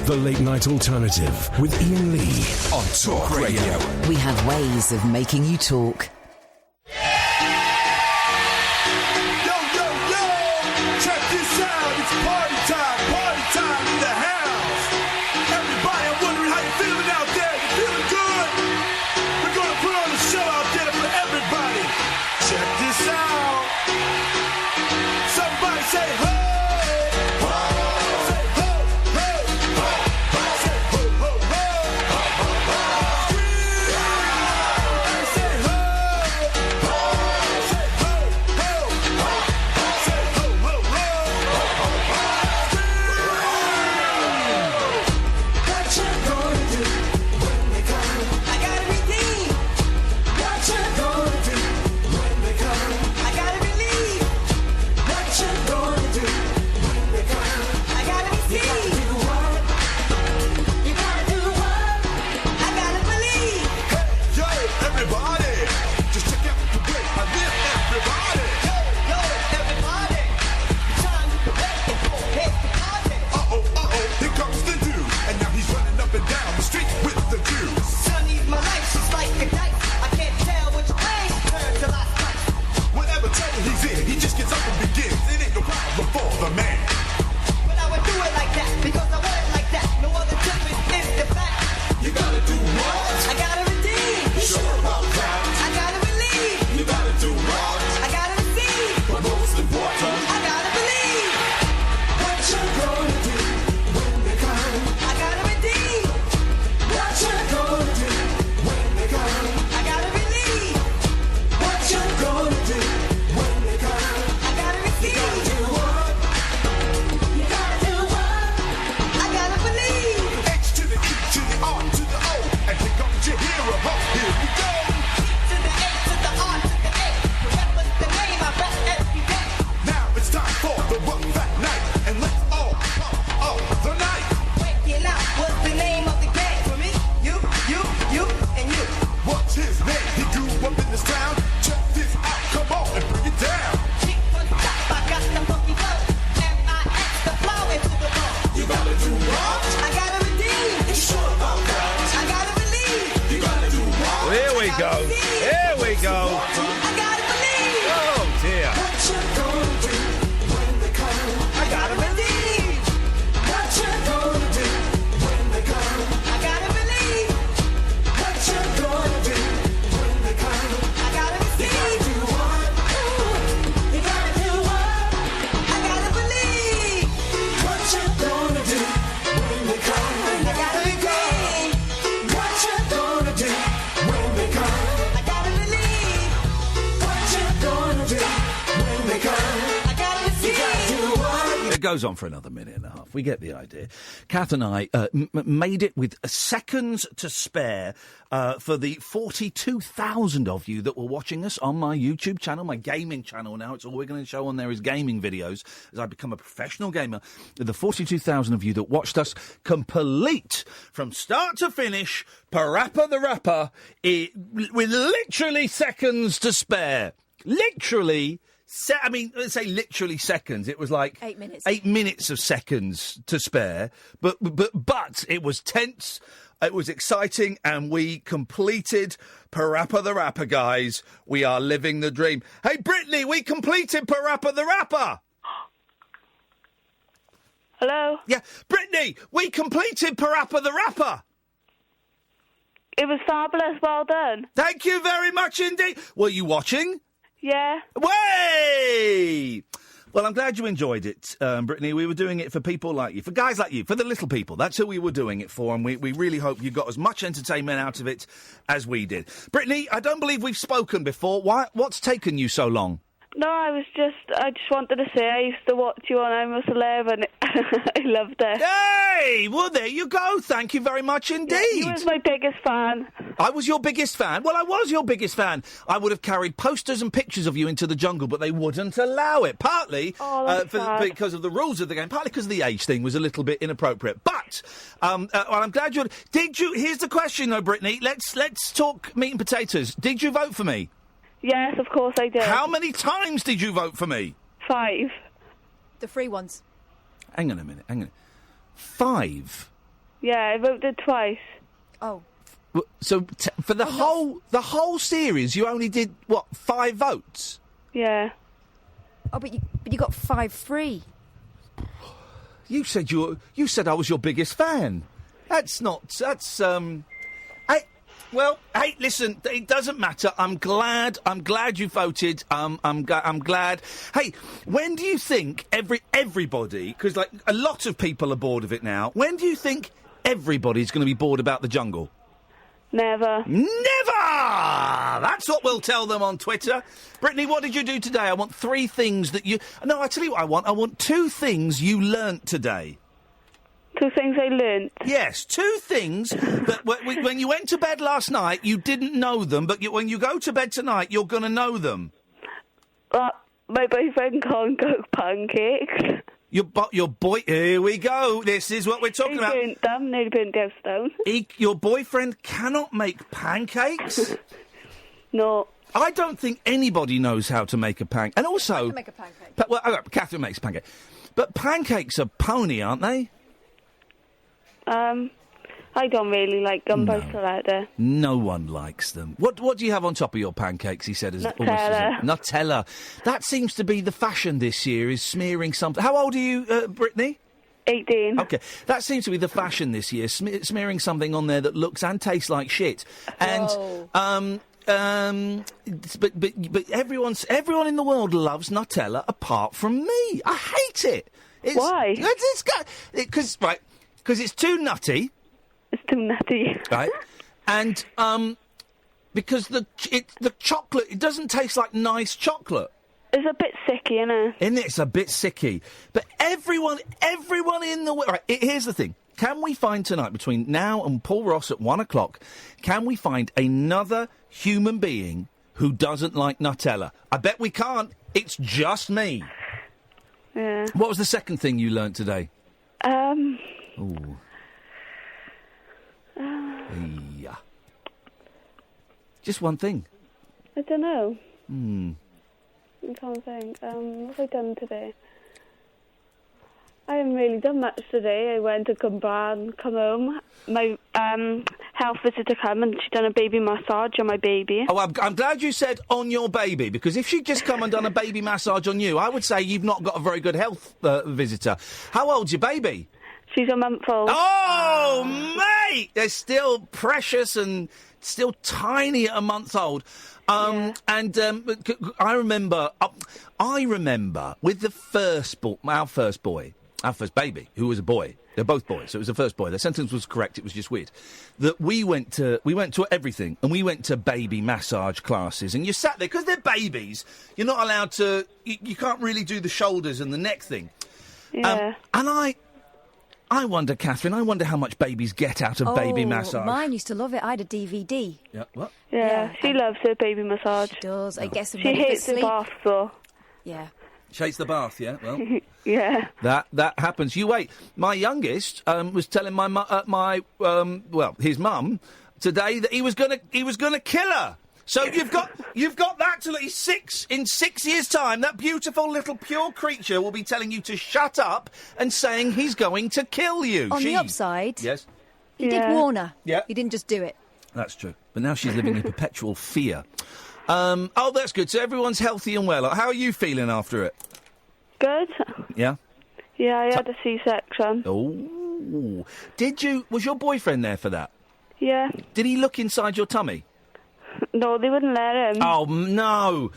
The Late Night Alternative with Iain Lee on Talk Radio. We have ways of making you talk. Goes on for another minute and a half. We get the idea. Kath and I made it with seconds to spare for the 42,000 of you that were watching us on my YouTube channel, my gaming channel now. It's all we're going to show on there is gaming videos as I become a professional gamer. The 42,000 of you that watched us complete from start to finish PaRappa the Rapper with literally seconds to spare. Literally. Let's say literally seconds. It was like 8 minutes. 8 minutes of seconds to spare. But it was tense. It was exciting, and we completed PaRappa the Rapper, guys. We are living the dream. Hey, Brittany, we completed PaRappa the Rapper. Hello? Yeah, Brittany, we completed PaRappa the Rapper. It was fabulous. Well done. Thank you very much indeed. Were you watching? Yeah. Way! Well, I'm glad you enjoyed it, Brittany. We were doing it for people like you, for guys like you, for the little people. That's who we were doing it for, and we really hope you got as much entertainment out of it as we did. Brittany, I don't believe we've spoken before. What's taken you so long? No, I just wanted to say I used to watch you on I Was 11. I loved it. Hey! Well, there you go. Thank you very much indeed. Yeah, you was my biggest fan. I was your biggest fan? Well, I was your biggest fan. I would have carried posters and pictures of you into the jungle, but they wouldn't allow it. Partly because of the rules of the game, partly because the age thing was a little bit inappropriate. But well, I'm glad you... Did you... Here's the question, though, Brittany. Let's talk meat and potatoes. Did you vote for me? Yes, of course I did. How many times did you vote for me? 5. The free ones. Hang on a minute. 5? Yeah, I voted twice. Oh. So for the whole series, you only did, 5 votes? Yeah. Oh, but you got 5-3. You said I was your biggest fan. Hey, listen, it doesn't matter. I'm glad you voted. I'm glad. Hey, when do you think everybody, because like a lot of people are bored of it now, when do you think everybody's going to be bored about the jungle? Never. That's what we'll tell them on Twitter. Brittany, what did you do today? I want 3 things that you... No, I tell you what I want. I want 2 things you learnt today. 2 things I learnt? Yes, 2 things that when you went to bed last night, you didn't know them, but when you go to bed tonight, you're going to know them. My boyfriend can't cook pancakes. Your boy... Here we go. This is what we're talking about. He burnt the house down. Your boyfriend cannot make pancakes? No. I don't think anybody knows how to make a pancake. And also... I can make a pancake. Catherine makes a pancake. But pancakes are pony, aren't they? I don't really like them, but I still like them. No one likes them. What do you have on top of your pancakes, he said? Nutella. Nutella. That seems to be the fashion this year, is smearing something. How old are you, Brittany? 18. Okay. That seems to be the fashion this year, smearing something on there that looks and tastes like shit. And, but everyone in the world loves Nutella apart from me. I hate it. Why? Because it's too nutty. It's too nutty. Right. And because the chocolate, it doesn't taste like nice chocolate. It's a bit sicky, isn't it? Isn't it? It's a bit sicky. But everyone in the world... Right, here's the thing. Can we find tonight, between now and Paul Ross at 1 o'clock, can we find another human being who doesn't like Nutella? I bet we can't. It's just me. Yeah. What was the second thing you learnt today? Ooh. Yeah. Just one thing. I don't know. I can't think. What have I done today? I haven't really done much today. I went to come home. My health visitor came and she done a baby massage on my baby. Oh, I'm glad you said on your baby, because if she'd just come and done a baby massage on you, I would say you've not got a very good health visitor. How old's your baby? She's a month old. Oh, mate! They're still precious and still tiny at a month old. I remember with the our first baby, who was a boy. They're both boys, so it was the first boy. The sentence was correct. It was just weird. That we went to everything, and we went to baby massage classes. And you sat there because they're babies. You're not allowed to. You can't really do the shoulders and the neck thing. Yeah. And I wonder, Catherine, how much babies get out of baby massage. Mine used to love it. I had a DVD. Yeah, what? Yeah, she loves her baby massage. She does. I guess she hates the bath, though. Yeah. She hates the bath, yeah? Well, yeah. That happens. You wait. My youngest was telling his mum today that he was gonna kill her. So you've got that till he's 6. In 6 years' time, that beautiful little pure creature will be telling you to shut up and saying he's going to kill you. On the upside, yes, he did warn her. Yeah, he didn't just do it. That's true. But now she's living in perpetual fear. Oh, that's good. So everyone's healthy and well. How are you feeling after it? Good. Yeah. Yeah, I had a C-section. Oh, was your boyfriend there for that? Yeah. Did he look inside your tummy? No, they wouldn't let him. Oh, no.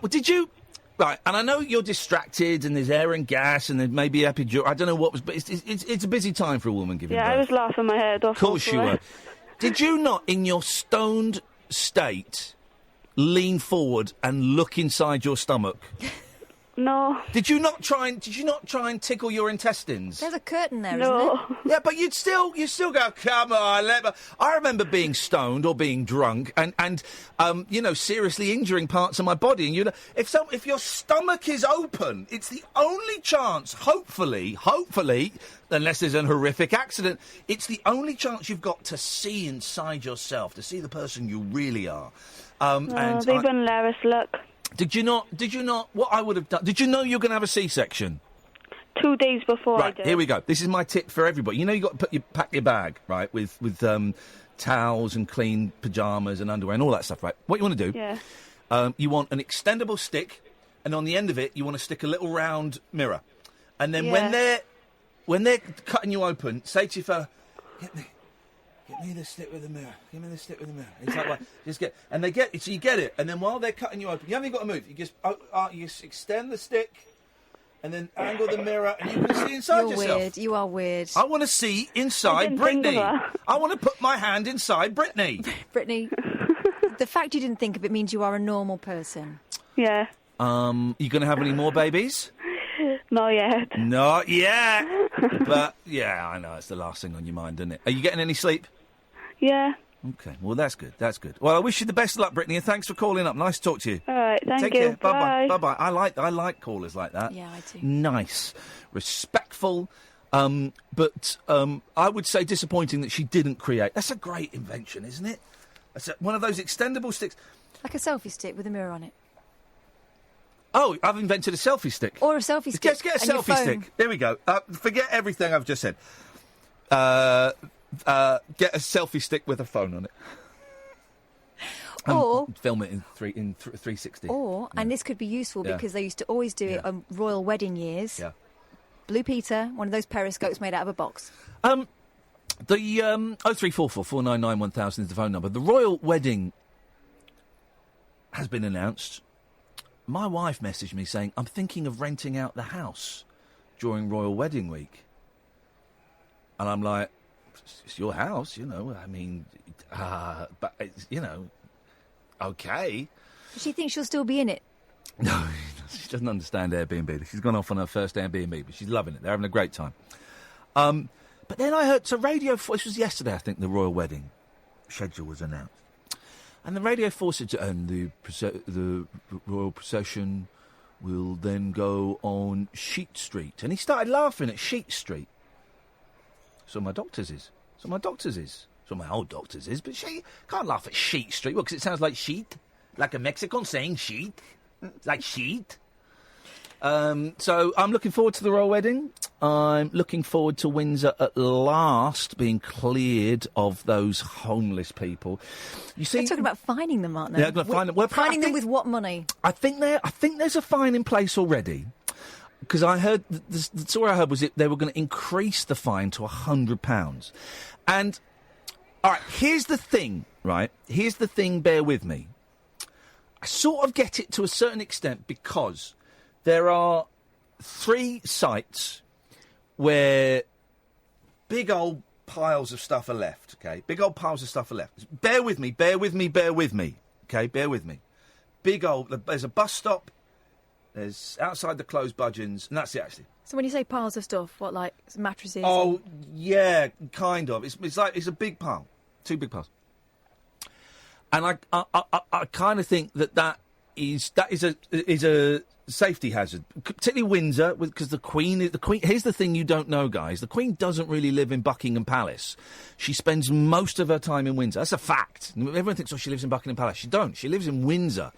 Did you... Right, and I know you're distracted and there's air and gas and there may be epidural. I don't know what was... But it's a busy time for a woman giving birth. Yeah, I was laughing my head off. Of course you were. Did you not, in your stoned state, lean forward and look inside your stomach? No. Did you not try and tickle your intestines? There's a curtain there, no. isn't it? Yeah, but you still go, come on. I remember being stoned or being drunk and seriously injuring parts of my body. And if your stomach is open, it's the only chance, hopefully, unless there's an horrific accident, it's the only chance you've got to see inside yourself, to see the person you really are. They wouldn't let us look. Did you not? What I would have done? Did you know you were going to have a C-section? 2 days before I Right, do. here we go. This is my tip for everybody. You know, you got to pack your bag, right, with towels and clean pyjamas and underwear and all that stuff, right? What you want to do? Yeah. You want an extendable stick, and on the end of it, you want to stick a little round mirror, and then when they're cutting you open, say to your fella, "Get me the stick with the mirror. Give me the stick with the mirror." It's like, just get, and they get it, so you get it, and then while they're cutting you open, you haven't got to move. You just extend the stick. And then angle the mirror, and you can see inside yourself. You're weird. You are weird. I want to see inside I didn't think of Britney. that. I want to put my hand inside Britney. Brittany, the fact you didn't think of it means you are a normal person. Yeah. You going to have any more babies? Not yet. Not yet. But, yeah, I know. It's the last thing on your mind, isn't it? Are you getting any sleep? Yeah. Okay. Well, that's good. That's good. Well, I wish you the best of luck, Brittany, and thanks for calling up. Nice to talk to you. All right. Thank Take you. care. Bye-bye. Bye. Bye-bye. I like callers like that. Yeah, I do. Nice. Respectful. But I would say disappointing that she didn't create. That's a great invention, isn't it? That's one of those extendable sticks. Like a selfie stick with a mirror on it. Oh, I've invented a selfie stick. Or a selfie stick. Let's get a and your selfie phone. stick. There we go. Forget everything I've just said. Get a selfie stick with a phone on it. Or Film it in 360. and this could be useful Yeah. because they used to always do it Yeah. on royal wedding years. Yeah. Blue Peter, one of those periscopes made out of a box. The 0344 499 1000 is the phone number. The royal wedding has been announced. My wife messaged me saying, "I'm thinking of renting out the house during royal wedding week." And I'm like, "It's your house, you know. I mean, but it's, you know, okay." She thinks she'll still be in it. No, she doesn't understand Airbnb. She's gone off on her first Airbnb, but she's loving it. They're having a great time. But then I heard, so Radio 4, this was yesterday, I think, the royal wedding schedule was announced. And the Radio 4 said, and the royal procession will then go on Sheet Street. And he started laughing at Sheet Street. So my doctor's is. So my old doctor's is. But she can't laugh at Sheet Street. Well, because it sounds like sheet. Like a Mexican saying sheet. It's like sheet. So I'm looking forward to the royal wedding. I'm looking forward to Windsor at last being cleared of those homeless people. You see, They're talking about fining them, aren't they? Yeah, going to find them. Well, Fining I them think- with what money? I think there's a fine in place already. Because I heard, the story I heard was they were going to increase the fine to £100. And, all right, here's the thing, right? Here's the thing, bear with me. I sort of get it to a certain extent because there are 3 sites where big old piles of stuff are left, okay? Big old piles of stuff are left. Bear with me, okay? Bear with me. Big old, there's a bus stop. There's outside the closed budgeons, and that's it, actually. So when you say piles of stuff, what, like mattresses? Oh, yeah, kind of. It's like, it's a big pile. 2 big piles. And I kind of think that is a safety hazard, particularly Windsor, because the Queen. Here's the thing you don't know, guys: the Queen doesn't really live in Buckingham Palace. She spends most of her time in Windsor. That's a fact. Everyone thinks, "Oh, she lives in Buckingham Palace." She don't. She lives in Windsor,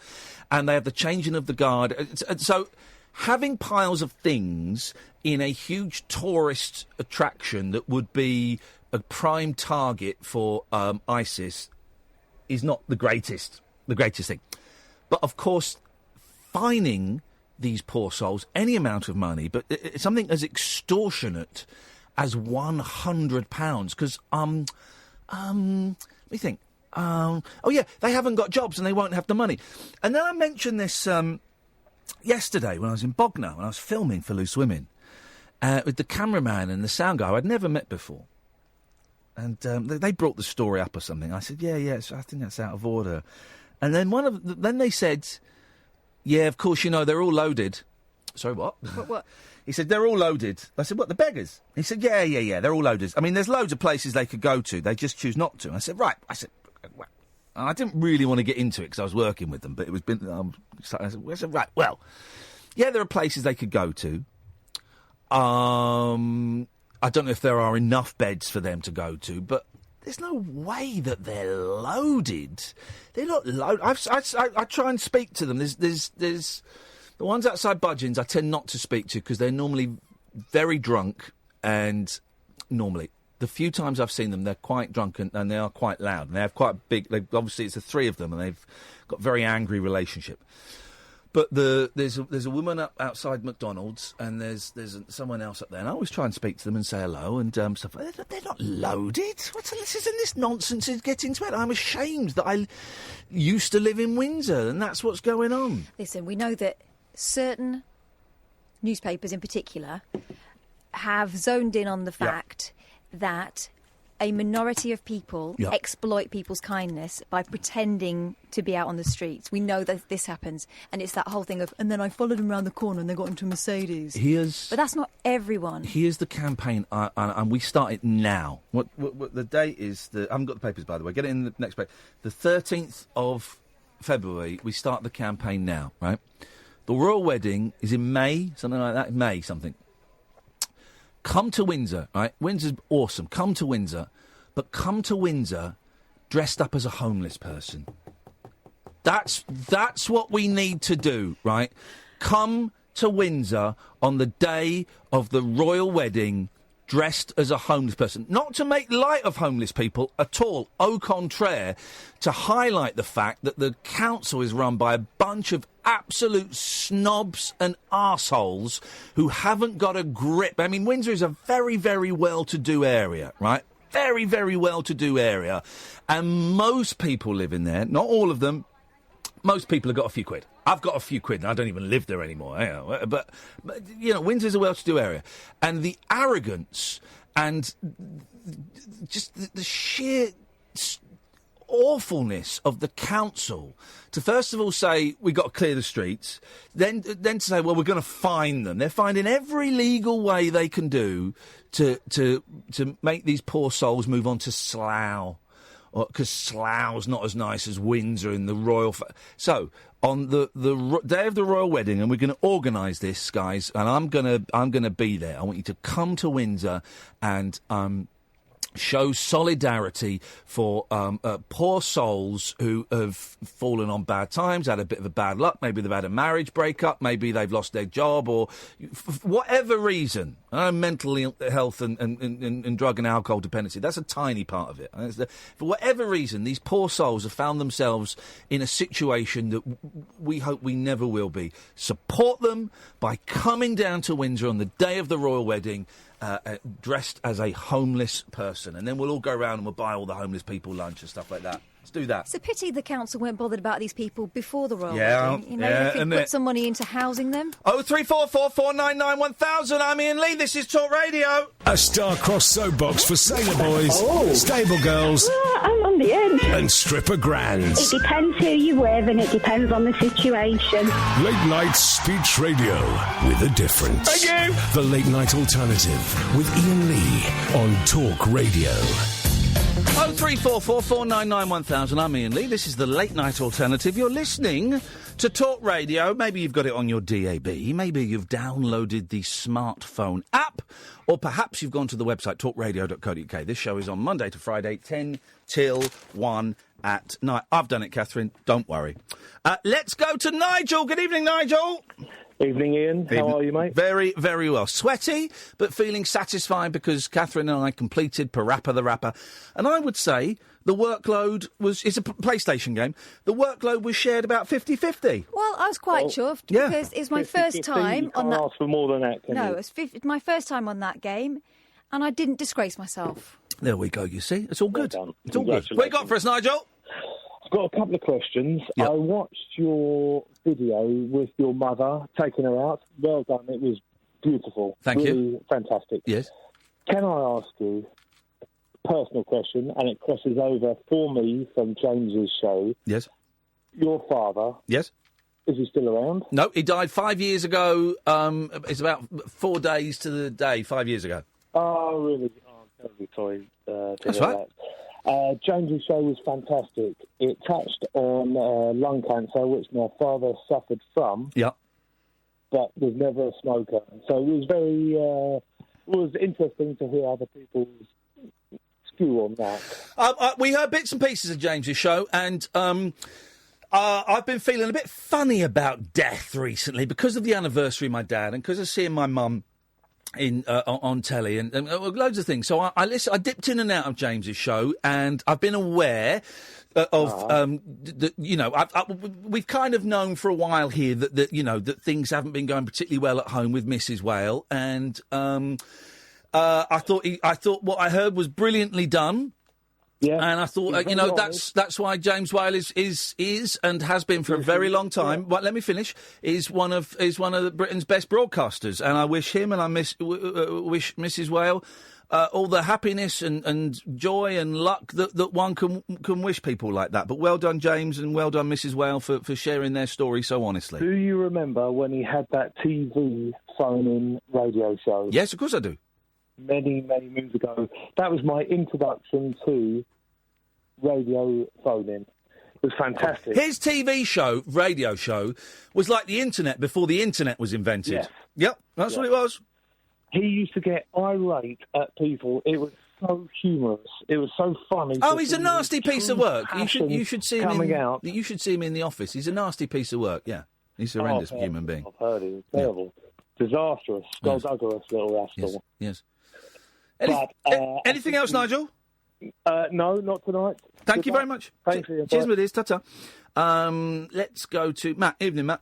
and they have the changing of the guard. So, having piles of things in a huge tourist attraction that would be a prime target for ISIS is not the greatest thing. But of course, fining these poor souls any amount of money, but it's something as extortionate as £100. Because let me think. Oh yeah, they haven't got jobs and they won't have the money. And then I mentioned this yesterday when I was in Bognor when I was filming for Loose Women with the cameraman and the sound guy who I'd never met before. And they brought the story up or something. I said, yeah, I think that's out of order. And then then they said, yeah, of course, you know, they're all loaded. Sorry, what? What? He said, they're all loaded. I said, what, the beggars? He said, yeah, they're all loaded. I mean, there's loads of places they could go to. They just choose not to. I said, right. Well. I didn't really want to get into it because I was working with them, but it was been. I said, right, well, yeah, there are places they could go to. I don't know if there are enough beds for them to go to, but there's no way that they're loaded. They're not loaded. I try and speak to them. There's the ones outside Budgeons I tend not to speak to because they're normally very drunk, and normally, the few times I've seen them, they're quite drunk and they are quite loud. And they have quite big... obviously, it's the three of them, and they've got a very angry relationship. But there's a woman up outside McDonald's, and there's someone else up there, and I always try and speak to them and say hello and stuff. They're not loaded. Isn't this nonsense is getting to it? I'm ashamed that I used to live in Windsor, and that's what's going on. Listen, we know that certain newspapers in particular have zoned in on the fact that a minority of people exploit people's kindness by pretending to be out on the streets. We know that this happens, and it's that whole thing of, and then I followed him around the corner and they got into a Mercedes. But that's not everyone. Here's the campaign, and we start it now. What the date is, I haven't got the papers, by the way. Get it in the next page. The 13th of February, we start the campaign now, right? The royal wedding is in May, something like that, May something. Come to Windsor, right? Windsor's awesome. Come to Windsor. But come to Windsor dressed up as a homeless person. That's what we need to do, right? Come to Windsor on the day of the royal wedding dressed as a homeless person. Not to make light of homeless people at all. Au contraire, to highlight the fact that the council is run by a bunch of absolute snobs and arseholes who haven't got a grip. I mean, Windsor is a very, very well-to-do area, right? Very, very well-to-do area. And most people live in there, not all of them. Most people have got a few quid. I've got a few quid, and I don't even live there anymore. You know, but Windsor's a well-to-do area. And the arrogance and just the sheer awfulness of the council to first of all say, we've got to clear the streets, then to say, well, we're going to fine them. They're finding every legal way they can do to make these poor souls move on to Slough. Because Slough's not as nice as Windsor in the royal... So, on the day of the royal wedding, and we're going to organise this, guys, and I'm gonna be there. I want you to come to Windsor and show solidarity for poor souls who have fallen on bad times, had a bit of a bad luck. Maybe they've had a marriage breakup, maybe they've lost their job, or for whatever reason. Mental health and drug and alcohol dependency, that's a tiny part of it. For whatever reason, these poor souls have found themselves in a situation that we hope we never will be. Support them by coming down to Windsor on the day of the royal wedding, dressed as a homeless person, and then we'll all go around and we'll buy all the homeless people lunch and stuff like that. Let's do that. It's a pity the council weren't bothered about these people before the royal wedding. They could put some money into housing them. 0344 499 1000. I'm Iain Lee. This is Talk Radio. A star-crossed soapbox for sailor boys, stable girls, I'm on the edge. and stripper grands. It depends who you're with, and it depends on the situation. Late night speech radio with a difference. Thank you. The Late Night Alternative with Iain Lee on Talk Radio. 0344 499 1000. I'm Iain Lee. This is the Late Night Alternative. You're listening to Talk Radio. Maybe you've got it on your DAB. Maybe you've downloaded the smartphone app. Or perhaps you've gone to the website talkradio.co.uk. This show is on Monday to Friday, 10 till 1 at night. I've done it, Catherine. Don't worry. Let's go to Nigel. Good evening, Nigel. Evening, Ian. How are you, mate? Very, very well. Sweaty, but feeling satisfied because Catherine and I completed PaRappa the Rapper. And I would say the workload was... It's a PlayStation game. The workload was shared about 50-50. Well, I was quite chuffed because it's my first time on that... You can't ask for more than that, can you? It's my first time on that game, and I didn't disgrace myself. There we go, you see. It's all good. Well done. It's all good. What you got for us, Nigel? I've got a couple of questions. Yep. I watched your video with your mother taking her out. Well done. It was beautiful. Thank you. Really fantastic. Yes. Can I ask you a personal question, and it crosses over for me from James's show? Yes. Your father, Yes. is he still around? No, he died 5 years ago. It's about 4 days to the day, 5 years ago. Oh, really? Oh, I'm terribly sorry to That's hear right. that. James's show was fantastic. It touched on lung cancer, which my father suffered from, Yeah. but was never a smoker. So it was very it was interesting to hear other people's skew on that. We heard bits and pieces of James's show, and I've been feeling a bit funny about death recently because of the anniversary of my dad and because of seeing my mum on telly and loads of things. So I dipped in and out of James's show, and I've been aware of we've kind of known for a while here that things haven't been going particularly well at home with Mrs. Whale, and I thought what I heard was brilliantly done. Yeah, and I thought, that's why James Whale is and has been for a very long time. Yeah. But let me finish. Is one of Britain's best broadcasters, and I wish him and I wish Mrs. Whale all the happiness and joy and luck that one can wish people like that. But well done, James, and well done, Mrs. Whale, for sharing their story so honestly. Do you remember when he had that TV phone-in radio show? Yes, of course I do. Many, many moons ago. That was my introduction to radio phone-in. It was fantastic. His TV show, radio show, was like the internet before the internet was invented. Yes. Yep, that's what it was. He used to get irate at people. It was so humorous. It was so funny. Oh, he's a nasty piece of work. You should see him You should see him in the office. He's a nasty piece of work. Yeah, he's a horrendous human being. I've heard it. Terrible, disastrous, skullduggerous little rascal. Yes. Anything else, Nigel? No, not tonight. Thank you very much. Thanks, Ian. Cheers, with this. Ta-ta. Let's go to Matt. Evening, Matt.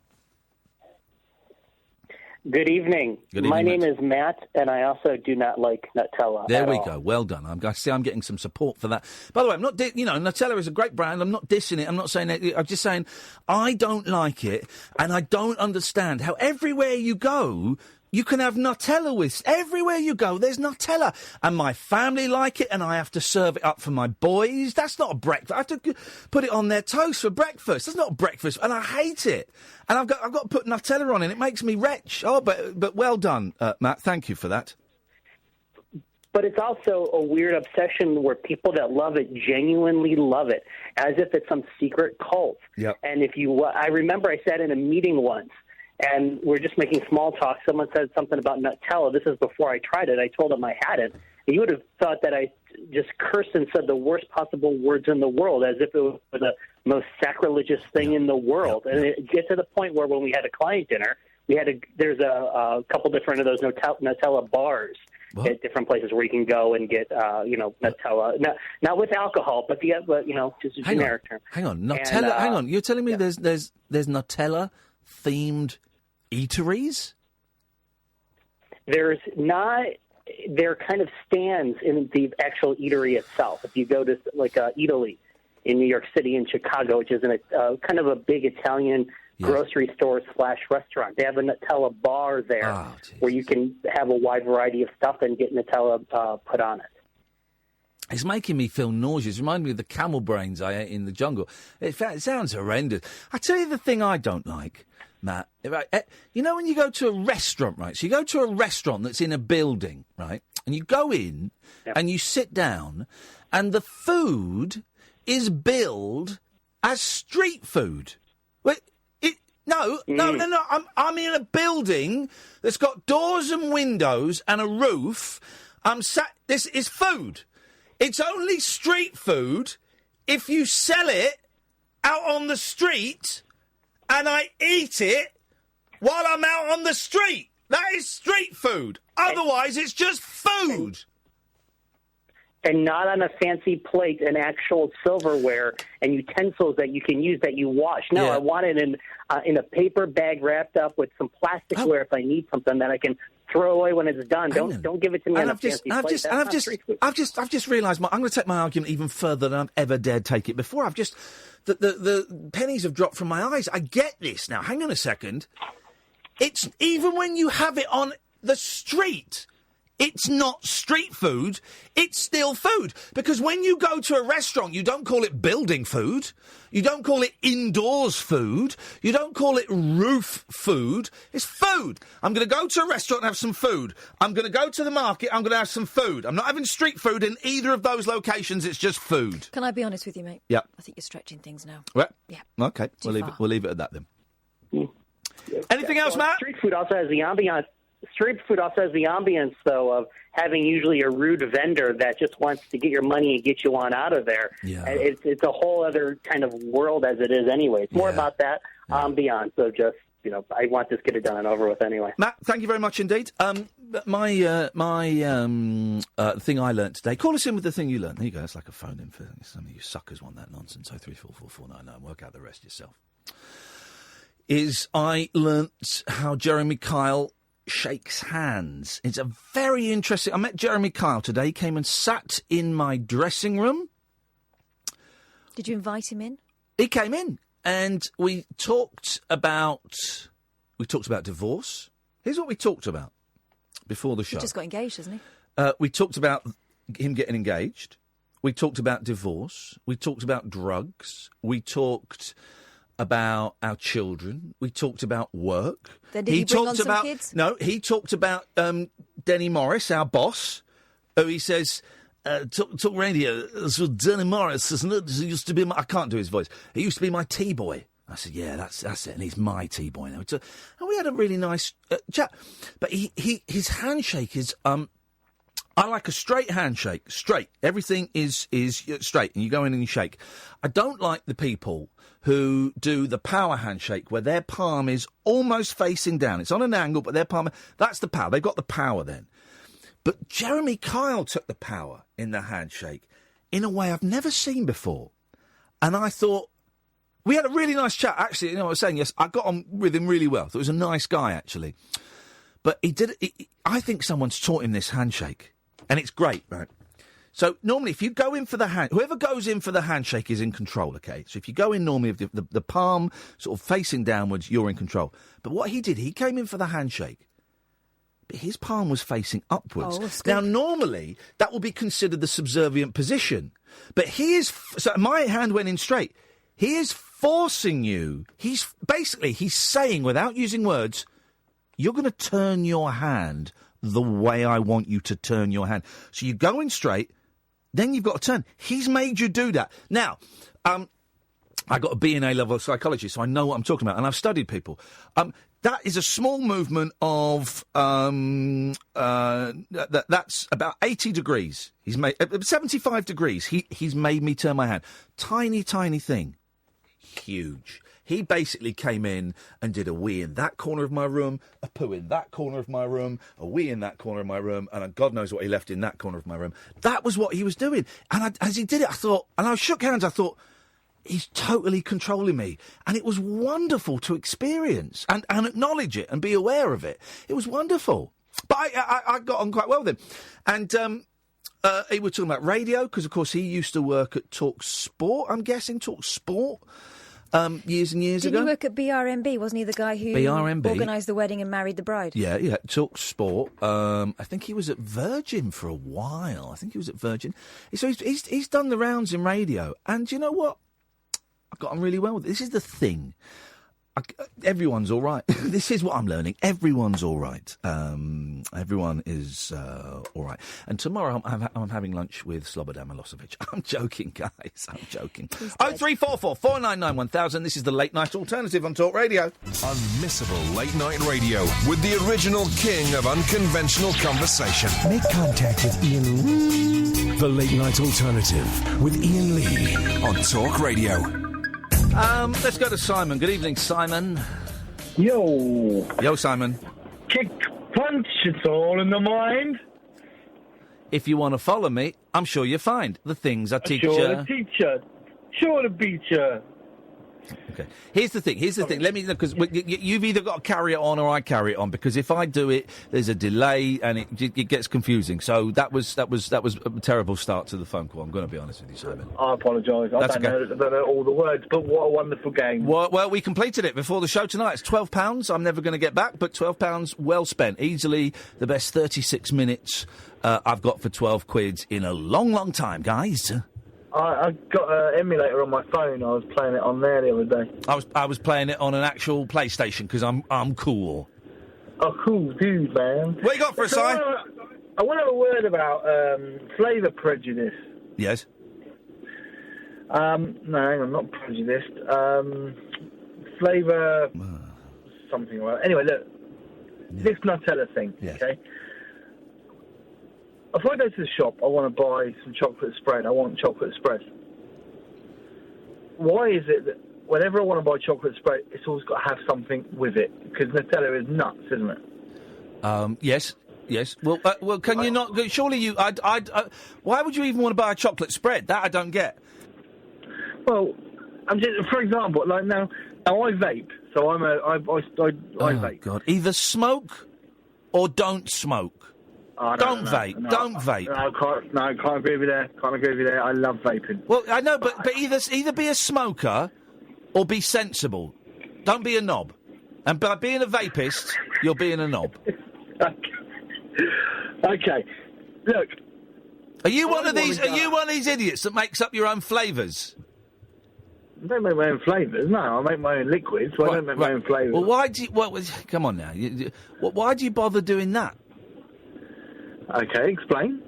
Good evening. My name is Matt, and I also do not like Nutella. There we go. Well done. I'm getting some support for that. By the way, I'm not. Nutella is a great brand. I'm not dissing it. I'm not saying it. I'm just saying I don't like it, and I don't understand how everywhere you go, you can have Nutella with. Everywhere you go, there's Nutella. And my family like it, and I have to serve it up for my boys. That's not a breakfast. I have to put it on their toast for breakfast. That's not breakfast, and I hate it. And I've got to put Nutella on it. It makes me retch. Oh, but well done, Matt. Thank you for that. But it's also a weird obsession where people that love it genuinely love it, as if it's some secret cult. Yep. And I remember I sat in a meeting once, and we're just making small talk. Someone said something about Nutella. This is before I tried it. I told him I had it. And you would have thought that I just cursed and said the worst possible words in the world, as if it was the most sacrilegious thing in the world. And it gets to the point where when we had a client dinner, there's a couple different of those Nutella bars at different places where you can go and get Nutella, not with alcohol, but just a generic term. Hang on, Nutella. Hang on, you're telling me there's Nutella themed eateries? There's not. They're kind of stands in the actual eatery itself. If you go to Italy in New York City and Chicago, which is kind of a big Italian grocery store / restaurant, they have a Nutella bar there where you can have a wide variety of stuff and get Nutella put on it. It's making me feel nauseous. It reminds me of the camel brains I ate in the jungle. It sounds horrendous. I tell you the thing I don't like, Matt. You know when you go to a restaurant, right? So you go to a restaurant that's in a building, right? And you go in and you sit down and the food is billed as street food. No. I'm in a building that's got doors and windows and a roof. This is food. It's only street food if you sell it out on the street and I eat it while I'm out on the street. That is street food. Otherwise, it's just food. And not on a fancy plate and actual silverware and utensils that you can use that you wash. No, I want it in a paper bag wrapped up with some plasticware if I need something that I can throw away when it's done. Don't give it to me on a fancy plate. I've just realised I'm going to take my argument even further than I've ever dared take it before. The pennies have dropped from my eyes. I get this now. Hang on a second. It's even when you have it on the street, it's not street food, it's still food. Because when you go to a restaurant, you don't call it building food, you don't call it indoors food, you don't call it roof food, it's food. I'm going to go to a restaurant and have some food. I'm going to go to the market, I'm going to have some food. I'm not having street food in either of those locations, it's just food. Can I be honest with you, mate? Yeah. I think you're stretching things now. Well, yeah. OK, we'll leave it at that then. Anything else, Matt? Street food also has the ambiance. Street food also has the ambience, though, of having usually a rude vendor that just wants to get your money and get you on out of there. Yeah. It's a whole other kind of world as it is anyway. It's more about that ambiance. So just, I want this to get it done and over with anyway. Matt, thank you very much indeed. thing I learnt today. Call us in with the thing you learnt. There you go. It's like a phone in for some of you suckers want that nonsense. 03444999. Work out the rest yourself. Is I learnt how Jeremy Kyle shakes hands. It's a very interesting... I met Jeremy Kyle today. He came and sat in my dressing room. Did you invite him in? He came in and we talked about divorce. Here's what we talked about before the show. He just got engaged, hasn't he? We talked about him getting engaged. We talked about divorce. We talked about drugs. We talked about our children. We talked about work. Then did he bring on some kids? No, he talked about Denny Morris, our boss, who he says, talk radio, so Denny Morris, isn't it? He used to be I can't do his voice. He used to be my T-boy. I said, yeah, that's it, and he's my T-boy now. And we had a really nice chat. But his handshake is... I like a straight handshake. Straight. Everything is straight, and you go in and you shake. I don't like the people who do the power handshake where their palm is almost facing down. It's on an angle, but their palm... That's the power. They've got the power then. But Jeremy Kyle took the power in the handshake in a way I've never seen before. And I thought... We had a really nice chat, actually. You know what I was saying? Yes, I got on with him really well. He was a nice guy, actually. But I think someone's taught him this handshake. And it's great, right? So normally, if you go in for whoever goes in for the handshake is in control, okay? So if you go in normally with the palm sort of facing downwards, you're in control. But what he did, he came in for the handshake, but his palm was facing upwards. Oh, now, normally, that will be considered the subservient position. But so my hand went in straight. He is forcing you. He's saying, without using words, you're going to turn your hand the way I want you to turn your hand. So you go in straight, then you've got to turn. He's made you do that. Now, I got a B in A-level psychology, so I know what I'm talking about, and I've studied people. That is a small movement of... that's about 80 degrees. He's made 75 degrees. He's made me turn my hand. Tiny, tiny thing. Huge. He basically came in and did a wee in that corner of my room, a poo in that corner of my room, a wee in that corner of my room, and God knows what he left in that corner of my room. That was what he was doing. And as he did it, I thought, and I shook hands, I thought, he's totally controlling me. And it was wonderful to experience and acknowledge it and be aware of it. It was wonderful. But I got on quite well with him. And he was talking about radio, because, of course, he used to work at Talk Sport, I'm guessing, Talk Sport. Years and years ago. Did he work at BRMB? Wasn't he the guy who organised the wedding and married the bride? Yeah, Talk Sport. I think he was at Virgin for a while. So he's done the rounds in radio. And you know what? I got on really well with it. This is the thing. Everyone's all right. This is what I'm learning. Everyone's all right. Everyone is all right. And tomorrow I'm having lunch with Slobodan Milosevic. I'm joking, guys. I'm joking. 0344 499 1000. This is the Late Night Alternative on Talk Radio. Unmissable late night radio with the original king of unconventional conversation. Make contact with Iain Lee. The Late Night Alternative with Iain Lee on Talk Radio. Let's go to Simon. Good evening, Simon. Yo, Simon. Kick, punch, it's all in the mind. If you want to follow me, I'm sure you'll find the things I teach you. Sure to teach you. Sure to beat you. Okay. Here's the thing. Let me know, because you've either got to carry it on or I carry it on, because if I do it, there's a delay and it gets confusing. So that was a terrible start to the phone call. I'm going to be honest with you, Simon. I apologise. I don't know all the words, but what a wonderful game. Well, we completed it before the show tonight. It's £12. I'm never going to get back, but £12 well spent. Easily the best 36 minutes I've got for 12 quid in a long, long time, guys. I got an emulator on my phone. I was playing it on there the other day. I was playing it on an actual PlayStation because I'm cool. Oh, cool dude, man. What you got for us, Si? I want to have a word about flavour prejudice. Yes. No, hang on, not prejudiced. Flavour something like that. Anyway, look, this Nutella thing, okay? If I go to the shop, I want to buy some chocolate spread. I want chocolate spread. Why is it that whenever I want to buy chocolate spread, it's always got to have something with it? Because Nutella is nuts, isn't it? Yes. Yes. Well, can you not? Surely you. Why would you even want to buy a chocolate spread? That I don't get. Well, I'm just, for example, like now I vape, so I vape. God! Either smoke or don't smoke. Don't vape. Don't vape. Can't agree with you there. I love vaping. Well, I know, but either be a smoker or be sensible. Don't be a knob. And by being a vapist, you're being a knob. Okay. Look. Are you one of these idiots that makes up your own flavours? I don't make my own flavours. No, I make my own liquids. So I don't make my own flavours. Well, why do you? Come on now. Why do you bother doing that? Okay, explain.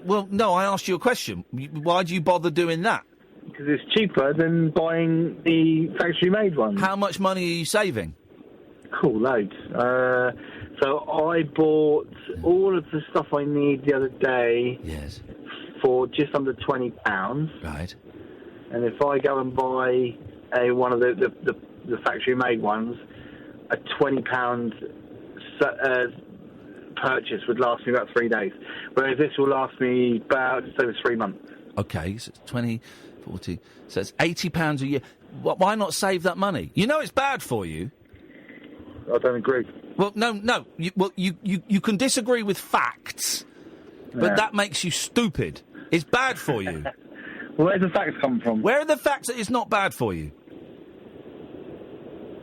Well, no, I asked you a question. Why do you bother doing that? Because it's cheaper than buying the factory-made one. How much money are you saving? Cool, loads. So I bought all of the stuff I need the other day. Yes. For just under £20. Right. And if I go and buy one of the factory-made ones, a £20 purchase would last me about 3 days, whereas this will last me about just over 3 months. Okay, so it's 20, 40, so it's £80 a year. Why not save that money? You know it's bad for you. I don't agree. Well, no. You can disagree with facts, but that makes you stupid. It's bad for you. Well, where do the facts come from? Where are the facts that it's not bad for you?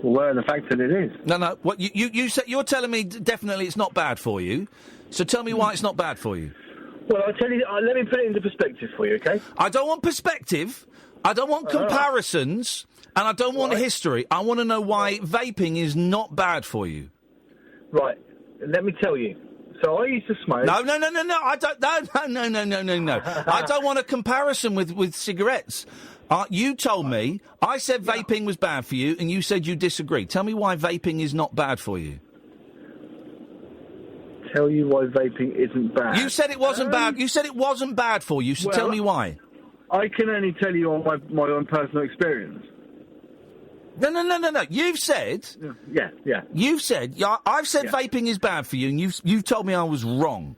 Well, where are the facts that it is? No. What you said? You're telling me definitely it's not bad for you. So tell me why it's not bad for you. Well, I'll tell you. Let me put it into perspective for you, okay? I don't want perspective. I don't want comparisons. And I don't want history. I want to know why vaping is not bad for you. Right. Let me tell you. So I used to smoke. No. I don't. No. I don't want a comparison with cigarettes. You told me. I said vaping was bad for you, and you said you disagree. Tell me why vaping is not bad for you. Tell you why vaping isn't bad. You said it wasn't bad. You said it wasn't bad for you. So tell me why. I can only tell you on my own personal experience. No. You've said... Yeah. You've said... I've said vaping is bad for you, and you've told me I was wrong.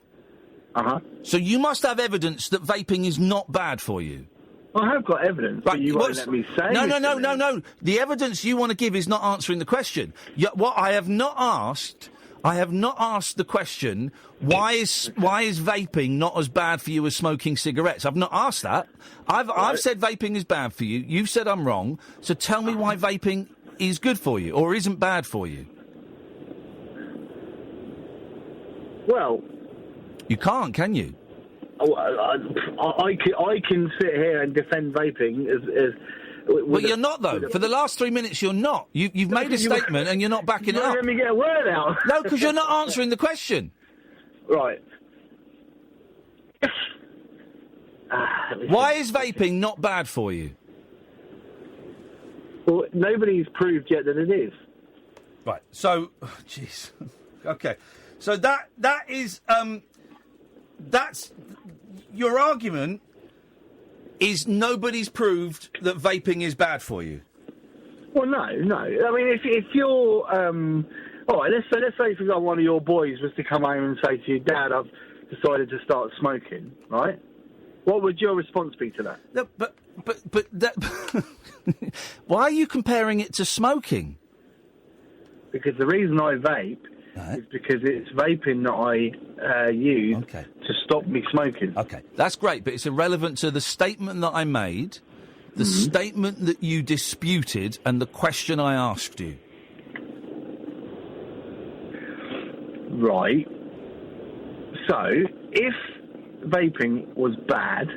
Uh-huh. So you must have evidence that vaping is not bad for you. I have got evidence, but you won't let me say No. The evidence you want to give is not answering the question. What I have not asked... I have not asked the question, why is vaping not as bad for you as smoking cigarettes? I've not asked that. I've said vaping is bad for you. You've said I'm wrong. So tell me why vaping is good for you or isn't bad for you. Well... You can't, can you? I can sit here and defend vaping as well, you're not, though. For the last 3 minutes, you're not. You've made a statement and you're not backing it up. Let me get a word out. No, because you're not answering the question. Right. Why is vaping not bad for you? Well, nobody's proved yet that it is. Right. So, jeez. Okay. So that is that's your argument. Is nobody's proved that vaping is bad for you? Well, no. I mean, if you're, all right, let's say, for example, one of your boys was to come home and say to you, Dad, I've decided to start smoking, right? What would your response be to that? No, but that... Why are you comparing it to smoking? Because the reason I vape is because it's vaping that I use to stop me smoking. Okay, that's great, but it's irrelevant to the statement that I made, the statement that you disputed, and the question I asked you. Right. So, if vaping was bad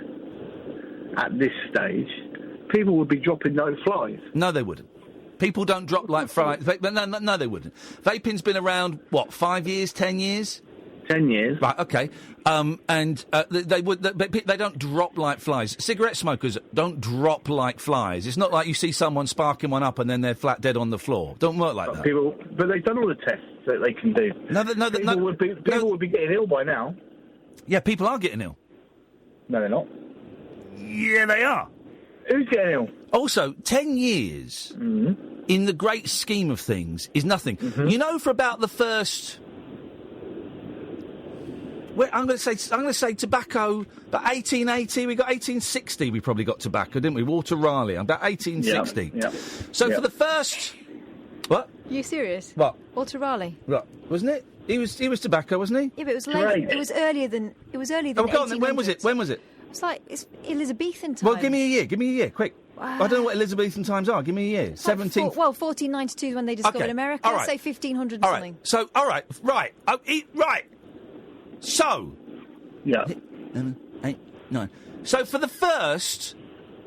at this stage, people would be dropping no flies. No, they wouldn't. People don't drop like flies. No, they wouldn't. Vaping's been around, 5 years, 10 years? 10 years. Right, okay. They don't drop like flies. Cigarette smokers don't drop like flies. It's not like you see someone sparking one up and then they're flat dead on the floor. Don't work like that. But they've done all the tests that they can do. People would be getting ill by now. Yeah, people are getting ill. No, they're not. Yeah, they are. Who's getting ill? Also, 10 years, in the great scheme of things, is nothing. You know, for about the first I'm going to say tobacco. But 1880, we got 1860. We probably got tobacco, didn't we? Walter Raleigh, about 1860. Yeah. So for the first, what? You serious? What? Walter Raleigh. What? Wasn't it? He was tobacco, wasn't he? Yeah, but it was late. It was earlier than. Oh, go on, then. When was it? It's like it's Elizabethan times. Well, give me a year, quick. I don't know what Elizabethan times are. Give me a year. 17th. 1492 is when they discovered America. All right. Say 1500 and all something. Right. So, all right, right. So. Yeah. 8, 9. So for the first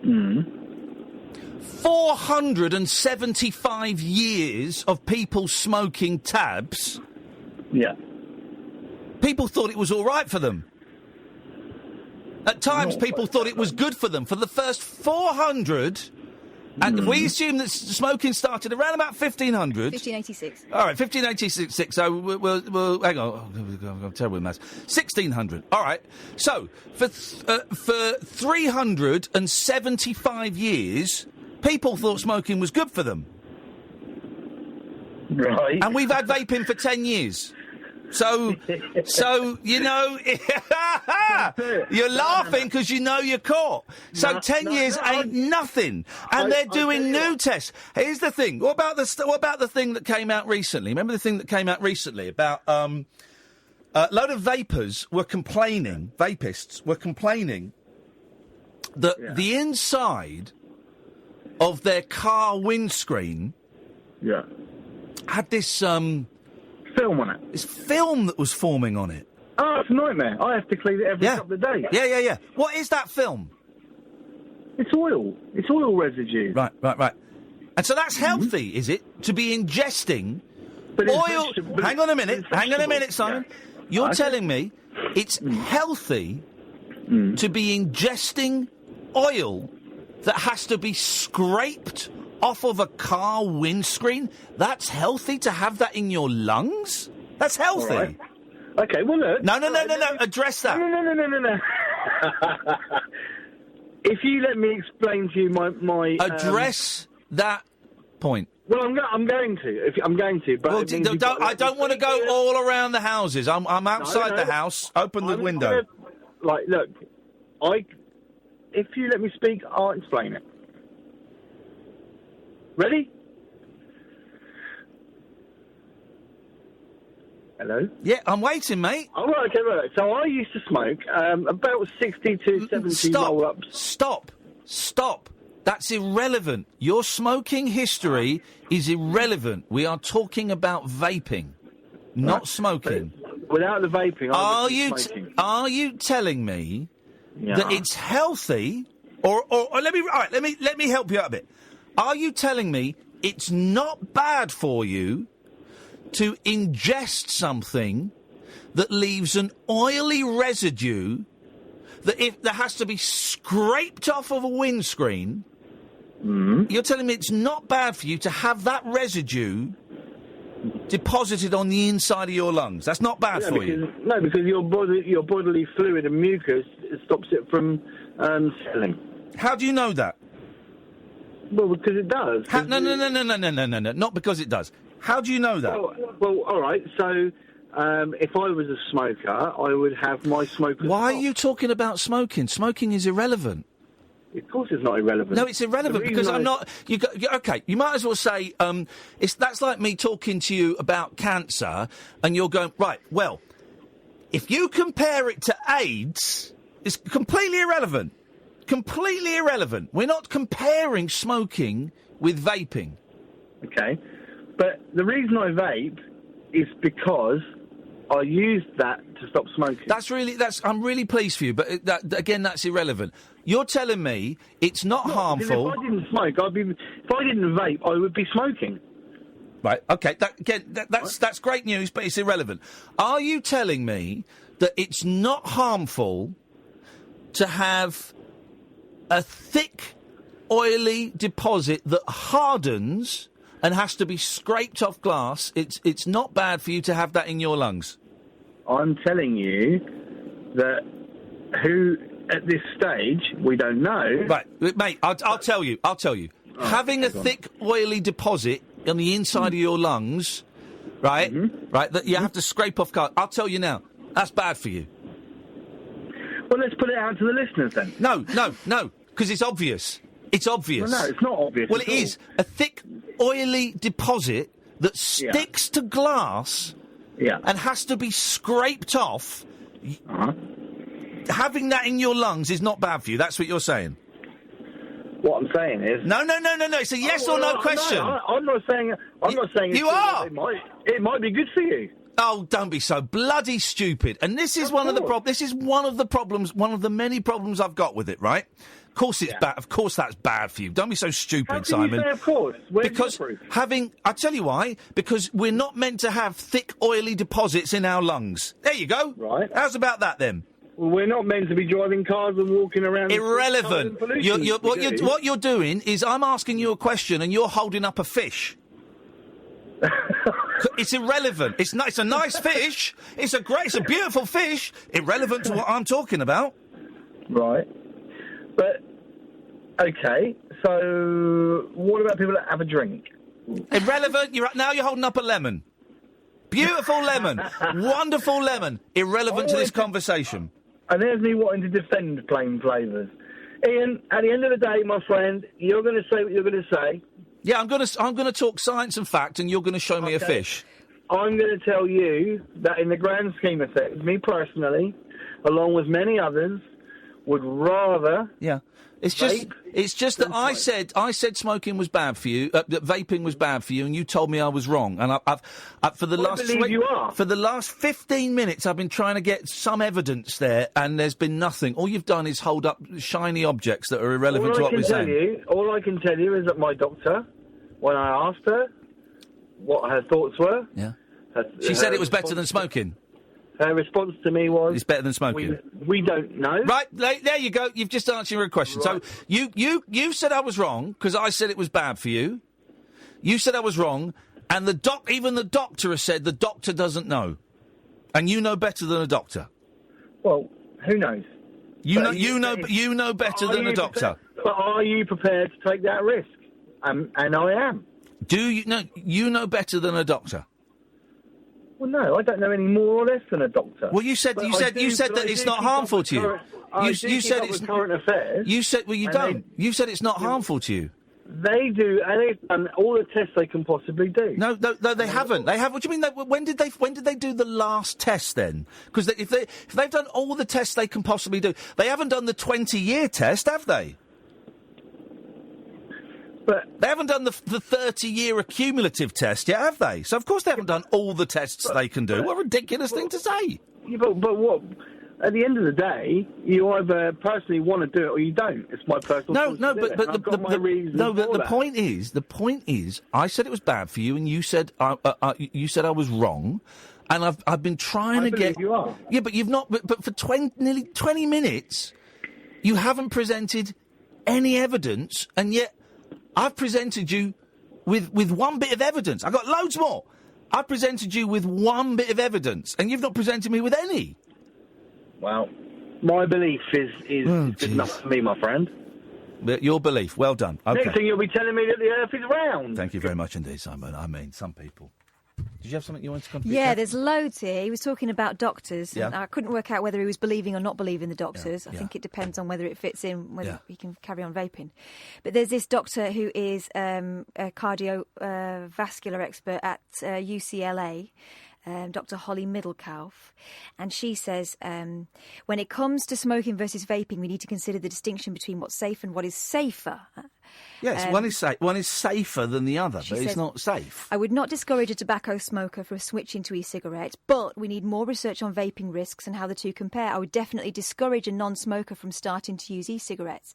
475 years of people smoking tabs, people thought it was all right for them. At times, people thought it was good for them. For the first 400, and we assume that smoking started around about 1500. 1586. All right, 1586. So we'll hang on. I'm terrible with maths. 1600. All right. So for 375 years, people thought smoking was good for them. Right. And we've had vaping for 10 years. So you know, you're laughing because you know you're caught. So 10 years ain't nothing, and they're doing new tests. Here's the thing: what about the thing that came out recently? Remember the thing that came out recently about a load of vapists were complaining that the inside of their car windscreen had this film on it. This film that was forming on it. Oh, it's a nightmare. I have to clean it every couple of days. Yeah. What is that film? It's oil. It's oil residue. Right. And so that's healthy, is it? To be ingesting oil... Hang on a minute, Simon. Yeah. You're telling me it's healthy to be ingesting oil that has to be scraped off of a car windscreen? That's healthy to have that in your lungs? That's healthy. Right. Okay, well, look. No. Address that. No. If you let me explain to you my address that point. Well, I'm going to. I'm going to. But I don't want to go all around the houses. I'm outside the house. Open the window. Look, if you let me speak, I'll explain it. Ready? Hello? Yeah, I'm waiting, mate. Oh, right, okay, right. So I used to smoke about 60 to 70 roll-ups. Stop. That's irrelevant. Your smoking history is irrelevant. We are talking about vaping, not smoking. Without the vaping, are you telling me that it's healthy, or let me help you out a bit. Are you telling me it's not bad for you to ingest something that leaves an oily residue that has to be scraped off of a windscreen? You're telling me it's not bad for you to have that residue deposited on the inside of your lungs? That's not bad for you? No, because your bodily fluid and mucus stops it from settling. How do you know that? Well, because it does. No. Not because it does. How do you know that? Well, all right. So, if I was a smoker, I would have my smoker's Why are you talking about smoking? Smoking is irrelevant. Of course it's not irrelevant. No, it's irrelevant because I'm not... Okay, you might as well say... that's like me talking to you about cancer and you're going, right, well, if you compare it to AIDS, it's completely irrelevant. Completely irrelevant. We're not comparing smoking with vaping. Okay. But the reason I vape is because I used that to stop smoking. I'm really pleased for you, but that's irrelevant. You're telling me it's not harmful. If I didn't smoke, if I didn't vape, I would be smoking. Right, okay, that's great news, but it's irrelevant. Are you telling me that it's not harmful to have a thick, oily deposit that hardens and has to be scraped off glass? It's not bad for you to have that in your lungs. I'm telling you that at this stage, we don't know. Right, mate, I'll tell you. Having a thick, oily deposit on the inside of your lungs, right, that you have to scrape off glass, I'll tell you now, that's bad for you. Well, let's put it out to the listeners then. No, because it's obvious. It's obvious. Well, no, it's not obvious. Well, it is. A thick, oily deposit that sticks to glass and has to be scraped off. Uh-huh. Having that in your lungs is not bad for you. That's what you're saying. What I'm saying is... No. It's a yes or no question. No, I'm not saying... You are! It might be good for you. Oh, don't be so bloody stupid. And this is one of the problems. This is one of the problems, one of the many problems I've got with it, right? Of course it's bad. Of course that's bad for you. Don't be so stupid, How can Simon. You say, of course. Where's because your proof? I tell you why. Because we're not meant to have thick, oily deposits in our lungs. There you go. Right. How's about that then? Well, we're not meant to be driving cars and walking around. Irrelevant. What you're doing is I'm asking you a question and you're holding up a fish. It's irrelevant. It's a nice fish. It's a beautiful fish. Irrelevant to what I'm talking about. Right. But, okay, so what about people that have a drink? Irrelevant. Now you're holding up a lemon. Beautiful lemon. Wonderful lemon. Irrelevant to this conversation. And there's me wanting to defend plain flavours. Ian, at the end of the day, my friend, you're going to say what you're going to say. Yeah, I'm going to talk science and fact, and you're going to show me a fish. I'm going to tell you that in the grand scheme of things, me personally, along with many others, would rather. Yeah, it's just that I said smoking was bad for you, that vaping was bad for you, and you told me I was wrong. And I've for the last 15 minutes, I've been trying to get some evidence there, and there's been nothing. All you've done is hold up shiny objects that are irrelevant to what we're saying. All I can tell you is that my doctor, when I asked her what her thoughts were, she said it was better than smoking. Her response to me was... It's better than smoking. We don't know. Right, there you go. You've just answered your question. Right. So you said I was wrong, because I said it was bad for you. You said I was wrong, and even the doctor has said the doctor doesn't know. And you know better than a doctor. Well, who knows? You know better than a doctor. But are you prepared to take that risk? And I am. Do you know? You know better than a doctor. Well, no, I don't know any more or less than a doctor. Well, you said that it's not harmful to you. You said it's current affairs. You said you don't. You said it's not harmful to you. They do, and they've done all the tests they can possibly do. No, they haven't. They have. What do you mean? When did they do the last test then? Because if they've done all the tests they can possibly do, they haven't done the 20-year test, have they? But they haven't done the 30-year accumulative test yet, have they? So of course they haven't done all the tests they can do. What a ridiculous thing to say! Yeah, but what? At the end of the day, you either personally want to do it or you don't. It's my personal. The point is, I said it was bad for you, and you said I was wrong, and I've been trying to get. You are. Yeah, but you've not. But for nearly 20 minutes, you haven't presented any evidence, and yet I've presented you with one bit of evidence. I've got loads more. I've presented you with one bit of evidence, and you've not presented me with any. Well, my belief is good enough for me, my friend. Your belief, well done. Okay. Next thing you'll be telling me that the Earth is round. Thank you very much indeed, Simon. I mean, some people. Did you have something you wanted to contribute? Yeah, there's loads here. He was talking about doctors. Yeah. And I couldn't work out whether he was believing or not believing the doctors. I think it depends on whether it fits in, whether he can carry on vaping. But there's this doctor who is a cardiovascular expert at UCLA. Dr. Holly Middlecalf, and she says when it comes to smoking versus vaping, we need to consider the distinction between what's safe and what is safer. Yes, one is safer than the other, but it's not safe. I would not discourage a tobacco smoker from switching to e-cigarettes, but we need more research on vaping risks and how the two compare. I would definitely discourage a non-smoker from starting to use e-cigarettes.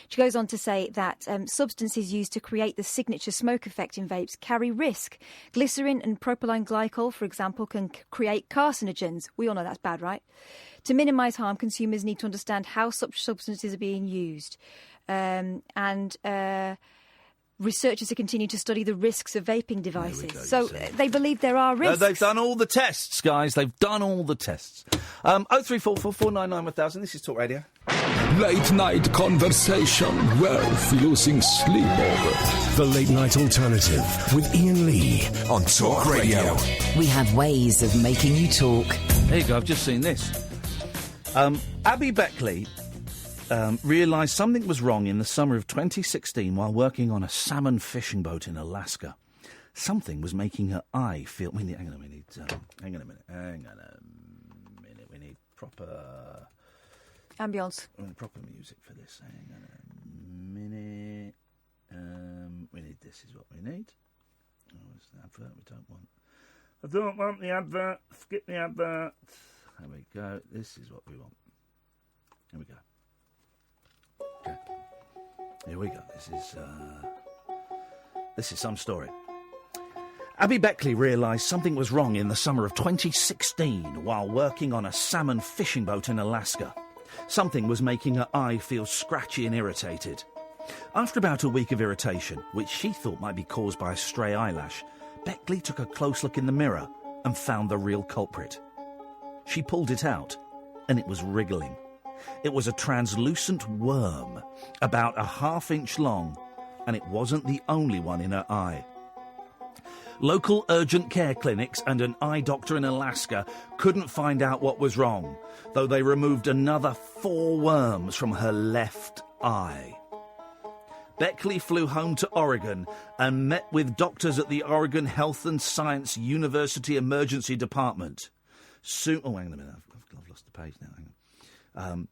She goes on to say that substances used to create the signature smoke effect in vapes carry risk. Glycerin and propylene glycol, for example, can create carcinogens. We all know that's bad, right? To minimise harm, consumers need to understand how such substances are being used. Researchers have continued to study the risks of vaping devices. So they believe there are risks. They've done all the tests, guys. They've done all the tests. 0344 499 1000. This is Talk Radio. Late night conversation worth losing sleep over. The Late Night Alternative with Iain Lee on Talk Radio. We have ways of making you talk. There you go. I've just seen this. Abby Beckley realised something was wrong in the summer of 2016 while working on a salmon fishing boat in Alaska. Something was making her eye feel... hang on a minute. We need proper... ambience. Proper music for this. Hang on a minute. We need... This is what we need. Oh, it's the advert we don't want. I don't want the advert. Skip the advert. There we go. This is what we want. Here we go. Okay. Here we go. This is some story. Abby Beckley realised something was wrong in the summer of 2016 while working on a salmon fishing boat in Alaska. Something was making her eye feel scratchy and irritated. After about a week of irritation, which she thought might be caused by a stray eyelash, Beckley took a close look in the mirror and found the real culprit. She pulled it out, and it was wriggling. It was a translucent worm, about a half-inch long, and it wasn't the only one in her eye. Local urgent care clinics and an eye doctor in Alaska couldn't find out what was wrong, though they removed another 4 worms from her left eye. Beckley flew home to Oregon and met with doctors at the Oregon Health and Science University Emergency Department. Hang on a minute, I've lost the page now. Hang on.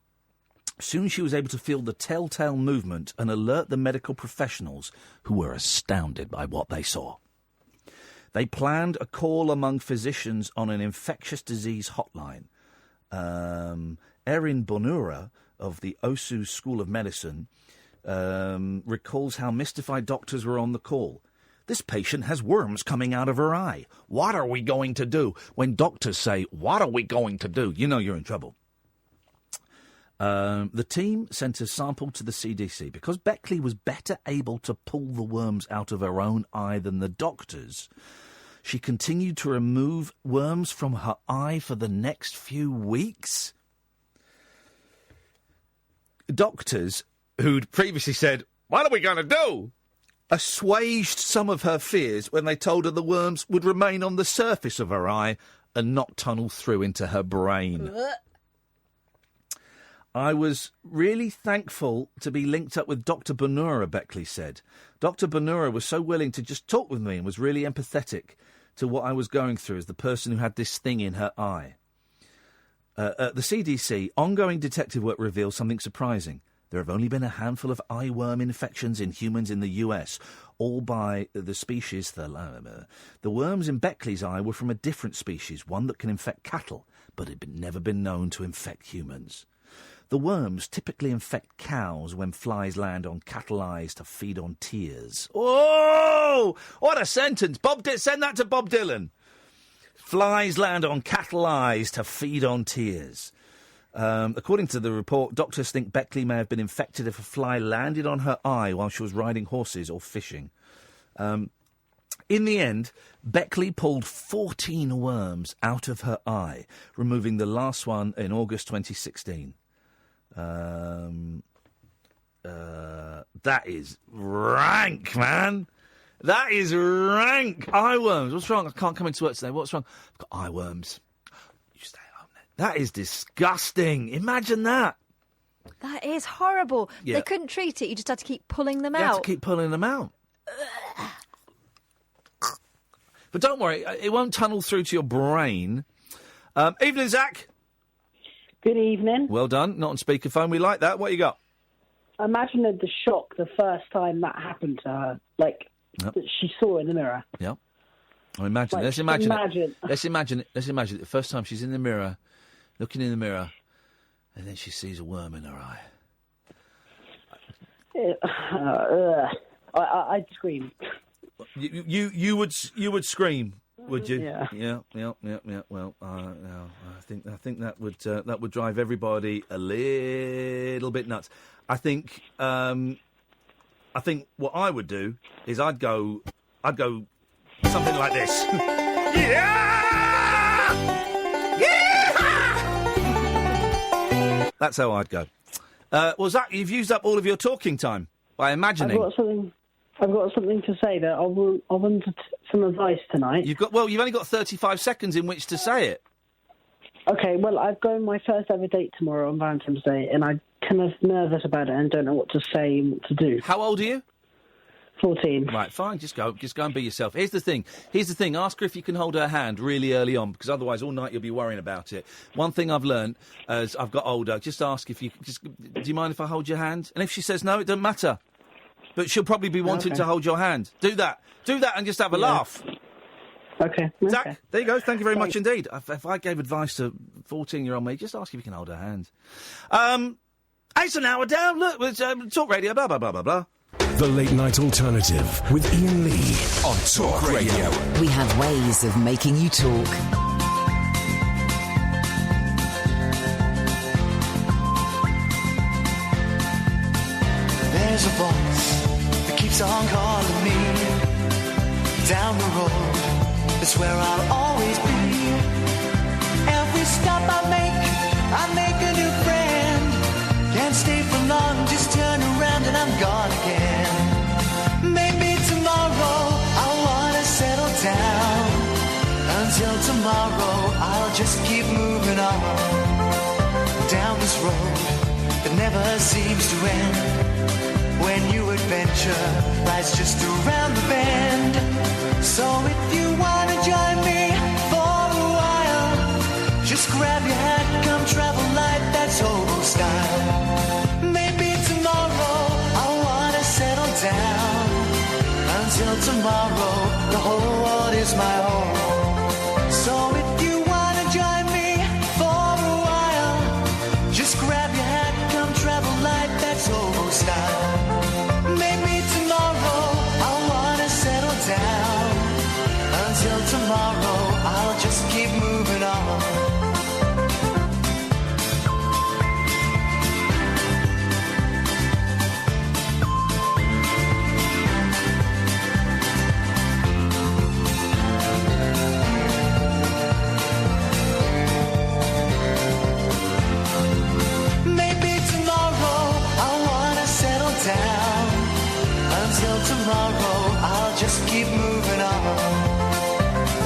Soon she was able to feel the telltale movement and alert the medical professionals, who were astounded by what they saw. They planned a call among physicians on an infectious disease hotline. Erin Bonura of the Osu School of Medicine recalls how mystified doctors were on the call. This patient has worms coming out of her eye. What are we going to do? When doctors say, what are we going to do? You know you're in trouble. The team sent a sample to the CDC. Because Beckley was better able to pull the worms out of her own eye than the doctors, she continued to remove worms from her eye for the next few weeks. Doctors who'd previously said, what are we going to do? Assuaged some of her fears when they told her the worms would remain on the surface of her eye and not tunnel through into her brain. I was really thankful to be linked up with Dr. Bonura, Beckley said. Dr. Bonura was so willing to just talk with me and was really empathetic to what I was going through as the person who had this thing in her eye. At the CDC, ongoing detective work reveals something surprising. There have only been a handful of eyeworm infections in humans in the US, all by the species Thelema. The worms in Beckley's eye were from a different species, one that can infect cattle, but had never been known to infect humans. The worms typically infect cows when flies land on cattle eyes to feed on tears. Oh, what a sentence! Send that to Bob Dylan. Flies land on cattle eyes to feed on tears. According to the report, doctors think Beckley may have been infected if a fly landed on her eye while she was riding horses or fishing. In the end, Beckley pulled 14 worms out of her eye, removing the last one in August 2016. That is rank, man. That is rank. Eyeworms. What's wrong? I can't come into work today. What's wrong? I've got eyeworms. You stay home then. That is disgusting. Imagine that. That is horrible. Yeah. They couldn't treat it. You just had to keep pulling them You out. have to keep pulling them out. But don't worry, it won't tunnel through to your brain. Evening, Zach. Good evening. Well done. Not on speakerphone. We like that. What you got? Imagine the shock the first time that happened to her, like that she saw in the mirror. Yeah. I imagine. Like, Let's imagine. it. Let's imagine it. The first time she's in the mirror, looking in the mirror, and then she sees a worm in her eye. I'd scream. You would scream, would you? Yeah. Yeah. Well, I think that would drive everybody a little bit nuts. I think what I would do is I'd go something like this. Yeah! That's how I'd go. Well, Zach, you've used up all of your talking time by imagining. I've got something to say that I wanted some advice tonight. You've only got 35 seconds in which to say it. Okay, well, I've got my first ever date tomorrow on Valentine's Day, and I'm kind of nervous about it and don't know what to say and what to do. How old are you? 14. Right, fine, just go and be yourself. Here's the thing, ask her if you can hold her hand really early on, because otherwise all night you'll be worrying about it. One thing I've learned as I've got older, just ask if do you mind if I hold your hand? And if she says no, it doesn't matter. But she'll probably be wanting to hold your hand. Do that and just have a laugh. Okay. Zach, there you go. Thank you very much indeed. If I gave advice to 14-year-old me, just ask if you can hold her hand. It's an hour down. Look, it's Talk Radio, blah, blah, blah, blah, blah. The Late Night Alternative with Iain Lee on Talk Radio. We have ways of making you talk. There's a voice that keeps on calling me. Down the road, it's where I'll always be. Every stop I make a new friend. Can't stay for long, just turn around and I'm gone again. Maybe tomorrow I'll wanna settle down. Until tomorrow I'll just keep moving on. Down this road that never seems to end. When new adventure lies just around the bend. So if you wanna join me for a while, just grab your hat, come travel light, that's hobo style. Maybe tomorrow I'll wanna settle down. Until tomorrow, the whole world is my home. So if you wanna join me for a while, just grab your hat, come travel light, that's hobo style. Maybe tomorrow I'll wanna settle down. Until tomorrow, I'll just keep moving on. Maybe tomorrow I'll wanna settle down. Until tomorrow, I'll just keep moving on.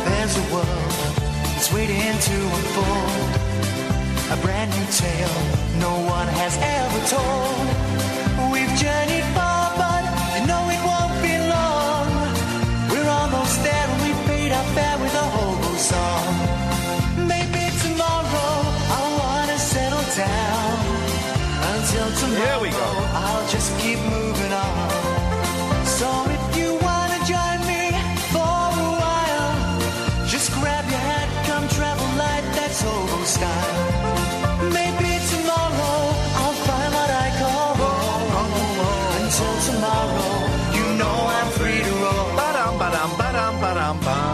There's a world that's waiting to unfold. A brand new tale no one has ever told. We've journeyed far, but you know it won't be long. We're almost there and we paid our fare with a hobo song. Maybe tomorrow I'll wanna settle down. Until tomorrow, Here we go. I'll just keep moving on. So if you wanna join me for a while, just grab your hat, come travel light, that's hobo style. Maybe tomorrow I'll find what I call home. Until tomorrow, you know I'm free to roll. Ba-dum, ba-dum, ba-dum, ba-dum, bum.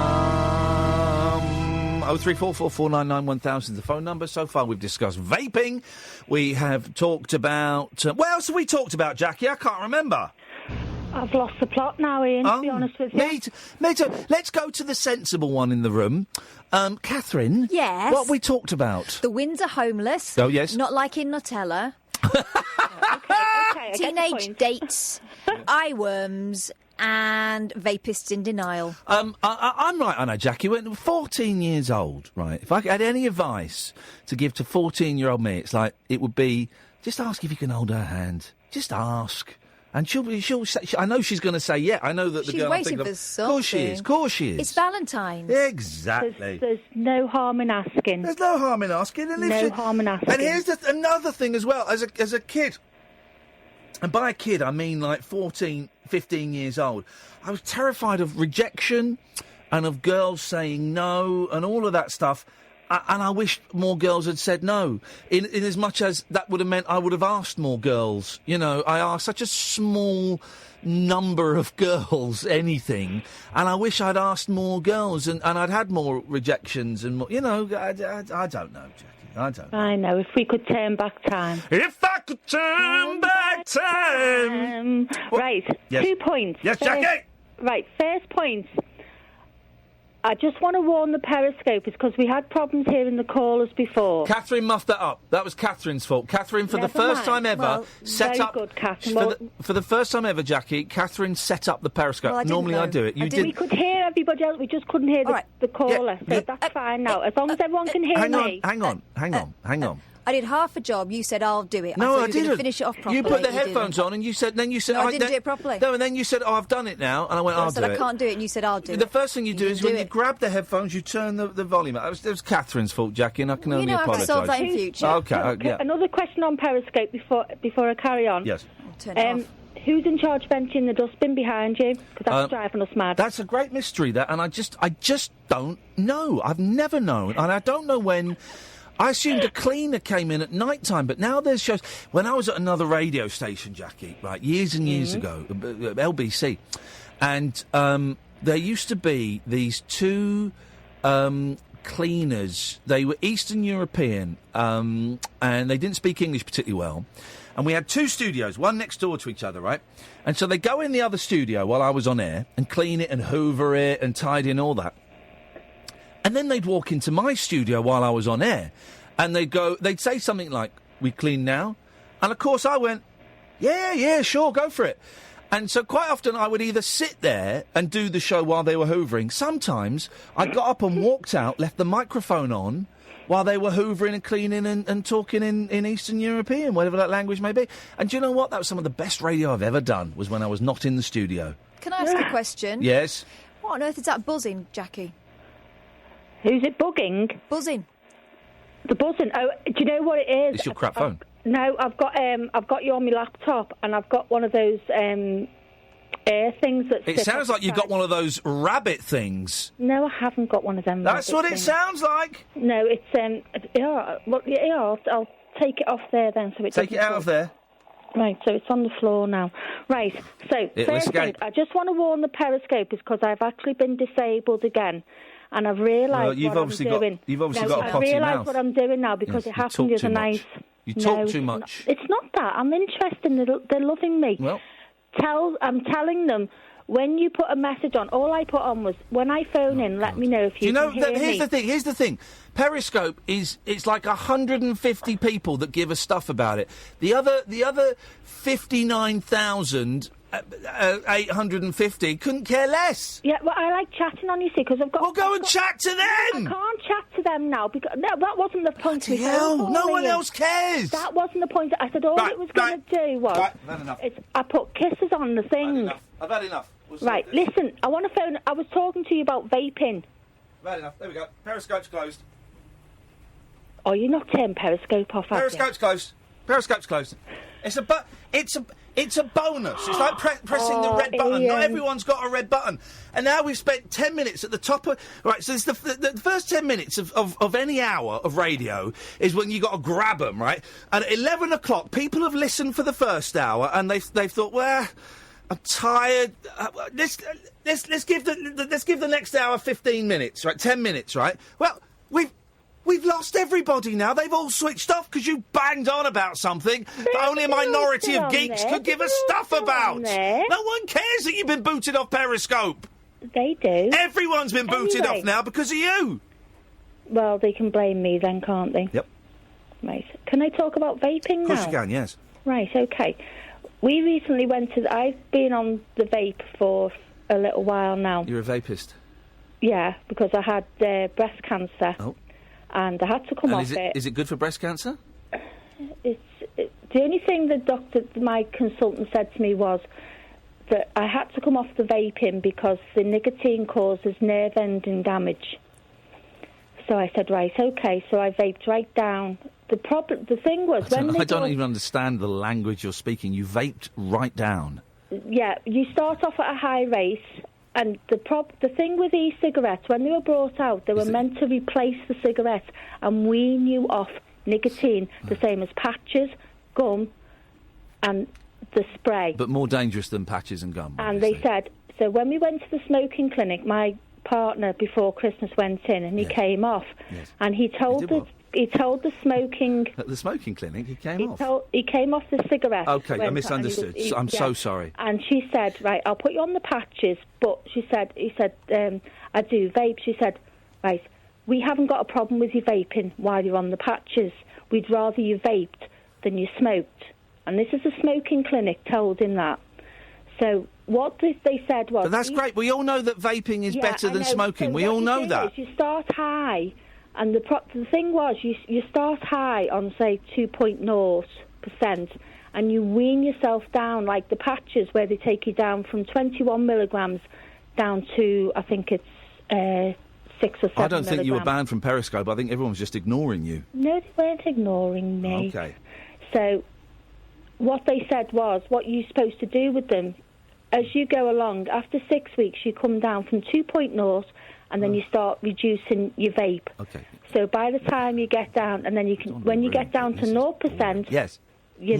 03444991000 the phone number. So far we've discussed vaping. We have talked about... what else have we talked about, Jackie? I can't remember. I've lost the plot now, Ian, to be honest with you. Me too. Let's go to the sensible one in the room. Catherine? Yes? What we talked about? The Winds are homeless. Oh, yes. Not liking Nutella. Okay, Teenage dates, eyeworms, and vapists in denial. I'm right, I know, Jackie. When 14 years old, right, if I had any advice to give to 14-year-old me, it's like, it would be, just ask if you can hold her hand. Just ask. And she'll say, I know she's going to say, yeah, I know that the She's girl... waiting for something. Of course she is. It's Valentine's. Exactly. There's no harm in asking. There's no harm in asking. And No harm in asking. And here's another thing as well. As a kid, and by a kid I mean like 14, 15 years old, I was terrified of rejection and of girls saying no and all of that stuff. And I wish more girls had said no, in as much as that would have meant I would have asked more girls. You know, I asked such a small number of girls anything, and I wish I'd asked more girls, and I'd had more rejections, and more, you know, I don't know, Jackie, I don't know. I know, if we could turn back time. If I could turn back time... Right, Yes. 2 points. Yes, Jackie! Right, first point. I just want to warn the Periscopers because we had problems here in the callers before. Catherine muffed that up. That was Catherine's fault. Catherine, for the first time ever, set up... Very good, Catherine. For the first time ever, Jackie, Catherine set up the Periscope. Well, Normally I do it. You didn't. We could hear everybody else. We just couldn't hear the caller. So that's fine now. As long as everyone can hear me. Hang on. I did half a job. You said I'll do it. No, I didn't. You were gonna finish it off properly. You put the headphones on, and you said. Then you said. No, I didn't do it properly. No, and then you said, "Oh, I've done it now," and I went, "I'll do it." I said I can't do it, and you said I'll do it. The first thing you do is when you grab the headphones, you turn the volume up. It was Catherine's fault, Jackie, and I can only apologise. You know, I've solved that in future. Okay. Another question on Periscope before I carry on. Yes. Turn it off. Who's in charge of emptying the dustbin behind you? Because that's driving us mad. That's a great mystery, that, and I just don't know. I've never known, and I don't know when. I assumed a cleaner came in at night time, but now there's shows. When I was at another radio station, Jackie, right, years and years ago, LBC, and there used to be these two cleaners. They were Eastern European, and they didn't speak English particularly well. And we had two studios, one next door to each other, right? And so they go in the other studio while I was on air and clean it and hoover it and tidy and all that. And then they'd walk into my studio while I was on air, and they'd say something like, "We clean now?" And of course I went, yeah, sure, go for it. And so quite often I would either sit there and do the show while they were hoovering. Sometimes I got up and walked out, left the microphone on, while they were hoovering and cleaning and talking in Eastern European, whatever that language may be. And do you know what? That was some of the best radio I've ever done, was when I was not in the studio. Can I ask a question? Yes? What on earth is that buzzing, Jackie? Who's it bugging? Buzzing. The buzzing. Oh, do you know what it is? It's your crap phone. No, I've got you on my laptop, and I've got one of those air things that. It sounds like you've got one of those rabbit things. No, I haven't got one of them. That's what it sounds like. No, it's I'll take it off there then, so it. Take it out of there. Right, so it's on the floor now. Right, so first thing, I just want to warn the Periscopers because I've actually been disabled again. And I've realised what I'm doing. You've obviously got a potty mouth. I've realised what I'm doing now because it happened the other night. You talk too much. It's not that. I'm interested. They're loving me. Well, I'm telling them, when you put a message on, all I put on was, when I phone in, let me know if you can hear me. Here's the thing. Periscope it's like 150 people that give us stuff about it. The other 59,000... 850 couldn't care less. Yeah, well, I like chatting on, you see, because I've got... Well, go and chat to them! I can't chat to them now, because that wasn't the point. Hell, no one else cares! That wasn't the point. I said all it was going to do was... Right, I've had enough. I put kisses on the thing. I've had enough. Right, listen, I want to phone... I was talking to you about vaping. I've had enough. There we go. Periscope's closed. Oh, you're not turning Periscope off, Periscope's closed. Periscope's closed. It's a bonus. It's like pressing the red button. Iain. Not everyone's got a red button. And now we've spent 10 minutes at the top of... Right, so it's the first 10 minutes of any hour of radio is when you got to grab them, right? And at 11 o'clock, people have listened for the first hour and they've thought, well, I'm tired. Let's give the next hour 15 minutes, right? 10 minutes, right? Well, We've lost everybody now. They've all switched off because you banged on about something that only a minority of geeks could give us stuff about. No one cares that you've been booted off Periscope. They do. Everyone's been booted off now because of you. Well, they can blame me then, can't they? Yep. Right. Can I talk about vaping now? Of course you can, yes. Right, OK. We recently I've been on the vape for a little while now. You're a vapist? Yeah, because I had breast cancer. Oh. And I had to come off it. Is it good for breast cancer? The only thing my consultant said to me was that I had to come off the vaping because the nicotine causes nerve ending damage. So I said, right, OK. So I vaped right down. The thing was I don't even understand the language you're speaking. You vaped right down. Yeah, you start off at a high rate. And the thing with e-cigarettes, when they were brought out, they were meant to replace the cigarettes and wean you off nicotine, the same as patches, gum, and the spray. But more dangerous than patches and gum. And they said, so when we went to the smoking clinic, my partner before Christmas went in and he came off, and he told He told the smoking... At the smoking clinic, he came off? He came off the cigarette. OK, I misunderstood. I'm so sorry. And she said, right, I'll put you on the patches, but he said, I do vape. She said, right, we haven't got a problem with you vaping while you're on the patches. We'd rather you vaped than you smoked. And this is a smoking clinic told him that. So what they said was... But that's great. We all know that vaping is better than smoking. We all know that. You start high... And the thing was, you start high on, say, 2.0%, and you wean yourself down, like the patches where they take you down from 21 milligrams down to, I think it's 6 or 7 I don't think milligrams. you were banned from Periscope. I think everyone was just ignoring you. No, they weren't ignoring me. OK. So what they said was, what you're supposed to do with them, as you go along, after 6 weeks, you come down from 2.0... and then you start reducing your vape. Okay. So by the time you get down, and then you can, when you get down to 0%, yes, you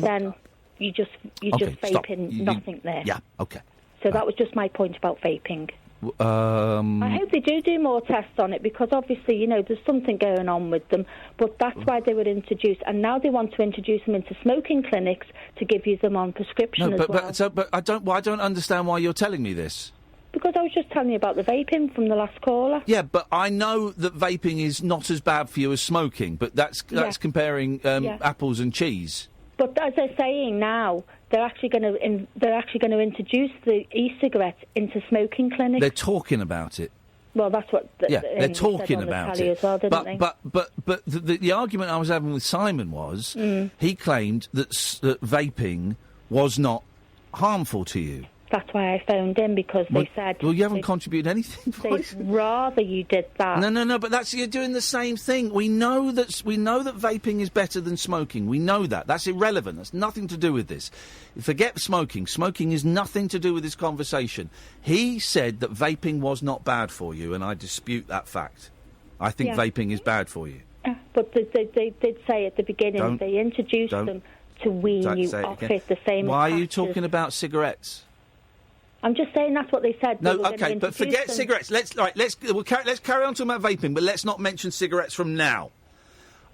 just vaping nothing there. Yeah. Okay. So that was just my point about vaping. I hope they do more tests on it, because obviously, you know, there's something going on with them. But that's why they were introduced, and now they want to introduce them into smoking clinics to give you them on prescription as well. But I don't understand why you're telling me this. Because I was just telling you about the vaping from the last caller. Yeah, but I know that vaping is not as bad for you as smoking, but that's comparing apples and cheese. But as they're saying now, they're actually going to introduce the e-cigarette into smoking clinics. They're talking about it. Well, that's what they're talking about it. As well, didn't they? But the argument I was having with Simon was he claimed that vaping was not harmful to you. That's why I phoned in, because they said... Well, you haven't contributed anything. They'd rather you did that. No, but you're doing the same thing. We know that vaping is better than smoking. We know that. That's irrelevant. That's nothing to do with this. Forget smoking. Smoking is nothing to do with this conversation. He said that vaping was not bad for you, and I dispute that fact. I think vaping is bad for you. But they did say at the beginning they introduced them to wean you off it the same. Why are you talking about cigarettes? I'm just saying that's what they said. No, OK, but forget cigarettes. Let's carry on talking about vaping, but let's not mention cigarettes from now.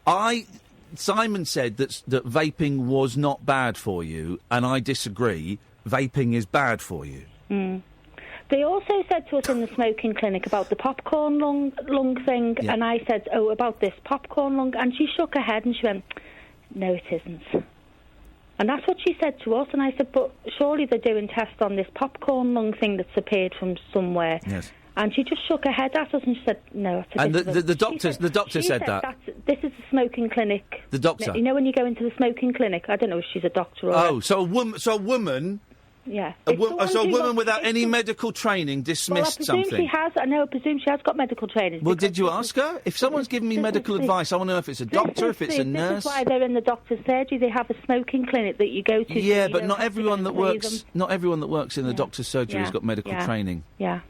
Simon said that vaping was not bad for you, and I disagree. Vaping is bad for you. They also said to us in the smoking clinic about the popcorn lung thing, and I said, about this popcorn lung, and she shook her head and she went, no, it isn't. And that's what she said to us, and I said, but surely they're doing tests on this popcorn lung thing that's appeared from somewhere. Yes. And she just shook her head at us and she said, no. And the doctor said that. This is a smoking clinic. The doctor? You know when you go into the smoking clinic? I don't know if she's a doctor or... Oh, so a woman... Yeah. A woman without any medical training dismissed something. I presume she has got medical training. Well, did you ask her? If someone's giving me medical advice, I want to know if it's a doctor, if it's a nurse. This is why they're in the doctor's surgery. They have a smoking clinic that you go to. Yeah, but not everyone that works in the doctor's surgery has got medical training. Yeah.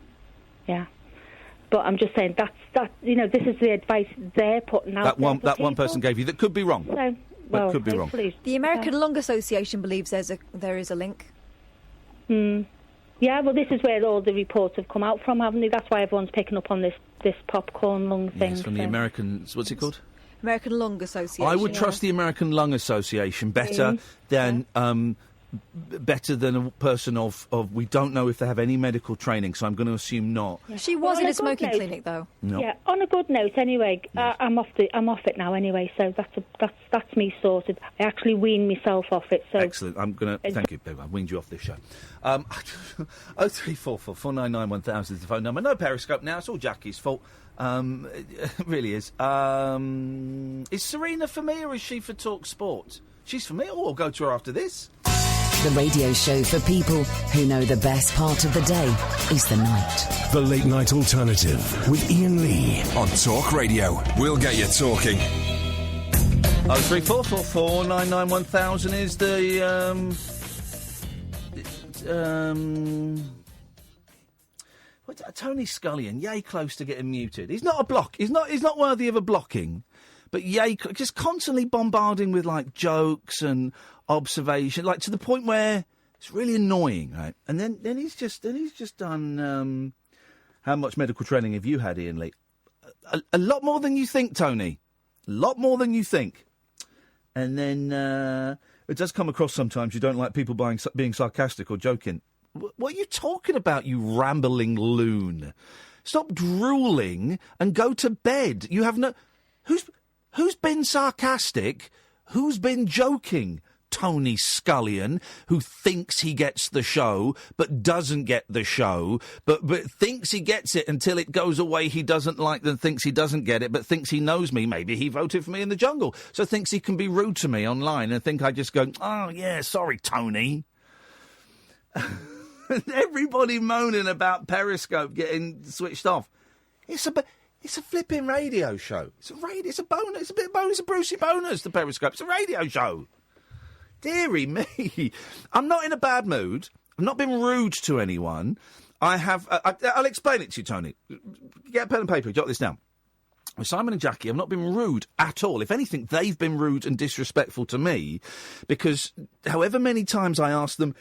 But I'm just saying this is the advice they're putting out. That one person gave you that could be wrong. Could be wrong. The American Lung Association believes there is a link. Yeah, well, this is where all the reports have come out from, haven't they? That's why everyone's picking up on this popcorn lung thing. Yes, from the American... What's it called? American Lung Association. I would trust the American Lung Association better than a person of... We don't know if they have any medical training, so I'm going to assume not. Yeah. She was in a smoking clinic, though. No. Yeah, on a good note, anyway, yes. I'm off it now anyway, so that's me sorted. I actually weaned myself off it, so... Excellent. I'm going to... Thank you, Pippa. I weaned you off this show. 0344 499 1000 is the phone number. No Periscope now. It's all Jackie's fault. It really is. Is Serena for me or is she for Talk Sport? She's for me. Oh, I'll go to her after this. The radio show for people who know the best part of the day is the night. The Late Night Alternative with Iain Lee on Talk Radio. We'll get you talking. 0344 499 1000 is the Tony Scullion, yay close to getting muted. He's not a block. He's not worthy of a blocking. But yay, just constantly bombarding with like jokes and observation, like to the point where it's really annoying, right? And then he's just done. How much medical training have you had, Iain Lee? A lot more than you think, Tony. A lot more than you think. And then it does come across sometimes you don't like people being sarcastic or joking. What are you talking about, you rambling loon? Stop drooling and go to bed. You have no... Who's been sarcastic? Who's been joking? Tony Scullion, who thinks he gets the show, but doesn't get the show, but thinks he gets it until it goes away he doesn't like, then thinks he doesn't get it, but thinks he knows me. Maybe he voted for me in the jungle, so thinks he can be rude to me online and think I just go, oh, yeah, sorry, Tony. Everybody moaning about Periscope getting switched off. It's a flipping radio show. It's a bonus. It's a bit of bonus, a Brucey bonus, the Periscope. It's a radio show. Deary me. I'm not in a bad mood. I've not been rude to anyone. I'll explain it to you, Tony. Get a pen and paper. Jot this down. With Simon and Jackie, I've not been rude at all. If anything, they've been rude and disrespectful to me because however many times I asked them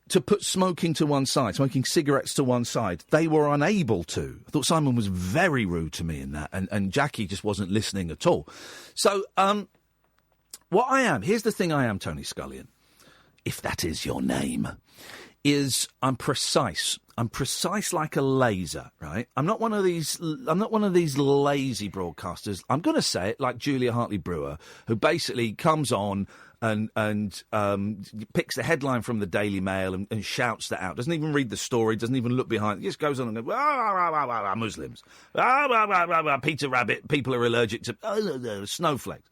to put smoking to one side, smoking cigarettes to one side, they were unable to. I thought Simon was very rude to me in that, and Jackie just wasn't listening at all. So, what I am, here's the thing I am, Tony Scullion, if that is your name, is I'm precise. I'm precise like a laser, right? I'm not one of these lazy broadcasters. I'm going to say it like Julia Hartley-Brewer, who basically comes on and picks the headline from the Daily Mail and shouts that out. Doesn't even read the story, doesn't even look behind it. Just goes on and goes, Muslims. Peter Rabbit, people are allergic to snowflakes.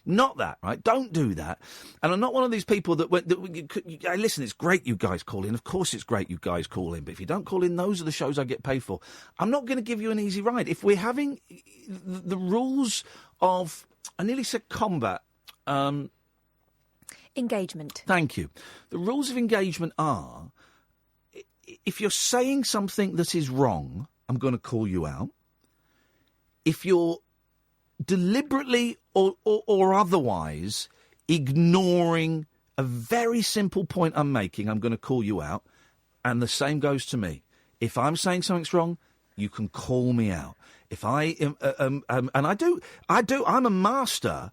Not that, right? Don't do that. And I'm not one of these people listen, it's great you guys call in. Of course it's great you guys call in. But if you don't call in, those are the shows I get paid for. I'm not going to give you an easy ride. If we're having the rules of, I nearly said combat, engagement. Thank you. The rules of engagement are, if you're saying something that is wrong, I'm going to call you out. If you're deliberately or otherwise ignoring a very simple point I'm making, I'm going to call you out. And the same goes to me. If I'm saying something's wrong, you can call me out. If I and I do, I'm a master.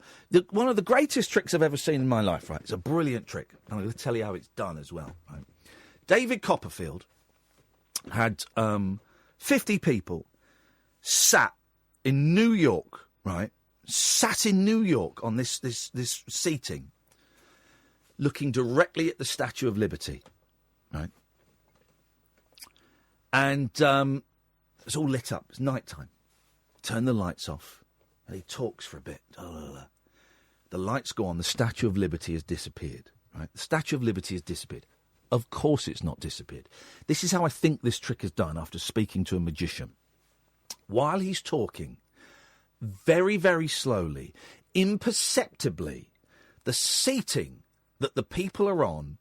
One of the greatest tricks I've ever seen in my life, right? It's a brilliant trick. I'm going to tell you how it's done as well, right? David Copperfield had 50 people sat in New York, right? Sat in New York on this seating, looking directly at the Statue of Liberty, right? And it's all lit up. It's night time. Turn the lights off. And he talks for a bit. The lights go on. The Statue of Liberty has disappeared. Right? The Statue of Liberty has disappeared. Of course it's not disappeared. This is how I think this trick is done after speaking to a magician. While he's talking, very, very slowly, imperceptibly, the seating that the people are on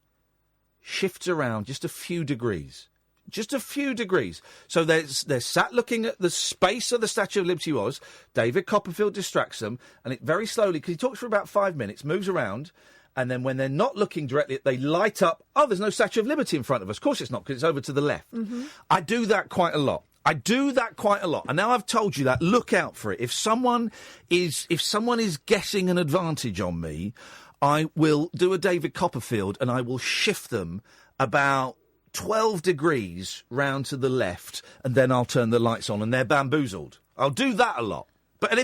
shifts around just a few degrees. Just a few degrees. So they're sat looking at the space of the Statue of Liberty was. David Copperfield distracts them, and it very slowly, because he talks for about 5 minutes, moves around, and then when they're not looking directly, they light up. Oh, there's no Statue of Liberty in front of us. Of course it's not, because it's over to the left. Mm-hmm. I do that quite a lot. And now I've told you that, look out for it. If someone is getting an advantage on me, I will do a David Copperfield, and I will shift them about 12 degrees round to the left, and then I'll turn the lights on and they're bamboozled. I'll do that a lot. But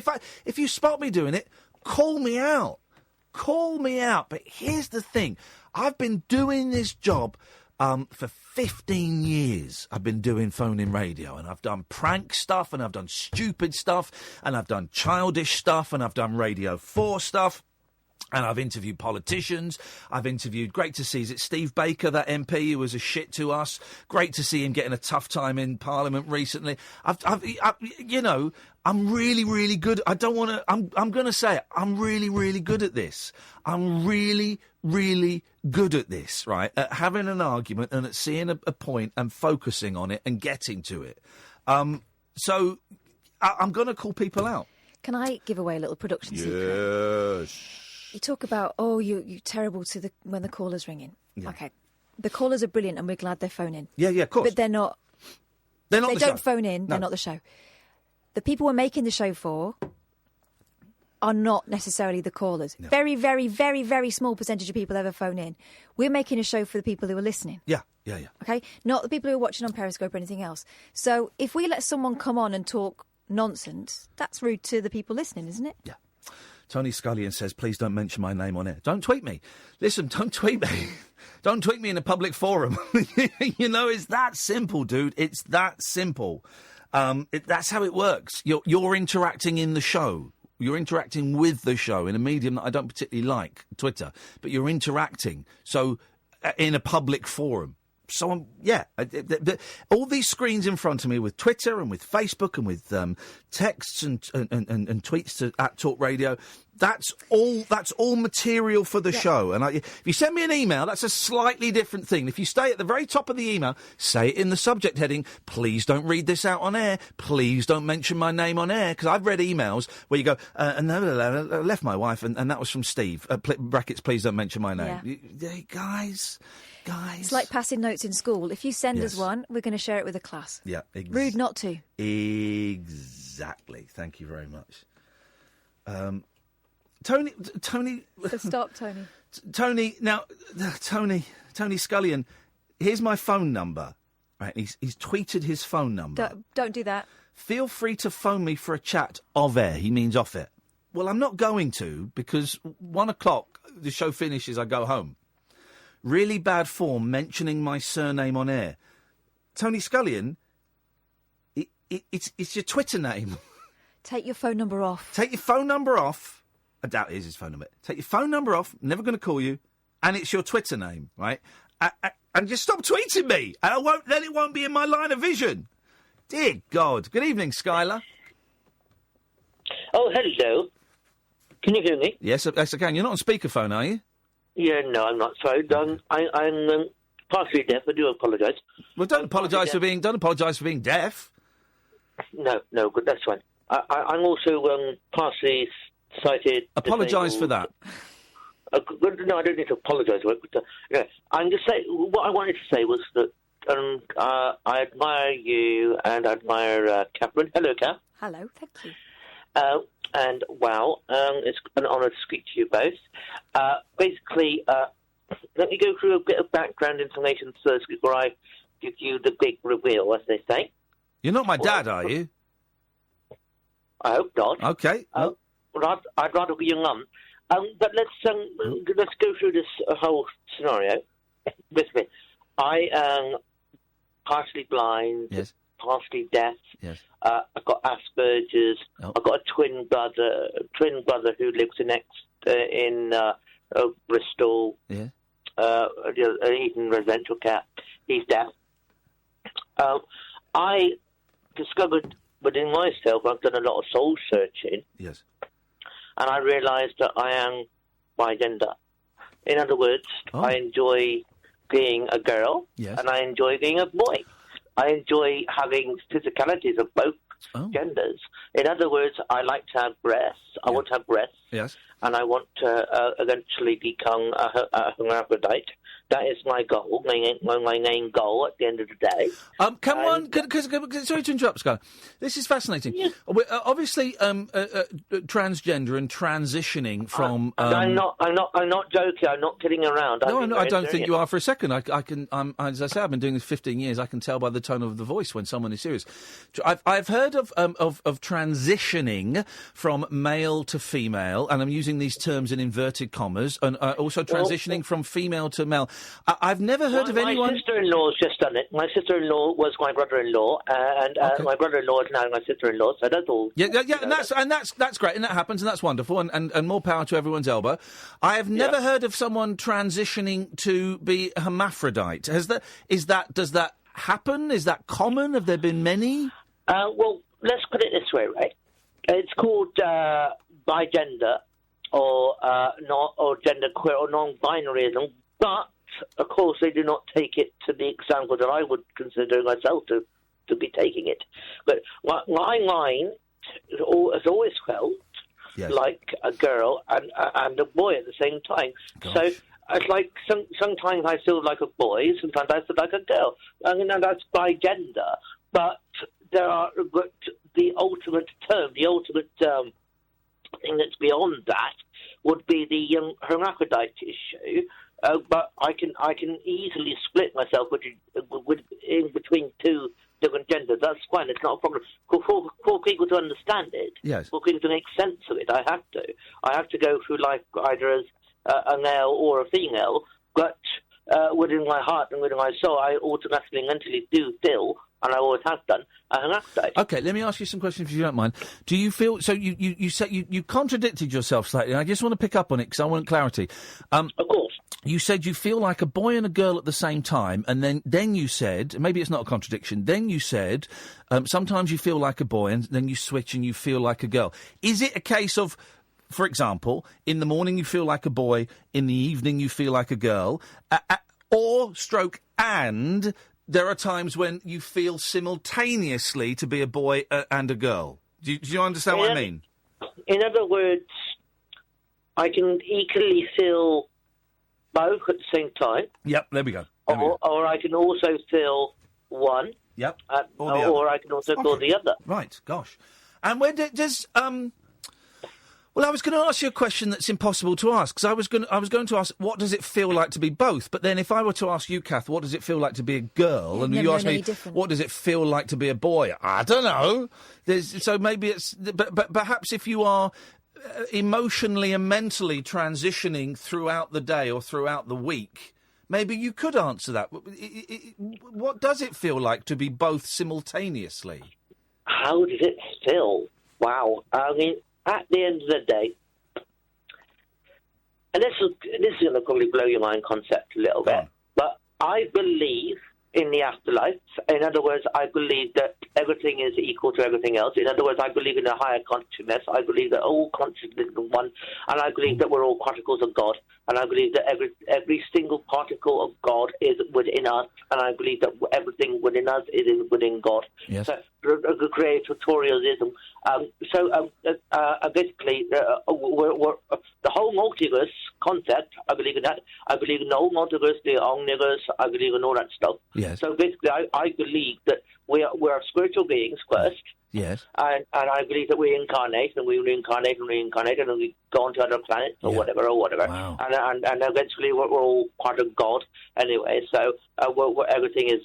if you spot me doing it, call me out. Call me out. But here's the thing. I've been doing this job for 15 years. I've been doing phone-in radio, and I've done prank stuff, and I've done stupid stuff, and I've done childish stuff, and I've done Radio 4 stuff. And I've interviewed politicians. Great to see, is it Steve Baker, that MP who was a shit to us? Great to see him getting a tough time in Parliament recently. I'm really, really good. I'm going to say it. I'm really, really good at this. I'm really, really good at this, right? At having an argument and at seeing a point and focusing on it and getting to it. So I'm going to call people out. Can I give away a little production secret? Yes. You talk about, you're terrible when the caller's ringing. Yeah. Okay. The callers are brilliant and we're glad they're phoning. Yeah, of course. But they're not. They're not they the don't show. phone in, No. they're not the show. The people we're making the show for are not necessarily the callers. No. Very, very, very, very small percentage of people ever phone in. We're making a show for the people who are listening. Yeah. Okay? Not the people who are watching on Periscope or anything else. So if we let someone come on and talk nonsense, that's rude to the people listening, isn't it? Yeah. Tony Scullion says, please don't mention my name on air. Don't tweet me. Listen, don't tweet me. Don't tweet me in a public forum. You know, it's that simple, dude. It's that simple. That's how it works. You're interacting in the show. You're interacting with the show in a medium that I don't particularly like, Twitter. But you're interacting. So, in a public forum. So, all these screens in front of me with Twitter and with Facebook and with texts and tweets at Talk Radio, that's all material for the show. And if you send me an email, that's a slightly different thing. If you stay at the very top of the email, say it in the subject heading, please don't read this out on air, please don't mention my name on air, because I've read emails where you go, I left my wife, and that was from Steve, brackets, please don't mention my name. Yeah. Guys. It's like passing notes in school. If you send us one, we're going to share it with the class. Yeah. Rude not to. Exactly. Thank you very much. Tony. So stop, Tony. Tony Scullion, here's my phone number. Right, he's tweeted his phone number. Don't do that. Feel free to phone me for a chat of air. He means off it. Well, I'm not going to, because 1 o'clock, the show finishes, I go home. Really bad form mentioning my surname on air. Tony Scullion, it's your Twitter name. Take your phone number off. Take your phone number off. I doubt it is his phone number. Take your phone number off, never going to call you, and it's your Twitter name, right? And just stop tweeting me, and then it won't be in my line of vision. Dear God. Good evening, Skylar. Oh, hello. Can you hear me? Yes, I can. You're not on speakerphone, are you? Yeah, no, I'm not. Sorry, I'm partially deaf. I do apologise. Well, don't apologise for being deaf. No, good. That's fine. I'm also partially sighted. Apologise for that. No, I don't need to apologise for it. But, I'm just saying. What I wanted to say was that I admire you and I admire Catherine. Hello, Kath. Hello, thank you. And wow, it's an honour to speak to you both. Basically, let me go through a bit of background information first before I give you the big reveal, as they say. You're not my dad, are you? I hope not. Okay. I'd rather be your mum. But let's go through this whole scenario with me. I am partially blind. Yes. Partially deaf. Yes. I've got Asperger's. Oh. I've got a twin brother who lives in Bristol. Yeah. He's in residential care. He's deaf. I discovered within myself, I've done a lot of soul searching. Yes. And I realised that I am bigender. In other words, I enjoy being a girl, and I enjoy being a boy. I enjoy having physicalities of both genders. In other words, I like to have breasts. I want to have breasts. Yes. And I want to eventually become a hermaphrodite. That is my goal, my main goal at the end of the day. Sorry to interrupt, Sky. This is fascinating. Yeah. We're obviously transgender and transitioning from. I'm not joking. I'm not kidding around. I don't think you are for a second. I can. As I say, I've been doing this 15 years. I can tell by the tone of the voice when someone is serious. I've heard of transitioning from male to female, and I'm using these terms in inverted commas, and also transitioning from female to male. I've never heard of anyone. My sister-in-law's just done it. My sister-in-law was my brother-in-law, and my brother-in-law is now my sister-in-law. So that's all. Yeah, and that's great, and that happens, and that's wonderful, and more power to everyone's elbow. I have never heard of someone transitioning to be hermaphrodite. Does that happen? Is that common? Have there been many? Well, let's put it this way, right? It's called bigender or genderqueer or non-binaryism, but of course they do not take it to the example that I would consider myself to be taking it. But my mind has always felt like a girl and a boy at the same time. Gosh. So it's like sometimes I feel like a boy, sometimes I feel like a girl. And that's by gender. But the ultimate term, the ultimate something that's beyond that would be the hermaphrodite issue. But I can easily split myself in between two different genders. That's fine. It's not a problem. For people to understand it, yes. For people to make sense of it, I have to go through life either as a male or a female. But within my heart and within my soul, I automatically, mentally do feel, and I always have done, a hermaphrodite. Okay, let me ask you some questions if you don't mind. Do you feel... So you said you contradicted yourself slightly. I just want to pick up on it because I want clarity. Of course. You said you feel like a boy and a girl at the same time, and then you said... Maybe it's not a contradiction. Then you said sometimes you feel like a boy and then you switch and you feel like a girl. Is it a case of... For example, in the morning you feel like a boy, in the evening you feel like a girl, and there are times when you feel simultaneously to be a boy and a girl. Do you understand what I mean? In other words, I can equally feel both at the same time. Yep, there we go. Or I can also feel one. Yep. Or I can also feel the other. Right, gosh. And where does... Well, I was going to ask you a question that's impossible to ask, because I was going to ask, what does it feel like to be both? But then if I were to ask you, Kath, what does it feel like to be a girl? And you ask me, what does it feel like to be a boy? I don't know. So maybe it's... But perhaps if you are emotionally and mentally transitioning throughout the day or throughout the week, maybe you could answer that. What does it feel like to be both simultaneously? How does it feel? Wow. I mean... At the end of the day, and this is going to probably blow your mind concept a little bit, but I believe in the afterlife. In other words, I believe that everything is equal to everything else. In other words, I believe in a higher consciousness. I believe that all consciousness is one, and I believe that we're all particles of God, and I believe that every single particle of God is within us, and I believe that everything within us is within God. Yes. So, creatorialism. Basically, we're the whole multiverse concept. I believe in that. I believe in the whole multiverse, the omniverse. I believe in all that stuff. Yes. So basically, I believe that we're spiritual beings first. Yes. And I believe that we incarnate, and we reincarnate, and we go on to other planets or whatever. Wow. And eventually we're all part of God anyway. So everything is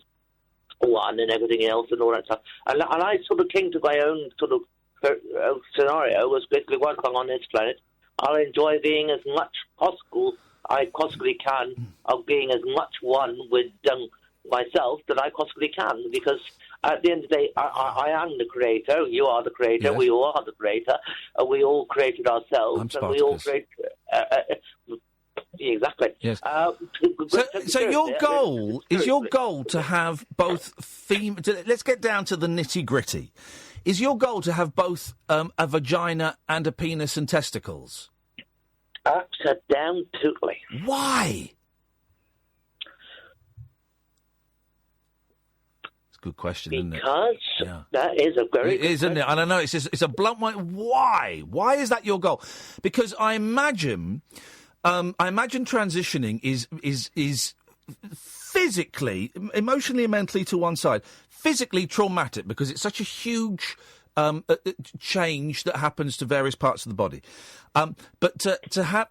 one and everything else and all that stuff. And I sort of came to my own sort of scenario was basically once I'm on this planet, I'll enjoy being as much I possibly can of being as much one with myself that I possibly can, because at the end of the day, I am the creator, you are the creator, yes. We all are the creator, we all created ourselves, and we all create... exactly. Yes. So your goal is your goal to have both let's get down to the nitty-gritty. Is your goal to have both a vagina and a penis and testicles? Absolutely. Why? It's a good question, isn't it? Because that is a very good isn't it? I don't know. It's a blunt one. Why? Why is that your goal? Because I imagine transitioning is physically, emotionally and mentally to one side, physically traumatic because it's such a huge change that happens to various parts of the body. But to have,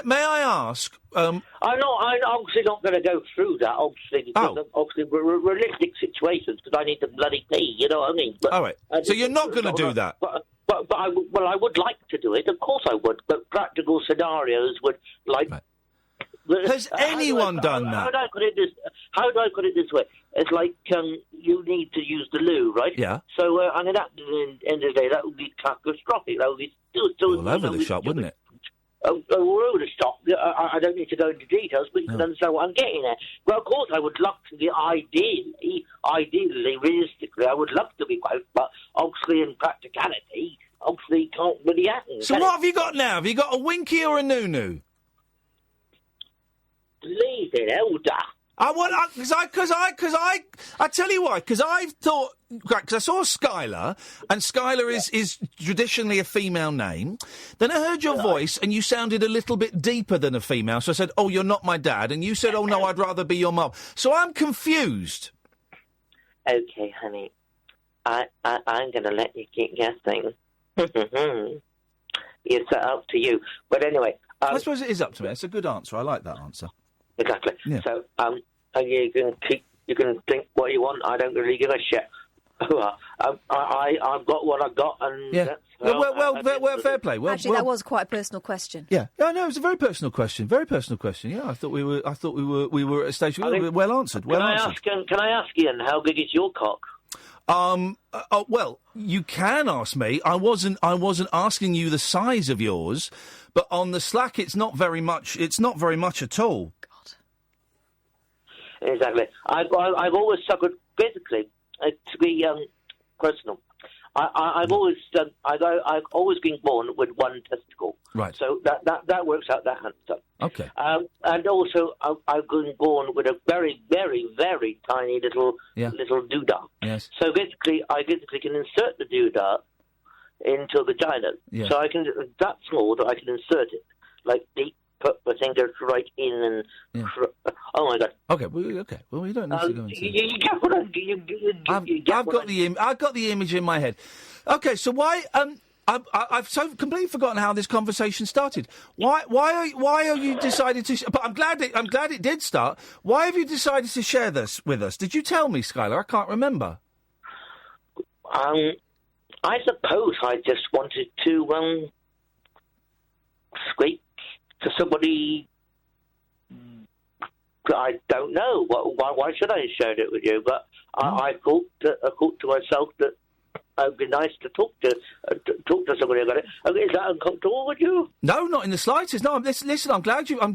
may I ask? I'm obviously not going to go through that. Obviously, because of obviously realistic situations. Because I need to bloody pee. You know what I mean? But, all right. So you're not going to do that. But I would like to do it. Of course I would. But practical scenarios would like. Right. Has anyone done that? How do I put it this way? It's like you need to use the loo, right? Yeah. So at the end of the day, that would be catastrophic. That would be all over the shop, wouldn't it? All over the shop. I don't need to go into details, but you can understand what I'm getting at. Well, of course, I would love to be ideally, realistically, I would love to be both, but obviously in practicality, obviously can't really happen. So what have you got now? Have you got a winky or a noo-noo? Leave it, elder. I tell you why, because I've thought, because I saw Skylar, and Skylar is traditionally a female name. Then I heard your voice, and you sounded a little bit deeper than a female. So I said, "Oh, you're not my dad," and you said, "Oh no, I'd rather be your mum." So I'm confused. Okay, honey, I'm going to let you keep guessing. it's up to you. But anyway, I suppose it is up to me. It's a good answer. I like that answer. Exactly. Yeah. So, you can think what you want. I don't really give a shit. I've got what I've got, and yeah. Fair play. Actually, that was quite a personal question. Yeah, no, it was a very personal question. Very personal question. Yeah, I thought we were at a stage well answered. Well answered. Can I ask Ian, how big is your cock? Well, you can ask me. I wasn't asking you the size of yours, but on the Slack, it's not very much. It's not very much at all. God. Exactly. I've always suffered physically. To be personal, I've always been born with one testicle. Right. So that works out that answer. Okay. And also I've been born with a very, very, very tiny little doodah. Yes. So basically, I can insert the doodah into a vagina. Yeah. So I can that small that I can insert it like deep. Put my finger right in and... Oh, my God. Okay, well, you don't need to go into... You get what I've got the image in my head. Okay, so why... I've so completely forgotten how this conversation started. Why are you decided to... But I'm glad it did start. Why have you decided to share this with us? Did you tell me, Skylar? I can't remember. I suppose I just wanted to speak to somebody. I don't know. Why should I have shared it with you? But I thought to myself that it would be nice to talk to somebody about it. Is that uncomfortable with you? No, not in the slightest. No, listen. I'm glad I'm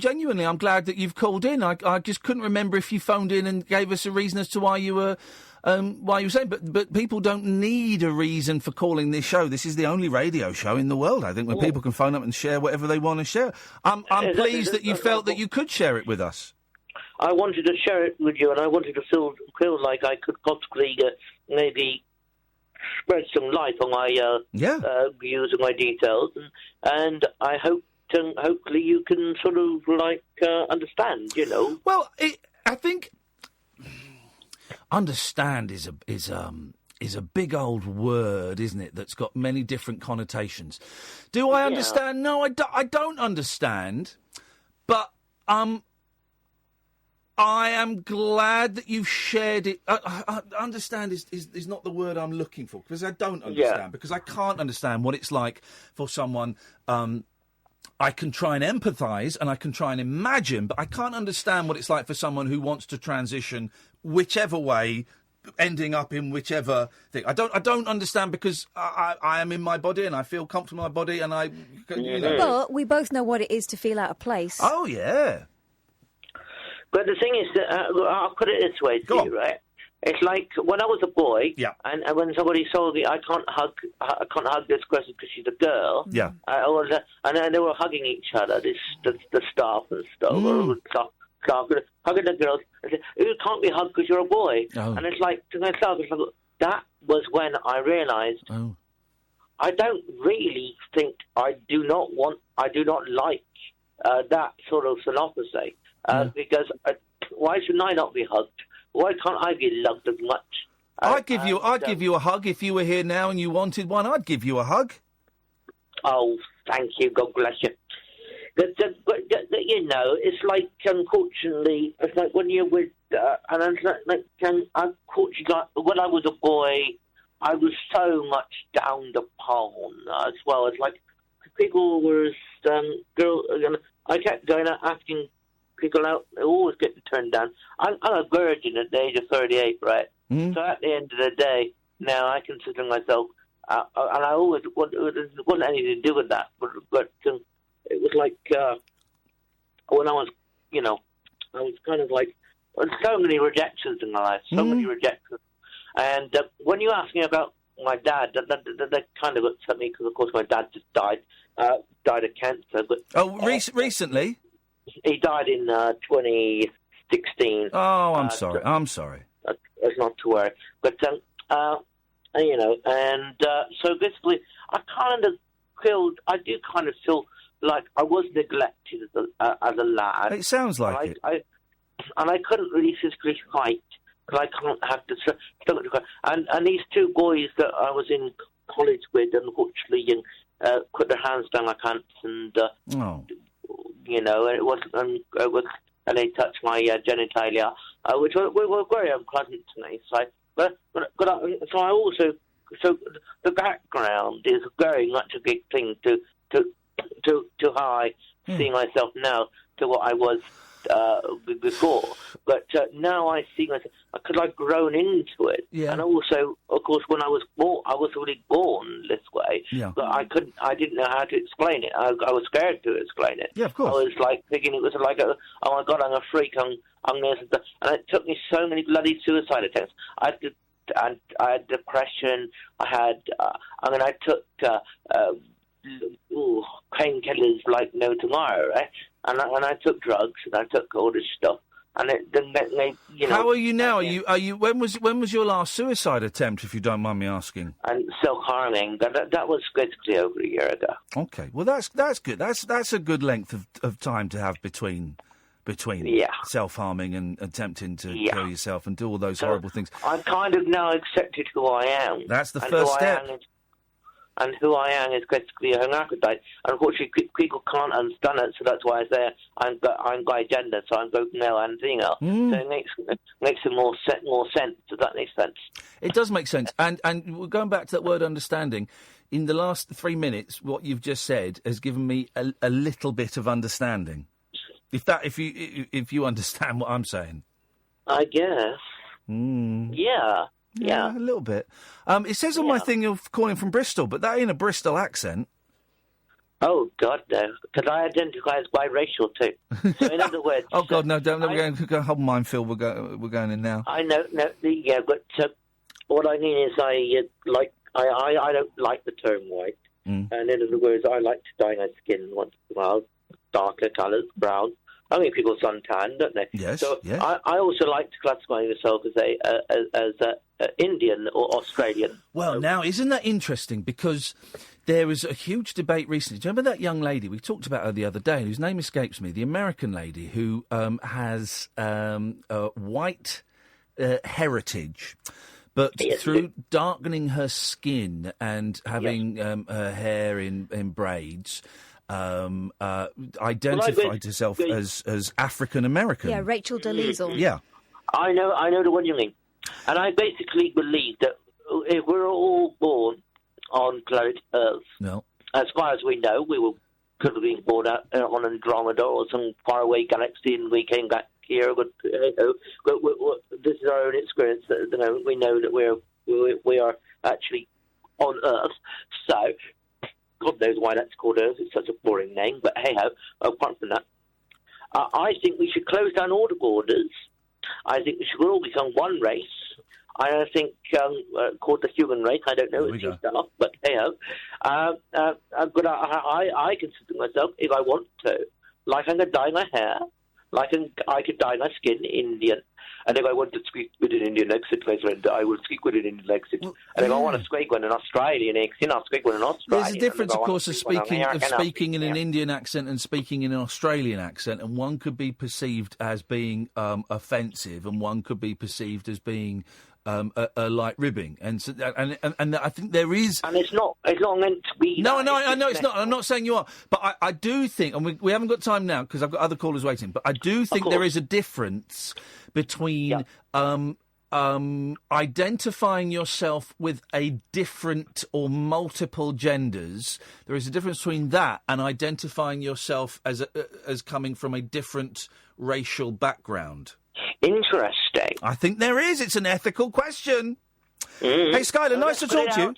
glad that you've called in. I just couldn't remember if you phoned in and gave us a reason as to why you were saying. But people don't need a reason for calling this show. This is the only radio show in the world, I think, where people can phone up and share whatever they want to share. I'm pleased that you felt that you could share it with us. I wanted to share it with you, and I wanted to feel like I could possibly maybe spread some light on my views and my details, and I hope hopefully you can sort of understand. Well, I think understand is a big old word, isn't it? That's got many different connotations. Do I understand? No, I don't understand, but I am glad that you've shared it. Understand is not the word I'm looking for, because I don't understand, because I can't understand what it's like for someone. I can try and empathise and I can try and imagine, but I can't understand what it's like for someone who wants to transition whichever way, ending up in whichever thing. I don't understand, because I am in my body and I feel comfortable in my body, and But we both know what it is to feel out of place. Oh, yeah. But the thing is, I'll put it this way to you, right? It's like when I was a boy, and when somebody told me I can't hug this person because she's a girl, and then they were hugging each other, the staff and stuff, hugging the girls. I said, you can't be hugged because you're a boy. Oh. And it's like, to myself, that was when I realised I don't really think I do not like that sort of synopsis. Because why should I not be hugged? Why can't I be loved as much? I'd give you a hug if you were here now and you wanted one. I'd give you a hug. Oh, thank you. God bless you. But it's like, unfortunately, it's like when you're with, unfortunately, when I was a boy, I was so much down upon as well. It's like people were, I kept going out asking people out, they always getting turned down. I'm a virgin at the age of 38, right? Mm-hmm. So at the end of the day, now I consider myself, and I always, it wasn't anything to do with that, but it was like, when I was, I was kind of like, so many rejections in my life, many rejections. And when you ask me about my dad, that kind of upset me, because of course my dad just died of cancer. But recently? He died in 2016. Oh, I'm sorry. I'm sorry. It's not to worry. But, so basically, I do kind of feel like I was neglected as a lad. It sounds like it. And I couldn't really physically fight, because I can't have the stomach to fight. And these two boys that I was in college with, unfortunately, put their hands down my pants and, you know, it wasn't, and they touched my genitalia, which were very unpleasant to me. So, so the background is very much a big thing to how I see myself now to what I was before. But now I see myself because I've grown into it. Yeah. And also, of course, when I was born, I was really born this way. Yeah. But I didn't know how to explain it. I was scared to explain it. Yeah, of course. I was like thinking it was like, oh my God, I'm a freak. I'm this and that. And it took me so many bloody suicide attempts. I had depression. I took painkillers like no tomorrow, right? And I took drugs and I took all this stuff. And it didn't make me, you know. How are you now? Are you? When was your last suicide attempt, if you don't mind me asking? And self-harming. That was basically over a year ago. Okay, well that's good. That's a good length of time to have between self-harming and attempting to kill yourself and do all those horrible things. I've kind of now accepted who I am. That's the first step. And who I am is basically a hermaphrodite. And unfortunately, people can't understand it, so that's why I say I'm bi-gender, so I'm both male and female. So it makes it more sense. Does that make sense? It does make sense. And going back to that word understanding, in the last 3 minutes, what you've just said has given me a little bit of understanding. If you understand what I'm saying, I guess. Yeah, a little bit. It says on my thing you're calling from Bristol, but that ain't a Bristol accent. Oh God, no! Because I identify as biracial too. So in other words, oh God, no! Don't. We're going whole minefield. We're going in now. I know, but what I mean is I don't like the term white, and in other words, I like to dye my skin once in a while, darker colours, brown. I mean, people suntan, don't they? Yes. So I also like to classify myself as a Indian or Australian. Well, now isn't that interesting? Because there was a huge debate recently. Do you remember that young lady we talked about her the other day, whose name escapes me? The American lady who has white heritage. But through darkening her skin and having her hair in braids, identified herself as African American. Yeah, Rachel Dolezal. Yeah, I know the one you mean, and I basically believe that if we're all born on planet Earth, as far as we know, could have been born on Andromeda or some faraway galaxy, and we came back here. But this is our own experience. At the moment, we know that we are actually on Earth. So God knows why that's called Earth. It's such a boring name. But hey-ho, apart from that, I think we should close down all the borders. I think we should all become one race. I think called the human race. I don't know. It's just off, but hey-ho. But I consider myself, if I want to, like I'm going to dye my hair, like I could dye my skin Indian. And if I want to speak with an Indian accent, I will speak with an Indian accent. And if I want to speak with an Australian accent, I'll speak with an Australian. There's a difference, of course, of speaking in an Indian accent and speaking in an Australian accent, and one could be perceived as being offensive, and one could be perceived as being a light ribbing, and so, and I think there is, and it's not meant to be. No, I know it's not. I'm not saying you are, but I do think, and we haven't got time now because I've got other callers waiting. But I do think there is a difference between identifying yourself with a different or multiple genders. There is a difference between that and identifying yourself as coming from a different racial background. Interesting. I think there is. It's an ethical question. Hey, Skylar, nice to talk to you.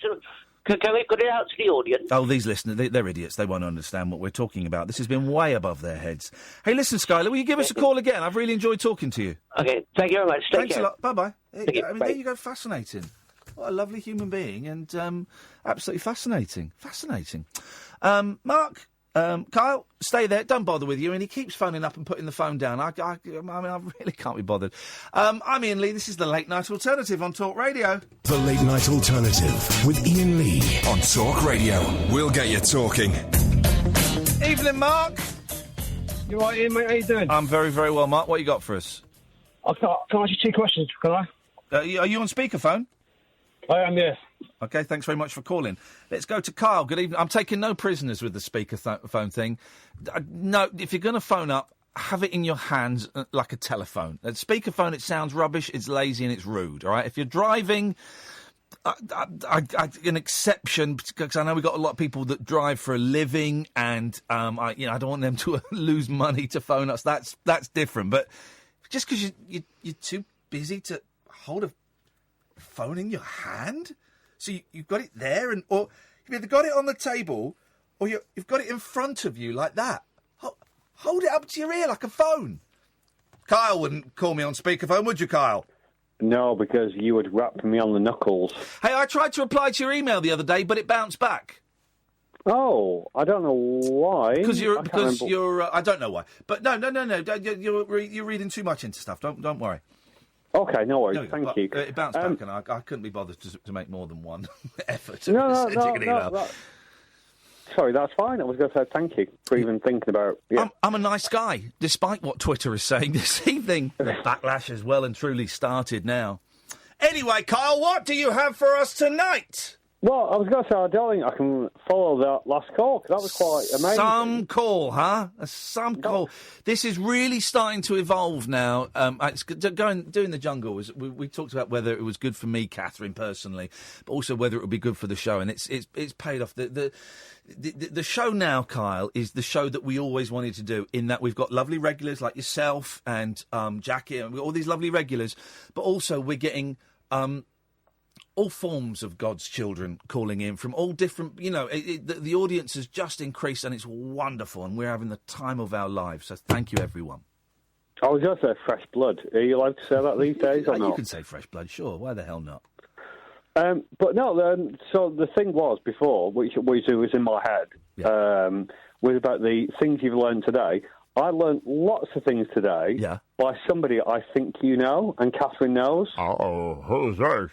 Can we put it out to the audience? Oh, these listeners, they're idiots. They won't understand what we're talking about. This has been way above their heads. Hey, listen, Skylar, will you give us a call again? I've really enjoyed talking to you. Okay, thank you very much. Thanks a lot. Bye-bye. There you go. Fascinating. What a lovely human being, and absolutely fascinating. Fascinating. Mark... Kyle, stay there. Don't bother with you. And he keeps phoning up and putting the phone down. I really can't be bothered. I'm Iain Lee. This is the Late Night Alternative on Talk Radio. The Late Night Alternative with Iain Lee on Talk Radio. We'll get you talking. Evening, Mark. You all right, Iain, mate? How you doing? I'm very, very well, Mark. What you got for us? Can I ask you two questions, can I? Are you on speakerphone? I am, yes. OK, thanks very much for calling. Let's go to Kyle. Good evening. I'm taking no prisoners with the speakerphone thing. No, if you're going to phone up, have it in your hands like a telephone. A speakerphone, it sounds rubbish, it's lazy and it's rude, all right? If you're driving, an exception, because I know we've got a lot of people that drive for a living and, I don't want them to lose money to phone us. That's different. But just because you're too busy to hold a phone in your hand, so you've got it there, or you've either got it on the table or you've got it in front of you like that. Hold it up to your ear like a phone. Kyle wouldn't call me on speakerphone, would you, Kyle? No, because you would rap me on the knuckles. Hey, I tried to reply to your email the other day, but it bounced back. Oh, I don't know why. Because you're. I don't know why. But no. You're reading too much into stuff. Don't worry. Okay, no worries. Thank you. It bounced back, and I couldn't be bothered to make more than one effort. No. Sorry, that's fine. I was going to say thank you for even thinking about... Yeah. I'm a nice guy, despite what Twitter is saying this evening. The backlash has well and truly started now. Anyway, Kyle, what do you have for us tonight? Well, I was going to say, I don't think I can follow that last call, because that was quite amazing. Some call, huh? Some call. This is really starting to evolve now. Doing the jungle, we talked about whether it was good for me, Catherine, personally, but also whether it would be good for the show, and it's paid off. The show now, Kyle, is the show that we always wanted to do, in that we've got lovely regulars like yourself and Jackie, and all these lovely regulars, but also we're getting... all forms of God's children calling in from all different, the audience has just increased and it's wonderful and we're having the time of our lives. So thank you, everyone. I was going to say fresh blood. Are you allowed to say that these days or not? You can say fresh blood, sure. Why the hell not? But no, so the thing was before, which was in my head, was about the things you've learned today. I learned lots of things today by somebody I think you know and Catherine knows. Oh, who's this?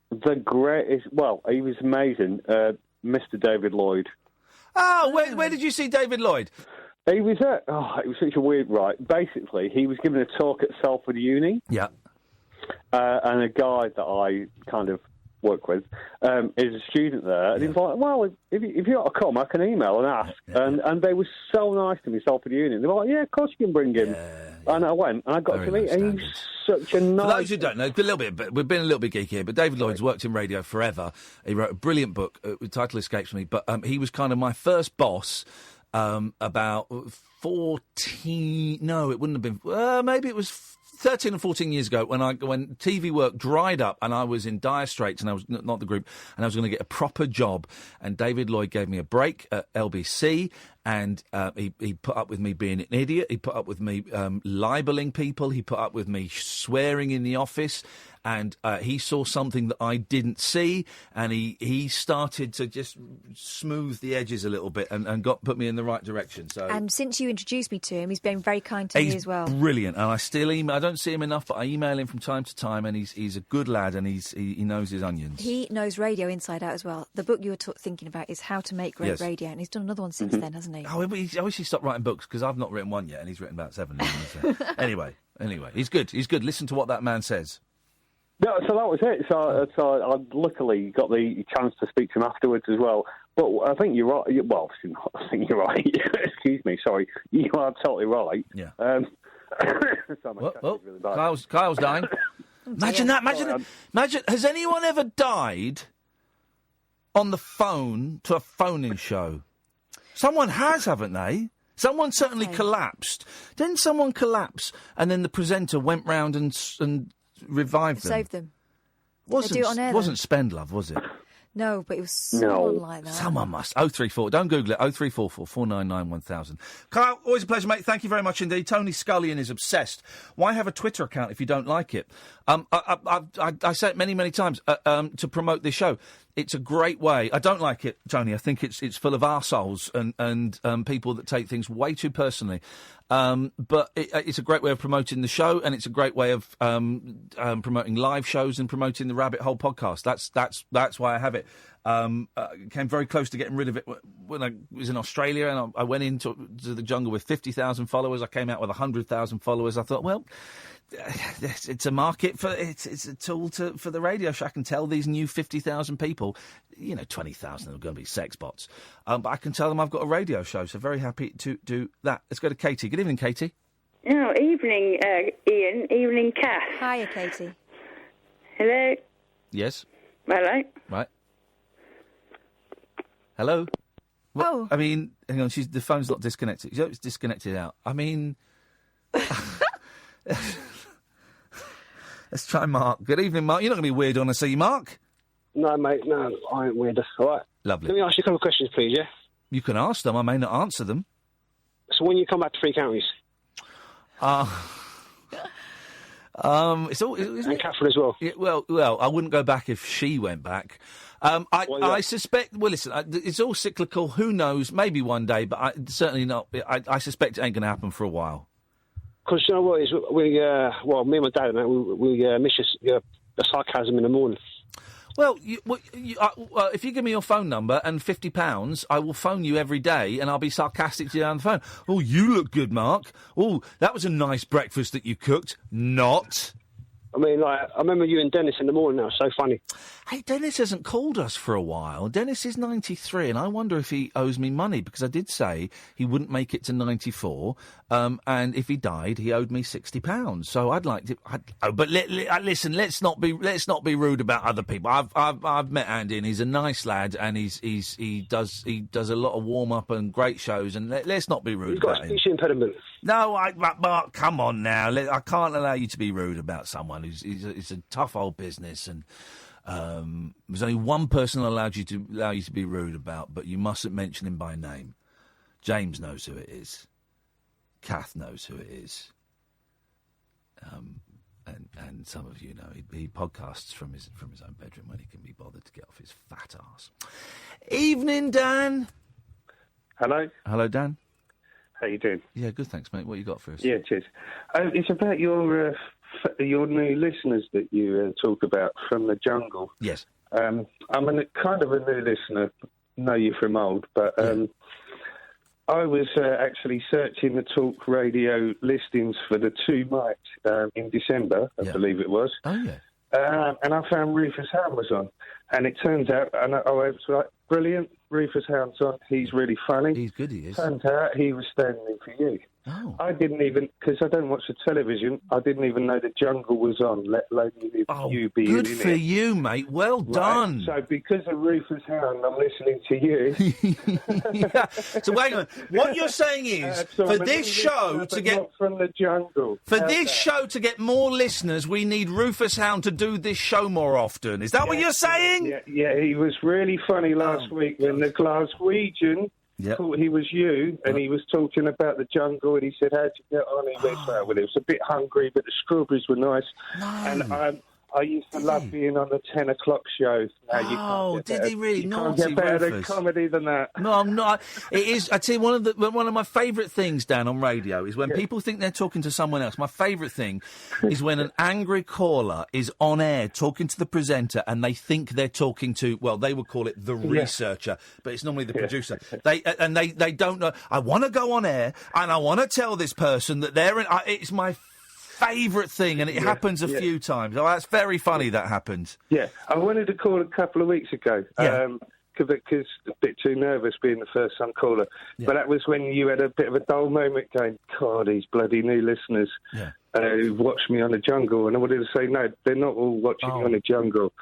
The greatest, he was amazing, Mr. David Lloyd. Oh, where did you see David Lloyd? He was it was such a weird, right? Basically, he was giving a talk at Salford Uni. Yeah. And a guy that I kind of work with is a student there. And he was like, well, if you want to come, I can email and ask. And they were so nice to me, Salford Uni. They were like, yeah, of course you can bring him. And I went, and I got to meet him. He's such a nice... For those who don't know, we've been a little bit geeky here, but David Lloyd's worked in radio forever. He wrote a brilliant book, the title escapes me, but he was kind of my first boss about 14... No, it wouldn't have been... maybe it was 13 or 14 years ago when TV work dried up and I was in dire straits and I was not the group and I was going to get a proper job, and David Lloyd gave me a break at LBC. And he put up with me being an idiot. He put up with me libelling people. He put up with me swearing in the office. And he saw something that I didn't see. And he started to just smooth the edges a little bit and put me in the right direction. So. And since you introduced me to him, he's been very kind to me as well. Brilliant. And I still email. I don't see him enough, but I email him from time to time. And he's a good lad and he knows his onions. He knows radio inside out as well. The book you were thinking about is How to Make Great Radio. And he's done another one since then, hasn't he? Oh, I wish he'd stopped writing books, because I've not written one yet, and he's written about 7. Anyway, he's good. Listen to what that man says. No, so that was it. So I luckily got the chance to speak to him afterwards as well. But I think you're right. Well, I think you're right. Excuse me, sorry. You are totally right. Yeah. Really bad. Kyle's dying. Imagine that. Imagine. Has anyone ever died on the phone to a phone-in show? Someone has, haven't they? Someone certainly collapsed. Didn't someone collapse and then the presenter went round and revived them? Saved them. Wasn't Spendlove, was it? No, but it was someone like that. Someone must. 034. Don't Google it. 0344 499 1000. Kyle, always a pleasure, mate. Thank you very much indeed. Tony Scullion is obsessed. Why have a Twitter account if you don't like it? I say it many, many times to promote this show. It's a great way. I don't like it, Tony. I think it's full of arseholes and people that take things way too personally. But it's a great way of promoting the show, and it's a great way of promoting live shows and promoting the Rabbit Hole podcast. That's why I have it. Came very close to getting rid of it when I was in Australia, and I went into the jungle with 50,000 followers. I came out with 100,000 followers. I thought, well, it's a market for it's a tool for the radio show. I can tell these new 50,000 people, 20,000 are going to be sex bots, but I can tell them I've got a radio show. So very happy to do that. Let's go to Katie. Good evening, Katie. Oh, evening, Iain. Evening, Kath. Hiya, Katie. Hello. Yes. Hello. Right. Hello. What, Oh. I mean, hang on. The phone's not disconnected. It's disconnected out. I mean. Let's try Mark. Good evening, Mark. You're not going to be weird on a see, Mark? No, mate, no, I ain't weird. All right. Lovely. Let me ask you a couple of questions, please, yeah? You can ask them. I may not answer them. So when you come back to Three Counties? It's all... And Catherine as well? Yeah, well, I wouldn't go back if she went back. I suspect... Well, listen, it's all cyclical. Who knows? Maybe one day, but certainly not. I suspect it ain't going to happen for a while. Because you know what is me and my dad, we miss the sarcasm in the morning. Well, if you give me your phone number and £50, I will phone you every day and I'll be sarcastic to you on the phone. Oh, you look good, Mark. Oh, that was a nice breakfast that you cooked. Not. I mean, I remember you and Dennis in the morning now. So funny. Hey, Dennis hasn't called us for a while. Dennis is 93, and I wonder if he owes me money, because I did say he wouldn't make it to 94, and if he died, he owed me £60. So I'd like to. But listen, let's not be rude about other people. I've met Andy, and he's a nice lad, and he does a lot of warm up and great shows, and let's not be rude about him. He's got a speech impediment. No, Mark, come on now. I can't allow you to be rude about someone it's a tough old business, and there's only one person allow you to be rude about, but you mustn't mention him by name. James knows who it is. Kath knows who it is. And some of you know he podcasts from his own bedroom when he can be bothered to get off his fat arse. Evening, Dan. Hello. Hello, Dan. How you doing? Yeah, good, thanks, mate. What you got for us? Yeah, cheers. It's about your new listeners that you talk about from the jungle. Yes. I'm kind of a new listener. Know you from old, but I was actually searching the talk radio listings for the 2 nights in December, I believe it was. Oh, yeah. And I found Rufus Hound was on. And it turns out, and I was like, brilliant, Rufus Hound's on. He's really funny. He's good, he is. Turns out he was standing in for you. Oh. I didn't even, because I don't watch the television, I didn't even know the jungle was on, let alone you being in it. Good for you, mate. Well done. So because of Rufus Hound, I'm listening to you. Yeah. So wait a minute. What you're saying is, for this show to get... Not from the jungle. For this show to get more listeners, we need Rufus Hound to do this show more often. Is that what you're saying? Yeah, he was really funny last week when the Glaswegian thought he was you, and he was talking about the jungle, and he said, how'd you get on? He went, well, it was a bit hungry, but the strawberries were nice. No. And I used to love being on the 10 o'clock show. Oh, did he really? You can't get better comedy than that. No, I'm not. It is. I tell you, one of my favourite things, Dan, on radio is when people think they're talking to someone else. My favourite thing is when an angry caller is on air talking to the presenter and they think they're talking to, well, they would call it the researcher, but it's normally the producer. They don't know. I want to go on air and I want to tell this person that they're in. It's my favourite thing, and it happens a few times. Oh, that's very funny that happens. Yeah, I wanted to call a couple of weeks ago. Because a bit too nervous being the first time caller. But that was when you had a bit of a dull moment going, God, these bloody new listeners who watched me on the jungle. And I wanted to say, no, they're not all watching you on the jungle.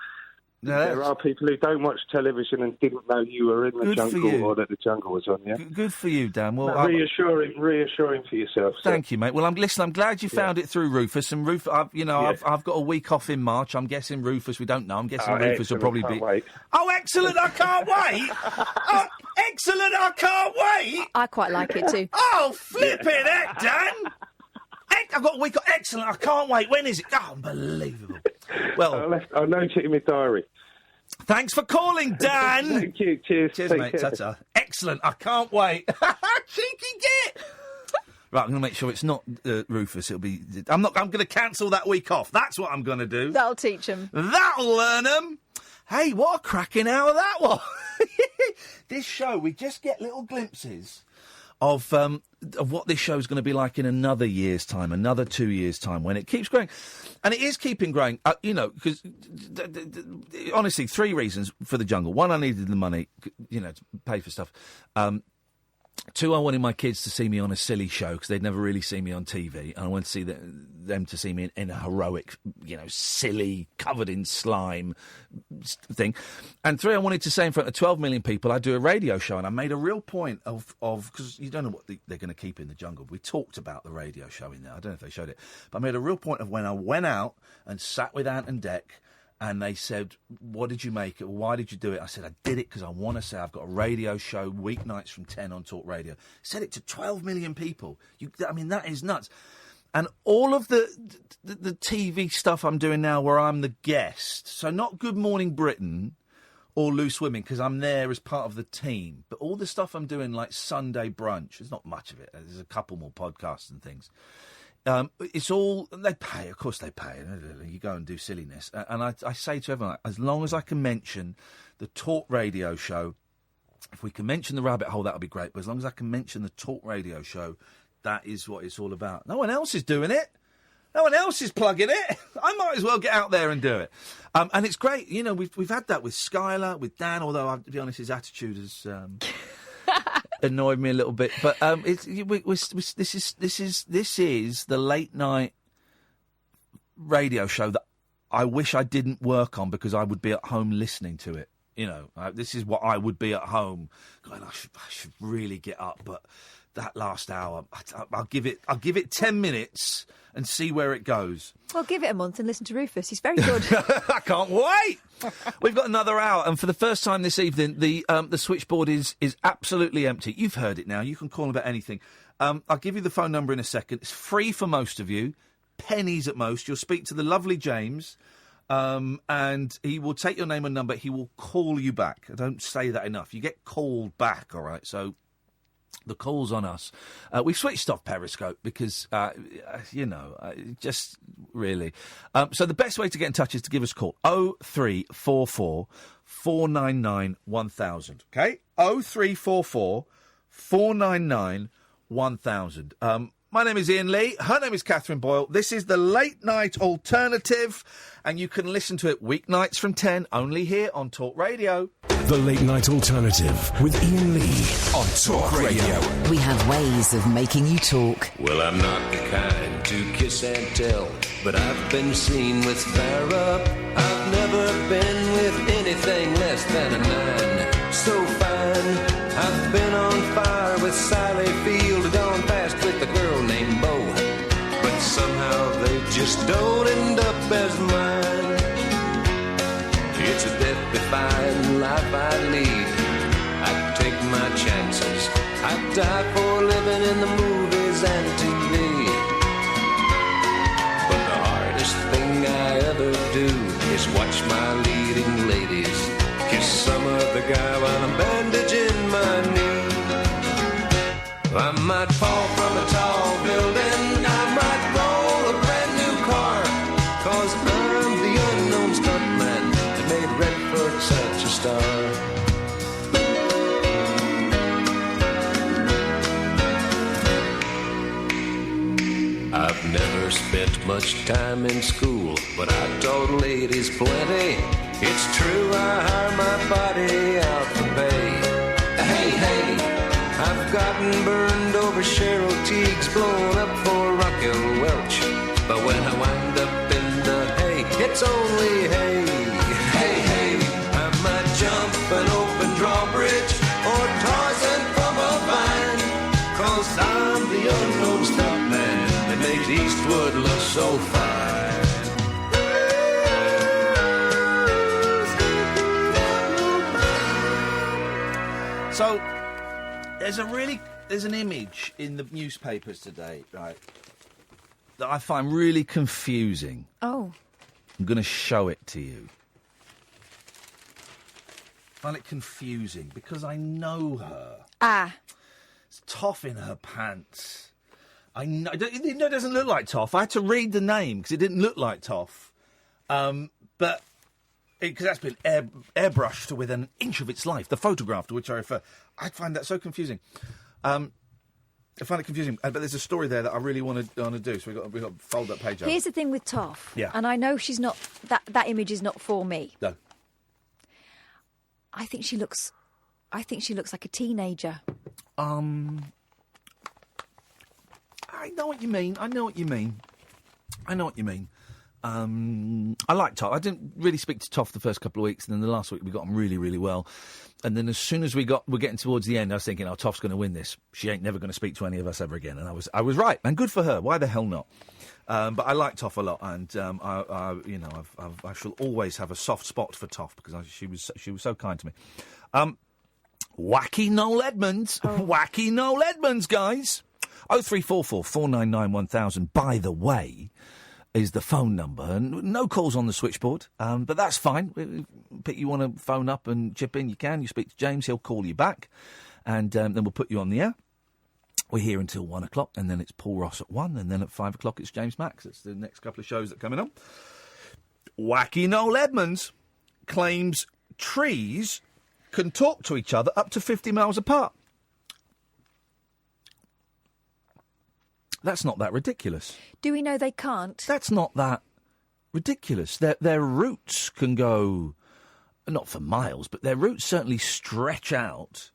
No, there are people who don't watch television and didn't know you were in the jungle or that the jungle was on, yeah? Good for you, Dan. Well, reassuring for yourself. So. Thank you, mate. Well, I'm glad you found it through Rufus. And Rufus, I've got a week off in March. I'm guessing Rufus, we don't know. I'm guessing Rufus will probably be... Wait. Oh, excellent, I can't wait! Oh, excellent, I can't wait! I quite like it too. Oh, flipping heck, Dan! I've got a week off. Excellent, I can't wait. When is it? Oh, unbelievable. Well, I'll note it in my diary. Thanks for calling, Dan. Thank you. Cheers. Cheers, mate. Ta-ta. Excellent. I can't wait. Cheeky git. Right, I'm going to make sure it's not Rufus. It'll be. I'm going to cancel that week off. That's what I'm going to do. That'll teach him. That'll learn him. Hey, what a cracking hour that was. This show, we just get little glimpses of what this show is going to be like in another year's time, another 2 years' time, when it keeps growing. And it is keeping growing, because, honestly, 3 reasons for the jungle. 1, I needed the money, to pay for stuff. 2, I wanted my kids to see me on a silly show because they'd never really seen me on TV, and I wanted to see them to see me in a heroic, silly, covered in slime thing. And 3, I wanted to say in front of 12 million people I do a radio show, and I made a real point of because you don't know what they're going to keep in the jungle. We talked about the radio show in there. I don't know if they showed it, but I made a real point of when I went out and sat with Ant and Dec, and they said, what did you make it? Why did you do it? I said, I did it because I want to say I've got a radio show weeknights from 10 on Talk Radio. Said it to 12 million people. That is nuts. And all of the TV stuff I'm doing now where I'm the guest, so not Good Morning Britain or Loose Women, because I'm there as part of the team, but all the stuff I'm doing like Sunday Brunch, there's not much of it. There's a couple more podcasts and things. It's all, they pay, of course they pay. You go and do silliness. And I say to everyone, as long as I can mention the Talk Radio show, if we can mention the rabbit hole, that'll be great. But as long as I can mention the Talk Radio show, that is what it's all about. No one else is doing it. No one else is plugging it. I might as well get out there and do it. And it's great. We've had that with Skylar, with Dan, although, I'll be honest, his attitude has... annoyed me a little bit, but this is the late night radio show that I wish I didn't work on because I would be at home listening to it. This is what I would be at home going, I should really get up, but that last hour, I'll give it 10 minutes and see where it goes. Well, give it a month and listen to Rufus. He's very good. I can't wait. We've got another hour, and for the first time this evening, the switchboard is absolutely empty. You've heard it now. You can call about anything. I'll give you the phone number in a second. It's free for most of you, pennies at most. You'll speak to the lovely James, and he will take your name and number. He will call you back. I don't say that enough. You get called back, all right? So the call's on us. We've switched off Periscope because, just really. So the best way to get in touch is to give us a call. 0344 499 1000. Okay? 0344 499 1000. My name is Iain Lee. Her name is Catherine Boyle. This is the Late Night Alternative, and you can listen to it weeknights from 10, only here on Talk Radio. The Late Night Alternative with Iain Lee on Talk Radio. We have ways of making you talk. Well, I'm not the kind to kiss and tell, but I've been seen with PaRappa. I've never been with anything less than a 9. So fine, I've been on fire with Sally Field, gone past with a girl named Bo, but somehow they just don't end up as mine. It's a death-defying life I lead. I take my chances. I die for living in the movies and TV. But the hardest thing I ever do is watch my leading ladies kiss some other guy while I'm bandaging my knee. I might fall from a tall building, I might roll a brand new car, 'cause I'm the unknown stuntman that made Redford such a star. I've never spent much time in school, but I taught ladies plenty. It's true, I hire my body out for pay. Hey, hey, I've gotten burned over Cheryl Teague's, blown up for Raquel Welch. But when I wind up in the hay, it's only hay. Hey, hey, I might jump an open drawbridge or Tarzan from a vine, 'cause I'm the unknown stuntman that makes Eastwood look so fine. So, there's an image in the newspapers today, right, that I find really confusing. Oh. I'm going to show it to you. I find it confusing because I know her. Ah. It's Toff in her pants. I know it doesn't look like Toff. I had to read the name because it didn't look like Toff. But because that's been airbrushed to within an inch of its life. The photograph to which I refer. I find that so confusing. I find it confusing. But there's a story there that I really want to do, so we've got to fold that page over. Here's the thing with Toff. Yeah. And I know she's not... That image is not for me. No. I think she looks like a teenager. I know what you mean. I like Toff. I didn't really speak to Toff the first couple of weeks, and then the last week we got on really, really well. And then as soon as we're getting towards the end, I was thinking, oh, Toff's going to win this. She ain't never going to speak to any of us ever again. And I was right, and good for her. Why the hell not? But I like Toff a lot, and I shall always have a soft spot for Toff because she was so kind to me. Wacky Noel Edmonds, Wacky Noel Edmonds, guys. 0344 499 1000. By the way, is the phone number. And no calls on the switchboard, but that's fine. If you want to phone up and chip in, you can. You speak to James, he'll call you back, and then we'll put you on the air. We're here until 1 o'clock, and then it's Paul Ross at 1, and then at 5 o'clock it's James Max. It's the next couple of shows that are coming on. Wacky Noel Edmonds claims trees can talk to each other up to 50 miles apart. That's not that ridiculous. Do we know they can't? That's not that ridiculous. Their roots can go, not for miles, but their roots certainly stretch out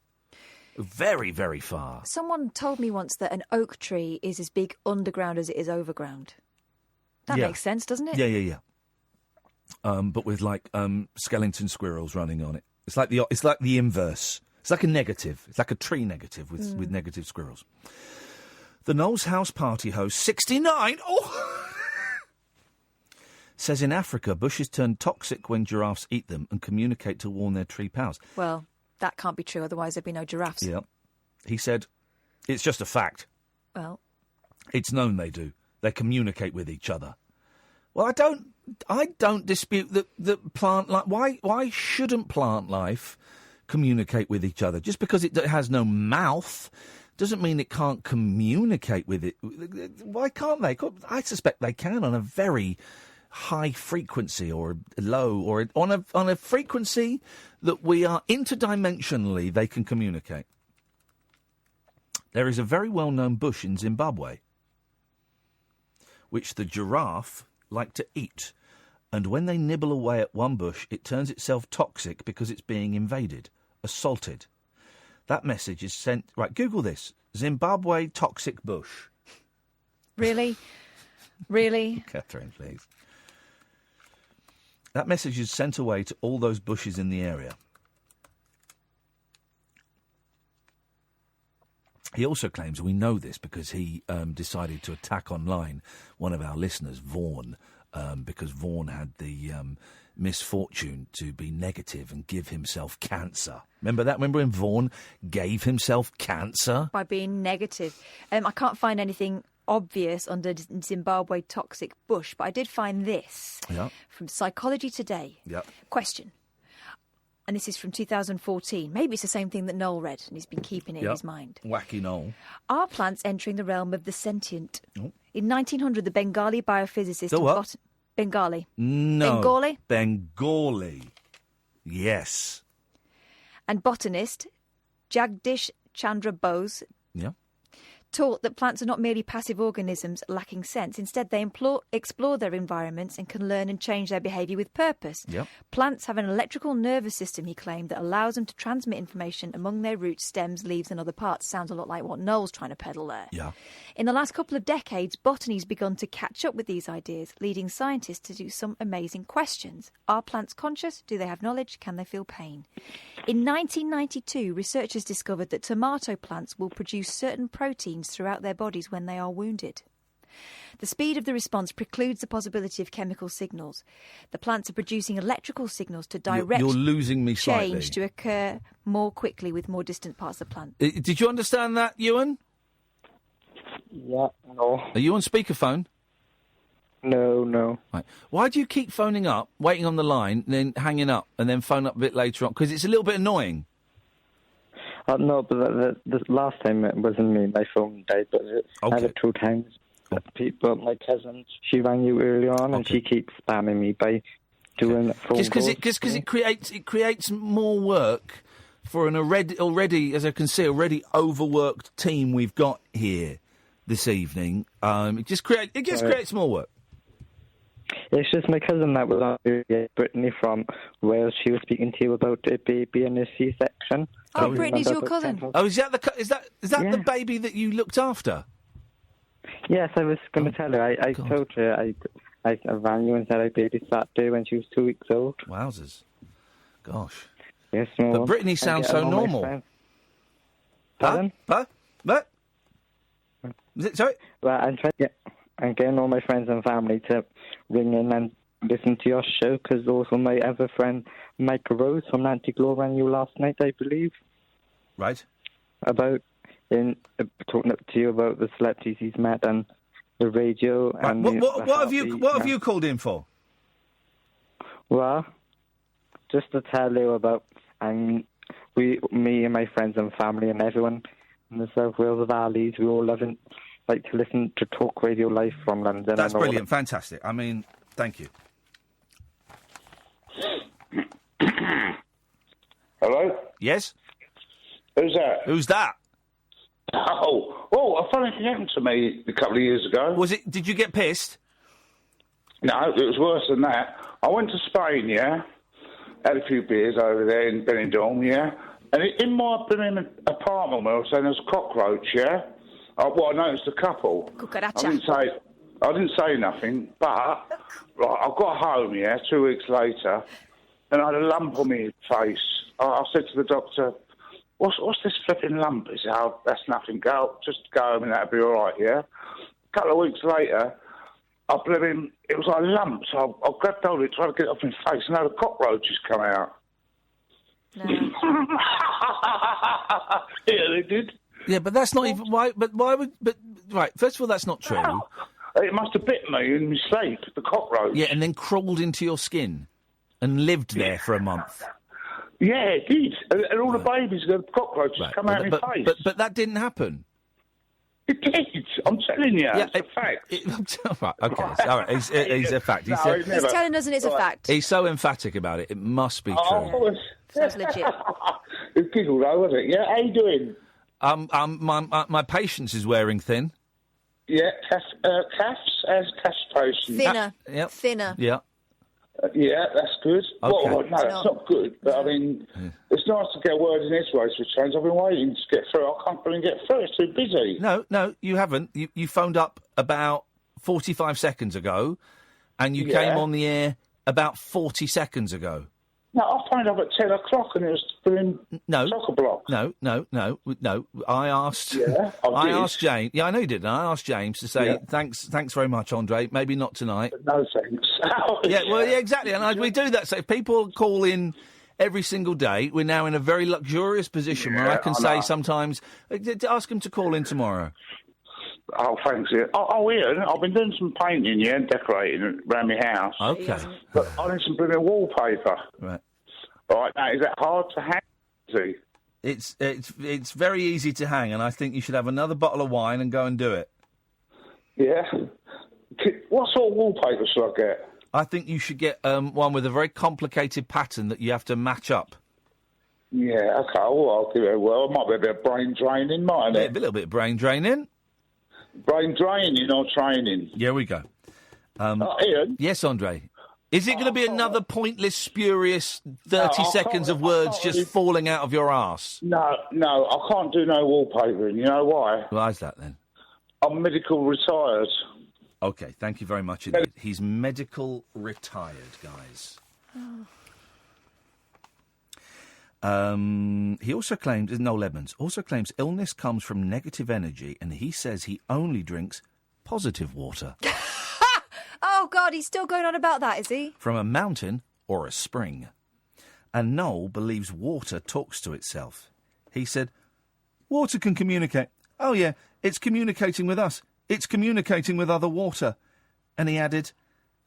very, very far. Someone told me once that an oak tree is as big underground as it is overground. That makes sense, doesn't it? Yeah. But with skeleton squirrels running on it. It's like the inverse. It's like a negative. It's like a tree negative with negative squirrels. The Knowles House party host, 69, says in Africa, bushes turn toxic when giraffes eat them and communicate to warn their tree pals. Well, that can't be true, otherwise there'd be no giraffes. Yeah. He said, it's just a fact. Well, it's known they do. They communicate with each other. Well, I don't dispute that plant life. Why shouldn't plant life communicate with each other? Just because it has no mouth doesn't mean it can't communicate with it. Why can't they? I suspect they can on a very high frequency or low, or on a frequency that we are interdimensionally, they can communicate. There is a very well-known bush in Zimbabwe which the giraffe like to eat, and when they nibble away at one bush, it turns itself toxic because it's being invaded, assaulted. That message is sent... Right, Google this. Zimbabwe toxic bush. Really? Really? Catherine, please. That message is sent away to all those bushes in the area. He also claims, we know this because he decided to attack online one of our listeners, Vaughan, because Vaughan had the misfortune to be negative and give himself cancer. Remember that? Remember when Vaughan gave himself cancer? By being negative. I can't find anything obvious under Zimbabwe toxic bush, but I did find this from Psychology Today. Yep. Question. And this is from 2014. Maybe it's the same thing that Noel read and he's been keeping it in his mind. Wacky Noel. Are plants entering the realm of the sentient? Oh. In 1900, the Bengali biophysicist... The what? Bengali. No. Bengali? Bengali. Yes. And botanist Jagdish Chandra Bose... Yeah. Taught that plants are not merely passive organisms lacking sense. Instead, they explore their environments and can learn and change their behaviour with purpose. Yep. Plants have an electrical nervous system, he claimed, that allows them to transmit information among their roots, stems, leaves and other parts. Sounds a lot like what Noel's trying to peddle there. Yeah. In the last couple of decades, botany's begun to catch up with these ideas, leading scientists to do some amazing questions. Are plants conscious? Do they have knowledge? Can they feel pain? In 1992, researchers discovered that tomato plants will produce certain proteins throughout their bodies when they are wounded. The speed of the response precludes the possibility of chemical signals. The plants are producing electrical signals to direct You're losing me slightly. Change to occur more quickly with more distant parts of the plant. Did you understand that, Ewan? Yeah, no. Are you on speakerphone? No. Right. Why do you keep phoning up, waiting on the line, then hanging up, and then phone up a bit later on? Because it's a little bit annoying. No, but the last time it wasn't me. My phone died, but I had it 2 times. People, my cousin, she rang you early on, and she keeps spamming me by doing phone calls. Just because it creates more work for an already, as I can see, already overworked team we've got here this evening. It just creates more work. It's just my cousin that was on Brittany from Wales. She was speaking to you about a baby in a C-section. Oh, Brittany's your cousin. Oh, is that the baby that you looked after? Yes, I was going to tell her. I told her I rang you and said I babysat her when she was 2 weeks old. Wowzers. Gosh. Yes, but Brittany sounds so normal. Pardon? What? Is it, sorry? Well, I'm getting all my friends and family to ring in and listen to your show, because also my other friend, Mike Rose from Nancy Glow, rang you last night, I believe. Right. About talking up to you about the celebrities he's met and the radio. Right. And what have you called in for? Well, just to tell you about me and my friends and family and everyone in the South Wales Valleys, we all like to listen to Talk Radio Live from London. That's brilliant, fantastic. I mean, thank you. Hello? Yes? Who's that? Who's that? Oh, a funny thing happened to me a couple of years ago. Did you get pissed? No, it was worse than that. I went to Spain, yeah? Had a few beers over there in Benidorm, yeah? And in my apartment where I was saying there was a cockroach, yeah? I noticed a couple. Cucaracha. I didn't say nothing, but I got home, yeah, 2 weeks later, and I had a lump on my face. I said to the doctor, what's this flipping lump? He said, oh, that's nothing. Just go home and that'll be all right, yeah? A couple of weeks later, it was like a lump, so I grabbed hold of it, tried to get it off my face, and now the cockroaches come out. No. Yeah, they did. Yeah, but that's not even... Why would... But, right, first of all, that's not true. It must have bit me in my sleep, the cockroach. Yeah, and then crawled into your skin and lived there for a month. Yeah, it did. And all the babies, the cockroaches come out in my face. But that didn't happen. It did. I'm telling you. It's a fact. Right, OK. All right, he's a fact. He's telling us and it's a fact. He's so emphatic about it. It must be true. Sounds legit. It giggled though, wasn't it? Yeah, how you doing? My patience is wearing thin. Yeah, calves as castration. Thinner. Yep. Thinner. Yeah. Yeah, that's good. Okay. Well, no, that's not good. But I mean, it's nice to get words in this race for change. I've been waiting to get through. I can't even get through. It's too busy. No, you haven't. You phoned up about 45 seconds ago, and you came on the air about 40 seconds ago. No, I phoned up at 10 o'clock and it was doing chock-a-block. No. I asked. Yeah, I asked James. Yeah, I know you did. I asked James to say thanks very much, Andre. Maybe not tonight. No thanks. Yeah, exactly. And we do that. So if people call in every single day, we're now in a very luxurious position where I can say sometimes, ask him to call in tomorrow. Oh, thanks. Yeah. Oh, Ian, I've been doing some painting, and decorating around my house. Okay. But I need some brilliant wallpaper. Right. All right. Now, is that hard to hang? It's very easy to hang, and I think you should have another bottle of wine and go and do it. Yeah. What sort of wallpaper should I get? I think you should get one with a very complicated pattern that you have to match up. Yeah, okay. Well, I'll give it a whirl. It might be a bit of brain draining, mightn't it? A little bit of brain draining. Brain draining or training? Here we go. Ian? Yes, Andre. Is it going to be another pointless, spurious 30 seconds of words just falling out of your arse? No, I can't do no wallpapering. You know why? Why is that, then? I'm medical retired. OK, thank you very much indeed. He's medical retired, guys. He also claims, Noel Edmonds, illness comes from negative energy, and he says he only drinks positive water. Oh, God, he's still going on about that, is he? From a mountain or a spring. And Noel believes water talks to itself. He said, water can communicate. Oh, yeah, it's communicating with us. It's communicating with other water. And he added,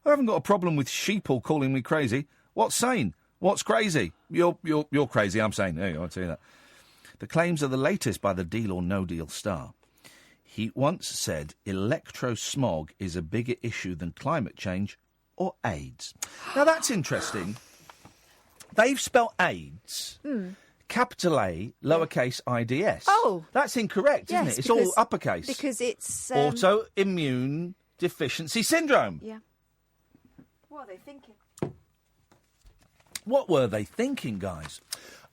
I haven't got a problem with sheeple calling me crazy. What's sane? What's crazy? You're crazy, I'm saying. There you go, I'll tell you that. The claims are the latest by the Deal or No Deal star. He once said electrosmog is a bigger issue than climate change or AIDS. Now, that's interesting. They've spelt AIDS. capital A, lowercase IDS. Oh. That's incorrect, isn't Yes, it? It's because- all uppercase. Because it's... Autoimmune deficiency syndrome. Yeah. What are they thinking? What were they thinking, guys?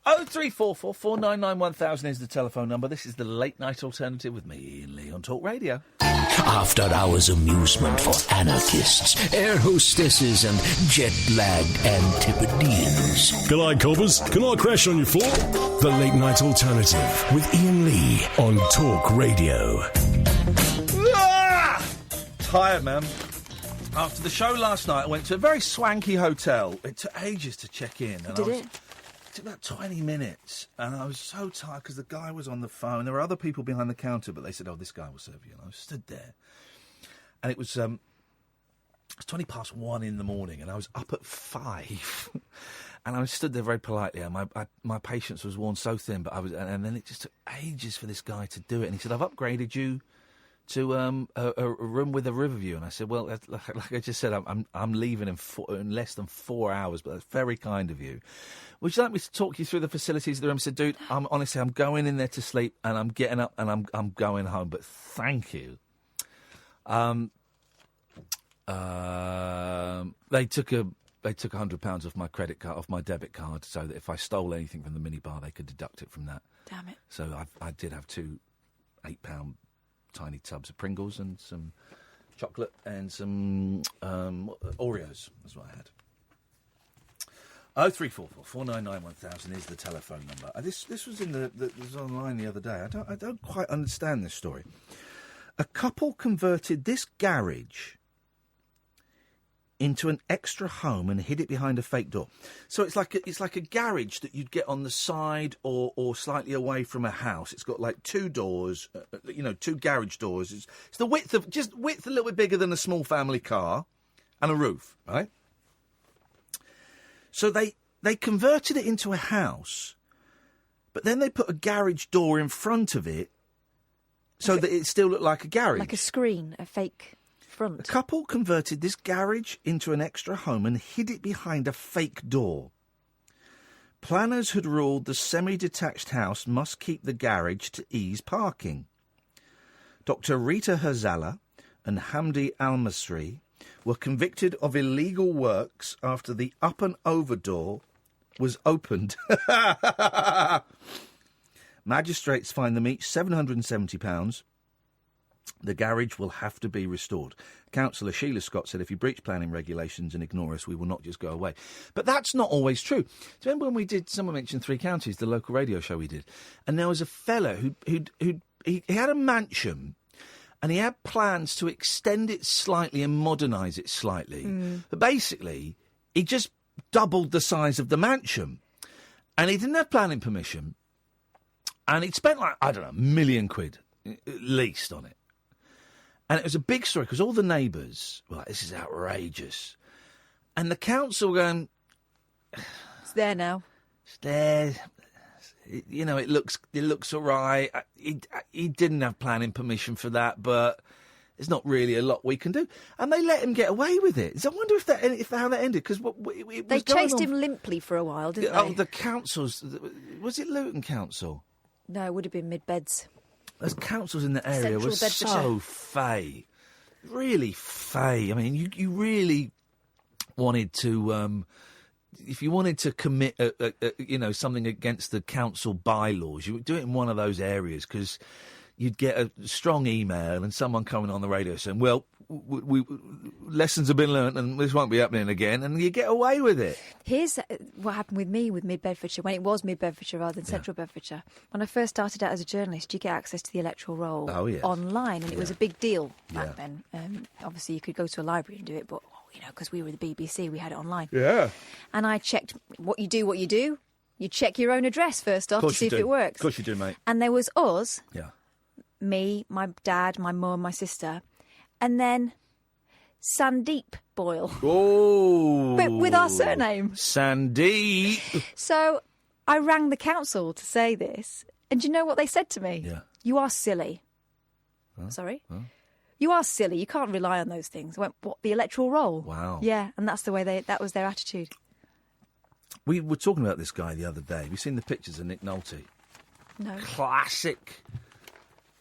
0344 499 1000 is the telephone number. This is the Late Night Alternative with me, Iain Lee, on Talk Radio. After hours amusement for anarchists, air hostesses, and jet-lagged Antipodeans. G'day, coppers. Can I crash on your floor? The Late Night Alternative with Iain Lee on Talk Radio. Tired, man. After the show last night, I went to a very swanky hotel. It took ages to check in. And Did it? It took about 20 minutes. And I was so tired because the guy was on the phone. There were other people behind the counter, but they said, this guy will serve you. And I stood there. And it was 20 past 1 in the morning, and I was up at 5. And I stood there very politely, and my patience was worn so thin, but and then it just took ages for this guy to do it. And he said, I've upgraded you to a room with a river view. And I said, well, like I just said, I'm leaving in less than 4 hours, but that's very kind of you. Would you like me to talk you through the facilities of the room? I said, dude, honestly, I'm going in there to sleep, and I'm getting up, and I'm going home, but thank you. They took £100 off my credit card, off my debit card, so that if I stole anything from the minibar, they could deduct it from that. Damn it. So I did have 2 £8 tiny tubs of Pringles and some chocolate and some Oreos. That's what I had. 0344 499 1000 is the telephone number. This was was online the other day. I don't quite understand this story. A couple converted this garage into an extra home and hid it behind a fake door. So it's like a garage that you'd get on the side or slightly away from a house. It's got like 2 doors, 2 garage doors. It's the width a little bit bigger than a small family car, and a roof, right? So they converted it into a house, but then they put a garage door in front of it so that it still looked like a garage. Like a screen, a fake front. The couple converted this garage into an extra home and hid it behind a fake door. Planners had ruled the semi-detached house must keep the garage to ease parking. Dr. Rita Hazala and Hamdi Al-Masri were convicted of illegal works after the up and over door was opened. Magistrates fined them each £770. The garage will have to be restored. Councillor Sheila Scott said, if you breach planning regulations and ignore us, we will not just go away. But that's not always true. Do you remember when someone mentioned 3 Counties, the local radio show we did, and there was a fella who had a mansion, and he had plans to extend it slightly and modernise it slightly. But basically, he just doubled the size of the mansion. And he didn't have planning permission. And he'd spent £1 million at least on it. And it was a big story because all the neighbours were like, this is outrageous. And the council going... It's there now. It's there. It looks all right. He didn't have planning permission for that, but there's not really a lot we can do. And they let him get away with it. So I wonder if how that ended, because they chased him limply for a while, didn't they? Oh, the councils. Was it Luton Council? No, it would have been Mid-Beds. Those councils in the area were so fey. Really fey. I mean, you really wanted to... if you wanted to commit, something against the council bylaws, you would do it in one of those areas, because you'd get a strong email and someone coming on the radio saying, well, lessons have been learnt and this won't be happening again, and you get away with it. Here's what happened with me with Mid-Bedfordshire, when it was Mid-Bedfordshire rather than Central Bedfordshire. When I first started out as a journalist, you get access to the electoral roll online, and it was a big deal back then. Obviously, you could go to a library and do it, but... because we were the BBC, we had it online. Yeah. And I checked what you do. You check your own address first off to see if it works. Of course you do, mate. And there was us. Yeah. Me, my dad, my mum, my sister. And then Sandeep Boyle. Oh. But with our surname. Sandeep. So I rang the council to say this. And do you know what they said to me? Yeah. You are silly. Huh? Sorry? Huh? You are silly. You can't rely on those things. I went, what, the electoral roll? Wow. Yeah, and that's the way that was their attitude. We were talking about this guy the other day. Have you seen the pictures of Nick Nolte? No. Classic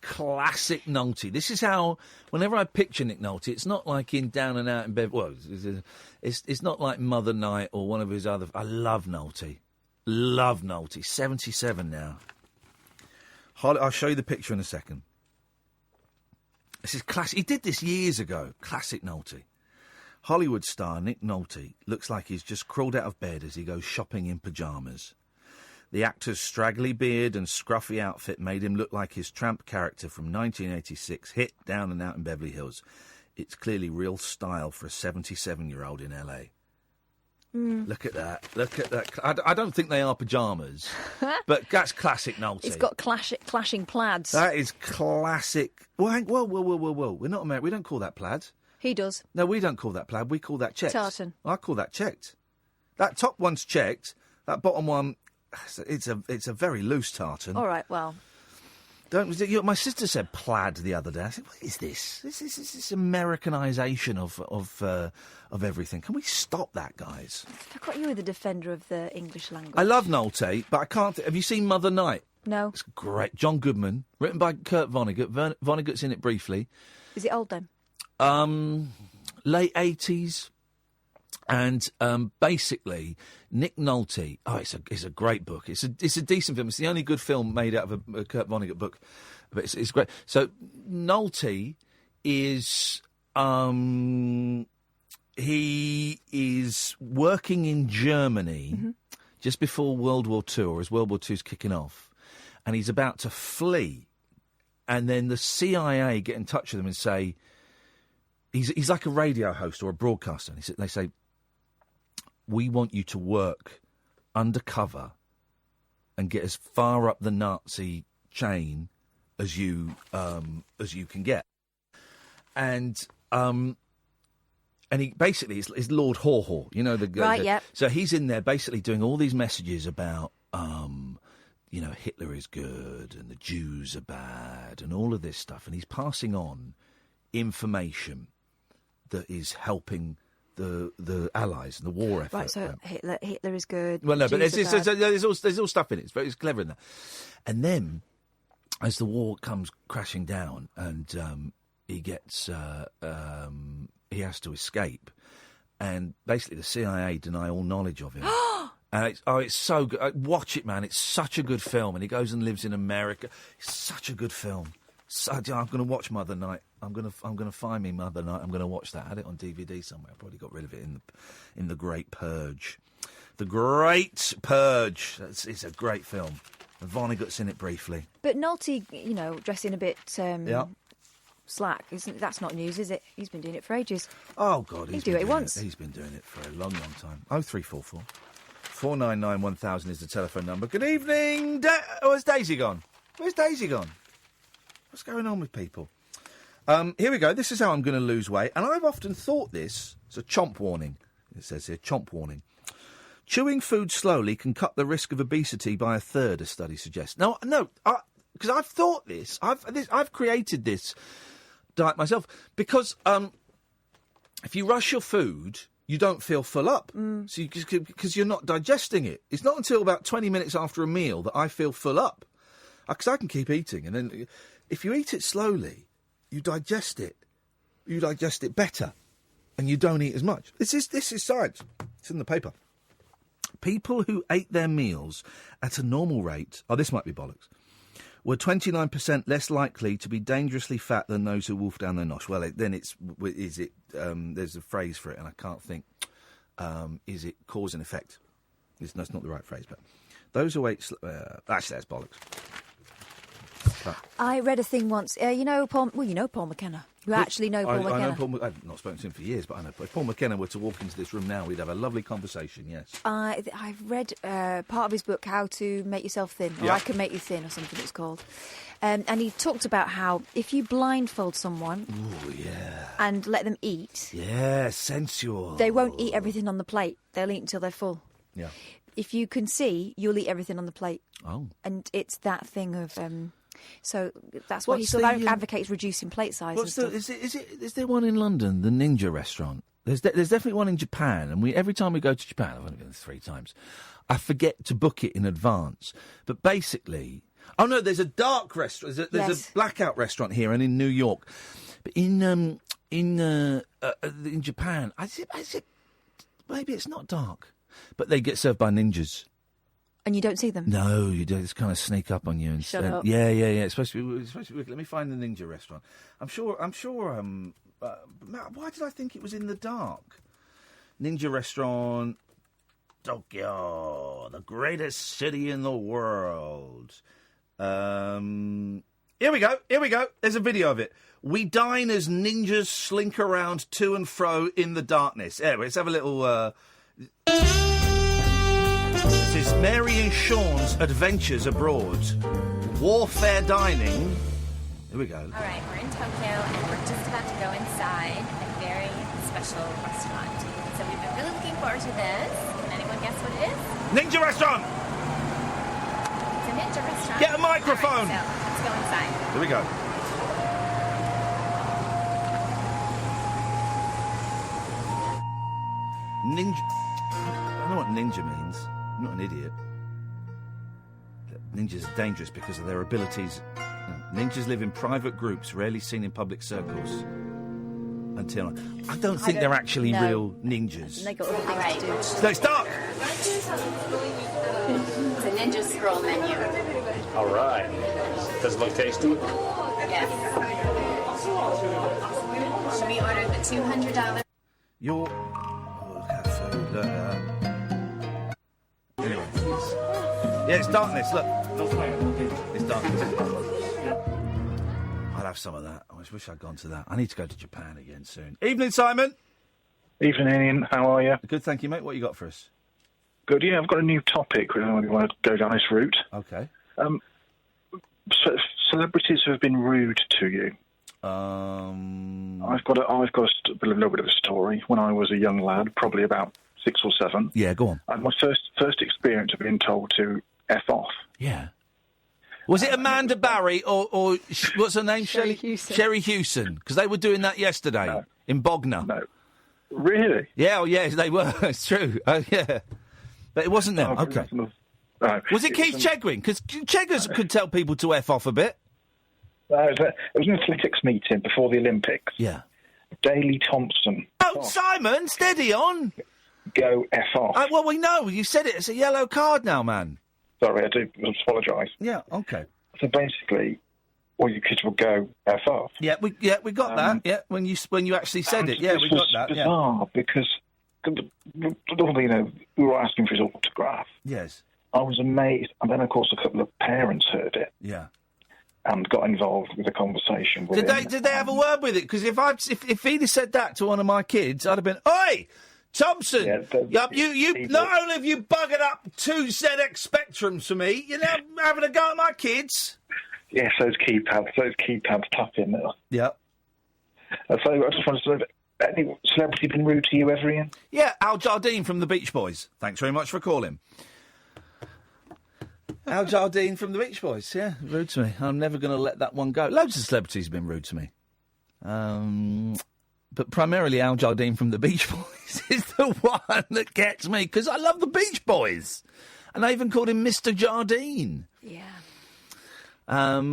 Nolte. This is how, whenever I picture Nick Nolte, it's not like in Down and Out in Bed. Well, it's not like Mother Night or one of his other. I love Nolte. 77 now. I'll show you the picture in a second. This is classic. He did this years ago. Classic Nolte. Hollywood star Nick Nolte looks like he's just crawled out of bed as he goes shopping in pyjamas. The actor's straggly beard and scruffy outfit made him look like his tramp character from 1986 hit Down and Out in Beverly Hills. It's clearly real style for a 77-year-old in LA. Look at that. I don't think they are pyjamas, but that's classic Nolte. It's got clashing plaids. That is classic. Whoa. We're not American. We don't call that plaid. He does. No, we don't call that plaid. We call that checked. Tartan. I call that checked. That top one's checked. That bottom one, it's a very loose tartan. All right, well. My sister said plaid the other day. I said, "What is this? This is Americanisation of everything. Can we stop that, guys?" I got you with a defender of the English language. I love Nolte, but I can't. Have you seen Mother Night? No. It's great. John Goodman, written by Kurt Vonnegut. Vonnegut's in it briefly. Is it old then? Late 80s. And basically, Nick Nolte. Oh, it's a great book. It's a decent film. It's the only good film made out of a Kurt Vonnegut book, but it's great. So Nolte is he is working in Germany just before World War II, or as World War II's kicking off, and he's about to flee, and then the CIA get in touch with him and say he's like a radio host or a broadcaster, and they say, "We want you to work undercover and get as far up the Nazi chain as you can get." And he basically is Lord Haw-Haw, you know, right? Yeah. So he's in there basically doing all these messages about, Hitler is good and the Jews are bad and all of this stuff, and he's passing on information that is helping the Allies and the war effort. Right, so Hitler is good. Well, no, but there's all stuff in it. It's clever in that. And then, as the war comes crashing down, and he gets he has to escape, and basically the CIA deny all knowledge of him. And it's so good. Watch it, man. It's such a good film. And he goes and lives in America. It's such a good film. I'm going to watch Mother Night. I'm going to find me Mother Night. I'm going to watch that. I had it on DVD somewhere. I probably got rid of it in the Great Purge. The Great Purge. It's a great film. And Vonnegut's in it briefly. But Nolte, dressing a bit slack, that's not news, is it? He's been doing it for ages. Oh God, he'll do it once. He's been doing it for a long, long time. 0344 499 1000 is the telephone number. Good evening. Where's Daisy gone? Where's Daisy gone? What's going on with people? Here we go. This is how I'm going to lose weight. And I've often thought this. It's a chomp warning. It says here, chomp warning. Chewing food slowly can cut the risk of obesity by a third, a study suggests. No, because I've thought this. I've created this diet myself. Because if you rush your food, you don't feel full up. So because you're not digesting it. It's not until about 20 minutes after a meal that I feel full up. Because I can keep eating. And then if you eat it slowly, you digest it. You digest it better. And you don't eat as much. This is science. It's in the paper. People who ate their meals at a normal rate, this might be bollocks, were 29% less likely to be dangerously fat than those who wolf down their nosh. Well, there's a phrase for it, and I can't think. Is it cause and effect? That's not the right phrase, but those who ate... actually, that's bollocks. I read a thing once. You know Paul McKenna. You actually know Paul McKenna. I know Paul. I've not spoken to him for years, but I know. If Paul McKenna were to walk into this room now, we'd have a lovely conversation. Yes. I've read part of his book, How to Make Yourself Thin, or I Can Make You Thin, or something it's called. And he talked about how if you blindfold someone, and let them eat, sensual, they won't eat everything on the plate. They'll eat until they're full. Yeah. If you can see, you'll eat everything on the plate. Oh. And it's that thing of. So that's why he sort of advocates reducing plate size. Is there one in London, the Ninja restaurant? There's definitely one in Japan, and every time we go to Japan, I've only been 3 times, I forget to book it in advance. But basically... Oh, no, there's a dark restaurant. There's a blackout restaurant here and in New York. But in Japan, maybe it's not dark. But they get served by ninjas. And you don't see them? No, you do. Just kind of sneak up on you and shut up. Yeah. It's supposed to be. Let me find the ninja restaurant. I'm sure. Why did I think it was in the dark? Ninja restaurant, Tokyo, the greatest city in the world. Here we go. There's a video of it. We dine as ninjas slink around to and fro in the darkness. Anyway, let's have a little. This is Mary and Sean's Adventures Abroad. Warfare Dining. Here we go. All right, we're in Tokyo, and we're just about to go inside a very special restaurant. So we've been really looking forward to this. Can anyone guess what it is? Ninja restaurant! It's a ninja restaurant. Get a microphone! All right, so let's go inside. Here we go. Ninja... I don't know what ninja means. I'm not an idiot. Ninjas are dangerous because of their abilities. Ninjas live in private groups, rarely seen in public circles. Until... I don't think they're actually real ninjas. They got all right. No, it's dark! It's a ninja scroll menu. All right. Does it look tasty? Yes. Should we order the $200? You're... Oh, look at that food. Look at that. Anyway. Yeah, it's darkness, look. It's darkness. I'll have some of that. I just wish I'd gone to that. I need to go to Japan again soon. Evening, Simon. Evening, Ian. How are you? Good, thank you, mate. What you got for us? Good, yeah. I've got a new topic. We want to go down this route. Okay. Celebrities who have been rude to you. I've got a little bit of a story. When I was a young lad, probably about 6 or 7. Yeah, go on. I had my first experience of being told to F off. Yeah. Was it Amanda Barry or what's her name? Sherry Hewson. Sherry Hewson, because they were doing that yesterday in Bognor. No. Really? Yeah, yes, they were. It's true. Oh, yeah. But it wasn't them. Okay. Was it Keith Chegwin? Because Cheggers could tell people to F off a bit. It was an athletics meeting before the Olympics. Yeah. Daley Thompson. Oh, Simon, steady on. Go F off. Well, we know. You said it. It's a yellow card now, man. Sorry, I do apologise. Yeah, okay. So basically, all you kids will go F off. Yeah, we got that. Yeah, when you actually said it. Yeah, we got that. Bizarre because we were asking for his autograph. Yes. I was amazed, and then of course a couple of parents heard it. Yeah. And got involved with the conversation. With Did they have a word with it? Because if he'd have said that to one of my kids, I'd have been, "Oi, Thompson, you not only have you buggered up 2 ZX Spectrums for me, you're now having a go at my kids." Yes, those keypads tapping. Yeah. So I just wanted to know, any celebrity been rude to you ever, Ian? Yeah, Al Jardine from the Beach Boys. Thanks very much for calling. Al Jardine from the Beach Boys, yeah, rude to me. I'm never going to let that one go. Loads of celebrities have been rude to me. But primarily Al Jardine from the Beach Boys is the one that gets me, because I love the Beach Boys. And I even called him Mr. Jardine. Yeah.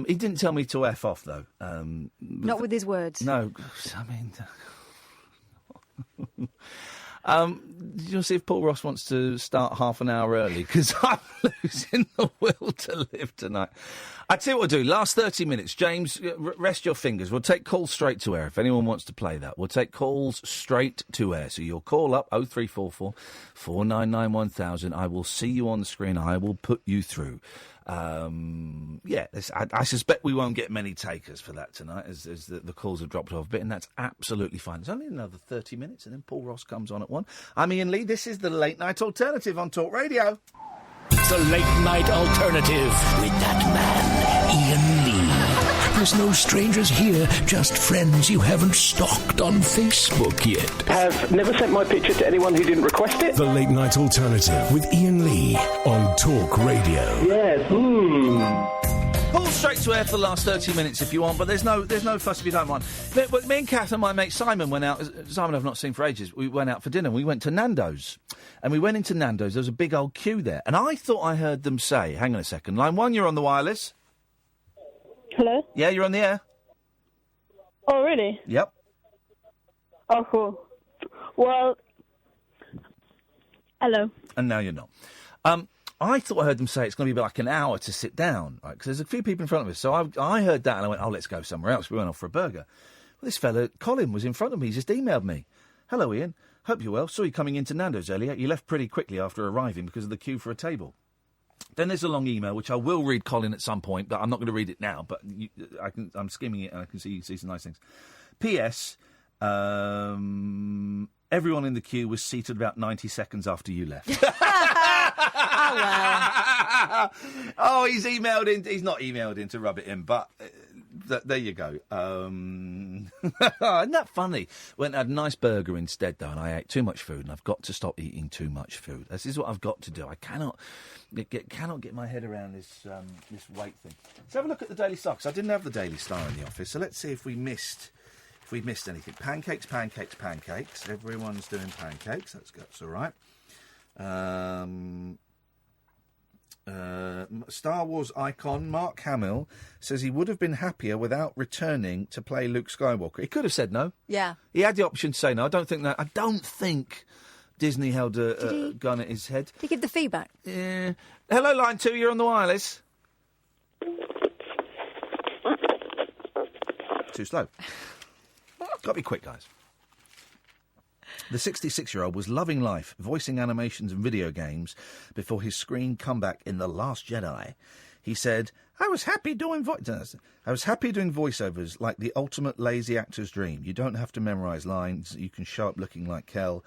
He didn't tell me to F off, though. Not with his words. No, I mean... Did you see if Paul Ross wants to start half an hour early? Because I'm losing the will to live tonight. I tell you what we'll do. Last 30 minutes. James, rest your fingers. We'll take calls straight to air if anyone wants to play that. We'll take calls straight to air. So you'll call up 0344 499 1000. I will see you on the screen. I will put you through. I suspect we won't get many takers for that tonight as the calls have dropped off a bit, and that's absolutely fine. It's only another 30 minutes and then Paul Ross comes on at 1. I'm Iain Lee. This is the Late Night Alternative on Talk Radio. The Late Night Alternative with that man, Iain Lee. There's no strangers here, just friends you haven't stalked on Facebook yet. Have never sent my picture to anyone who didn't request it. The Late Night Alternative with Iain Lee on Talk Radio. Yes. Pull straight to air for the last 30 minutes if you want, but there's no fuss if you don't mind. Me and Kath and my mate Simon went out. Simon I've not seen for ages. We went out for dinner. We went to Nando's. And we went into Nando's. There was a big old queue there. And I thought I heard them say, hang on a second, line 1, you're on the wireless. Hello? Yeah, you're on the air. Oh, really? Yep. Oh, cool. Well, hello. And now you're not. I thought I heard them say it's going to be like an hour to sit down, right? Because there's a few people in front of us. So I heard that and I went, oh, let's go somewhere else. We went off for a burger. Well, this fella, Colin, was in front of me. He just emailed me. Hello, Ian. Hope you're well. Saw you coming into Nando's earlier. You left pretty quickly after arriving because of the queue for a table. Then there's a long email, which I will read, Colin, at some point, but I'm not going to read it now. But I'm skimming it and I can see some nice things. P.S. Everyone in the queue was seated about 90 seconds after you left. Oh, well. Oh, he's emailed in. He's not emailed in to rub it in, but there you go. Isn't that funny? Went and had a nice burger instead, though, and I ate too much food, and I've got to stop eating too much food. This is what I've got to do. I cannot get my head around this weight thing. Let's have a look at the Daily Star, 'cause I didn't have the Daily Star in the office, so let's see if we missed anything. Pancakes. Everyone's doing pancakes. That's all right. Star Wars icon Mark Hamill says he would have been happier without returning to play Luke Skywalker. He could have said no. Yeah. He had the option to say no. I don't think Disney held a gun at his head. Did he give the feedback? Yeah. Hello, line 2, you're on the wireless. Too slow. Got to be quick, guys. The 66-year-old was loving life, voicing animations and video games before his screen comeback in The Last Jedi. He said, I was happy doing voiceovers like the ultimate lazy actor's dream. You don't have to memorise lines. You can show up looking like Kel.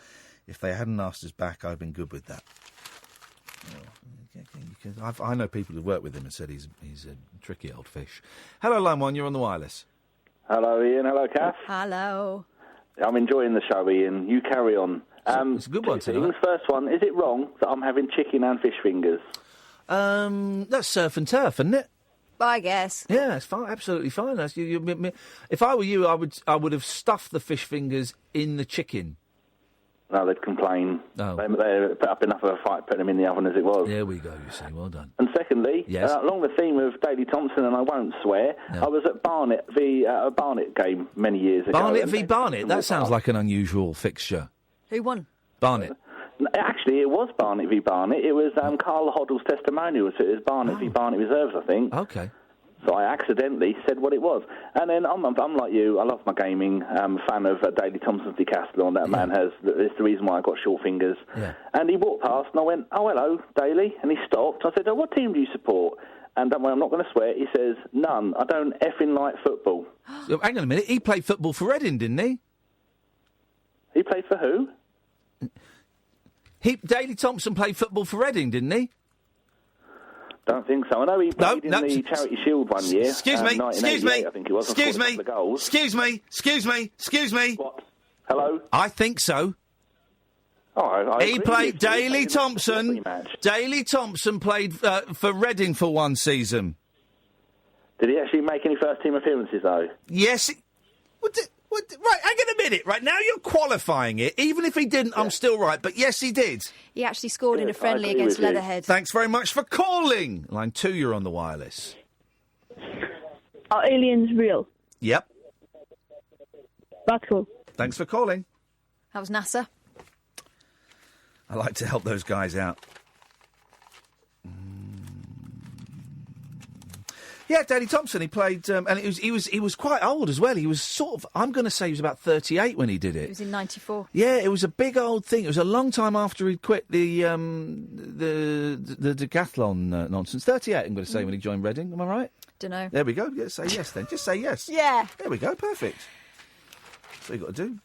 If they hadn't asked us back, I've been good with that. I know people who've worked with him and said he's a tricky old fish. Hello, line 1, you're on the wireless. Hello, Ian. Hello, Kath. Hello. I'm enjoying the show, Ian. You carry on. It's a good one tonight. First one, is it wrong that I'm having chicken and fish fingers? That's surf and turf, isn't it? I guess. Yeah, it's fine. Absolutely fine. If I were you, I would have stuffed the fish fingers in the chicken. No, they'd complain. Oh. They put up enough of a fight putting them in the oven as it was. There we go, you see. Well done. And secondly, yes. Along the theme of Daley Thompson, and I won't swear, no. I was at a Barnet game many years ago. Barnet v Barnet? That sounds like an unusual fixture. Who won? Barnet. Actually, it was Barnet v Barnet. It was Carl Hoddle's testimonial. So it was Barnet v Barnet Reserves, I think. Okay. So I accidentally said what it was. And then I'm like you, I love my gaming. I'm a fan of Daley Thompson's decathlon. That man has, it's the reason why I got short fingers. Yeah. And he walked past and I went, oh, hello, Daley. And he stopped. I said, oh, what team do you support? And don't worry, I'm not going to swear. He says, none. I don't effing like football. So, hang on a minute. He played football for Reading, didn't he? He played for who? Daley Thompson played football for Reading, didn't he? Don't think so. I know he played in the Charity Shield one year. Excuse me. I think it was. Excuse me. What? Hello? I think so. Oh, he played Daley Thompson. Daley Thompson played for Reading for one season. Did he actually make any first-team appearances, though? Yes. Right, hang on a minute. Right, now you're qualifying it. Even if he didn't, I'm still right. But yes, he did. He actually scored in a friendly against Leatherhead. Thanks very much for calling. Line 2, you're on the wireless. Are aliens real? Yep. That's cool. Thanks for calling. That was NASA. I like to help those guys out. Yeah, Daley Thompson. He played, and he was quite old as well. He was sort of, I'm going to say, he was about 38 when he did it. It was in '94. Yeah, it was a big old thing. It was a long time after he'd quit the decathlon nonsense. 38, I'm going to say, when he joined Reading. Am I right? Don't know. There we go. Yeah, say yes then. Just say yes. Yeah. There we go. Perfect. That's what you got to do.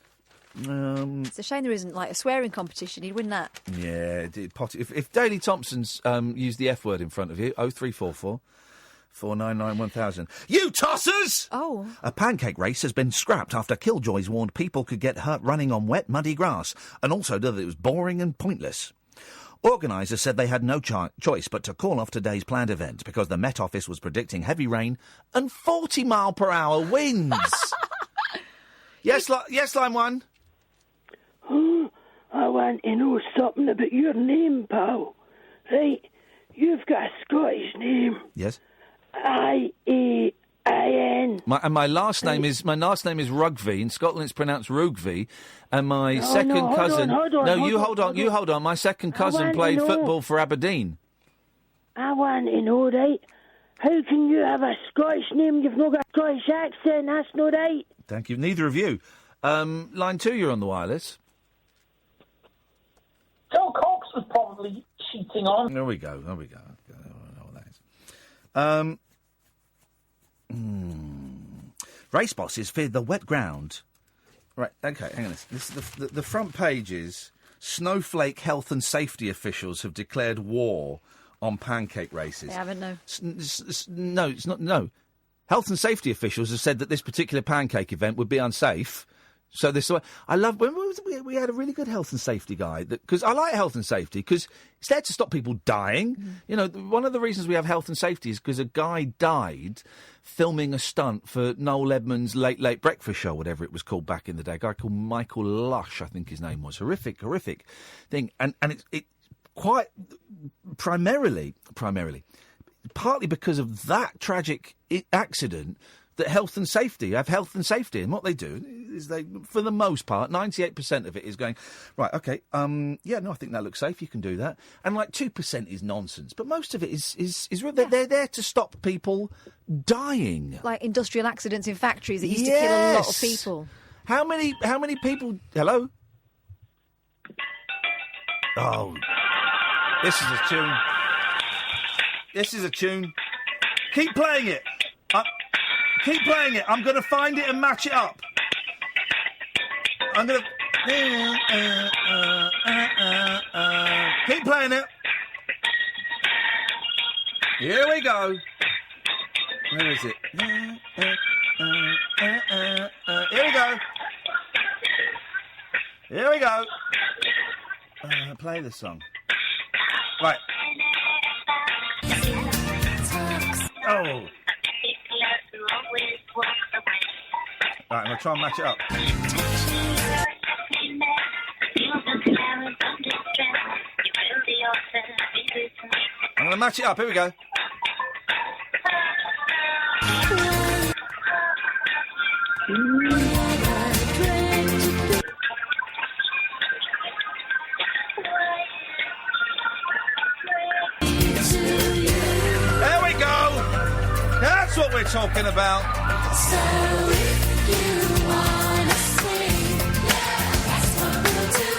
It's a shame there isn't like a swearing competition. He'd win that. Yeah, if Daley Thompson's used the F word in front of you, 0344 499 1000. You tossers! Oh. A pancake race has been scrapped after Killjoys warned people could get hurt running on wet, muddy grass, and also that it was boring and pointless. Organisers said they had no choice but to call off today's planned event because the Met Office was predicting heavy rain and 40-mile-per-hour winds. Yes, line 1. Oh, I want to know something about your name, pal. Right, you've got a Scottish name. Yes. Iain. My last name is Rugby. In Scotland, it's pronounced Rugby. And my second cousin. Hold on. You hold on. My second cousin played football for Aberdeen. I want to know, right? How can you have a Scottish name? You've not got a Scottish accent. That's not right. Thank you. Neither of you. Line 2, you're on the wireless. Joe Cox was probably cheating on. There we go. I don't know what that is. Race bosses feared the wet ground. Right, okay, hang on. This is the front page is snowflake health and safety officials have declared war on pancake races. They haven't, no. No, it's not, no. Health and safety officials have said that this particular pancake event would be unsafe. So I love when we had a really good health and safety guy because I like health and safety because it's there to stop people dying. You know, one of the reasons we have health and safety is because a guy died filming a stunt for Noel Edmonds' Late Breakfast Show, whatever it was called back in the day. A guy called Michael Lush, I think his name was. Horrific thing, and it quite primarily, partly because of that tragic accident. That health and safety, and what they do is they, for the most part, 98% of it is going, right, okay, I think that looks safe, you can do that. And like 2% is nonsense, but most of it is they're there to stop people dying. Like industrial accidents in factories that used to kill a lot of people. How many people, hello? Oh, this is a tune. Keep playing it. Keep playing it. I'm going to find it and match it up. I'm going to... Keep playing it. Here we go. Where is it? Here we go. Play this song. Right. Oh. Right, I'm going to try and match it up. I'm going to match it up. Here we go. There we go. That's what we're talking about. So if you wanna sing, that's what we'll do.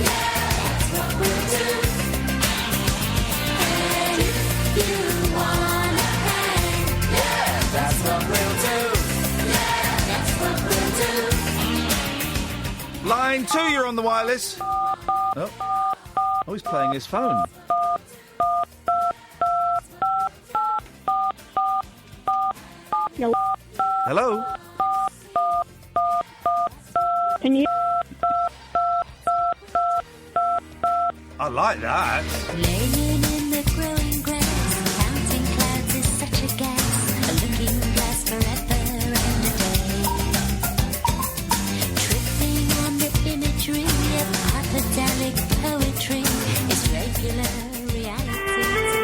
That's what we'll do. And if you wanna hang, that's what we'll do. That's what we'll do. Line 2, you're on the wireless. Oh, he's playing his phone. Hello? Can you... I like that. Laying in the growing grass, counting clouds is such a gas, a looking glass forever and a day. Tripping on the imagery of hyperdelic poetry is regular reality to me.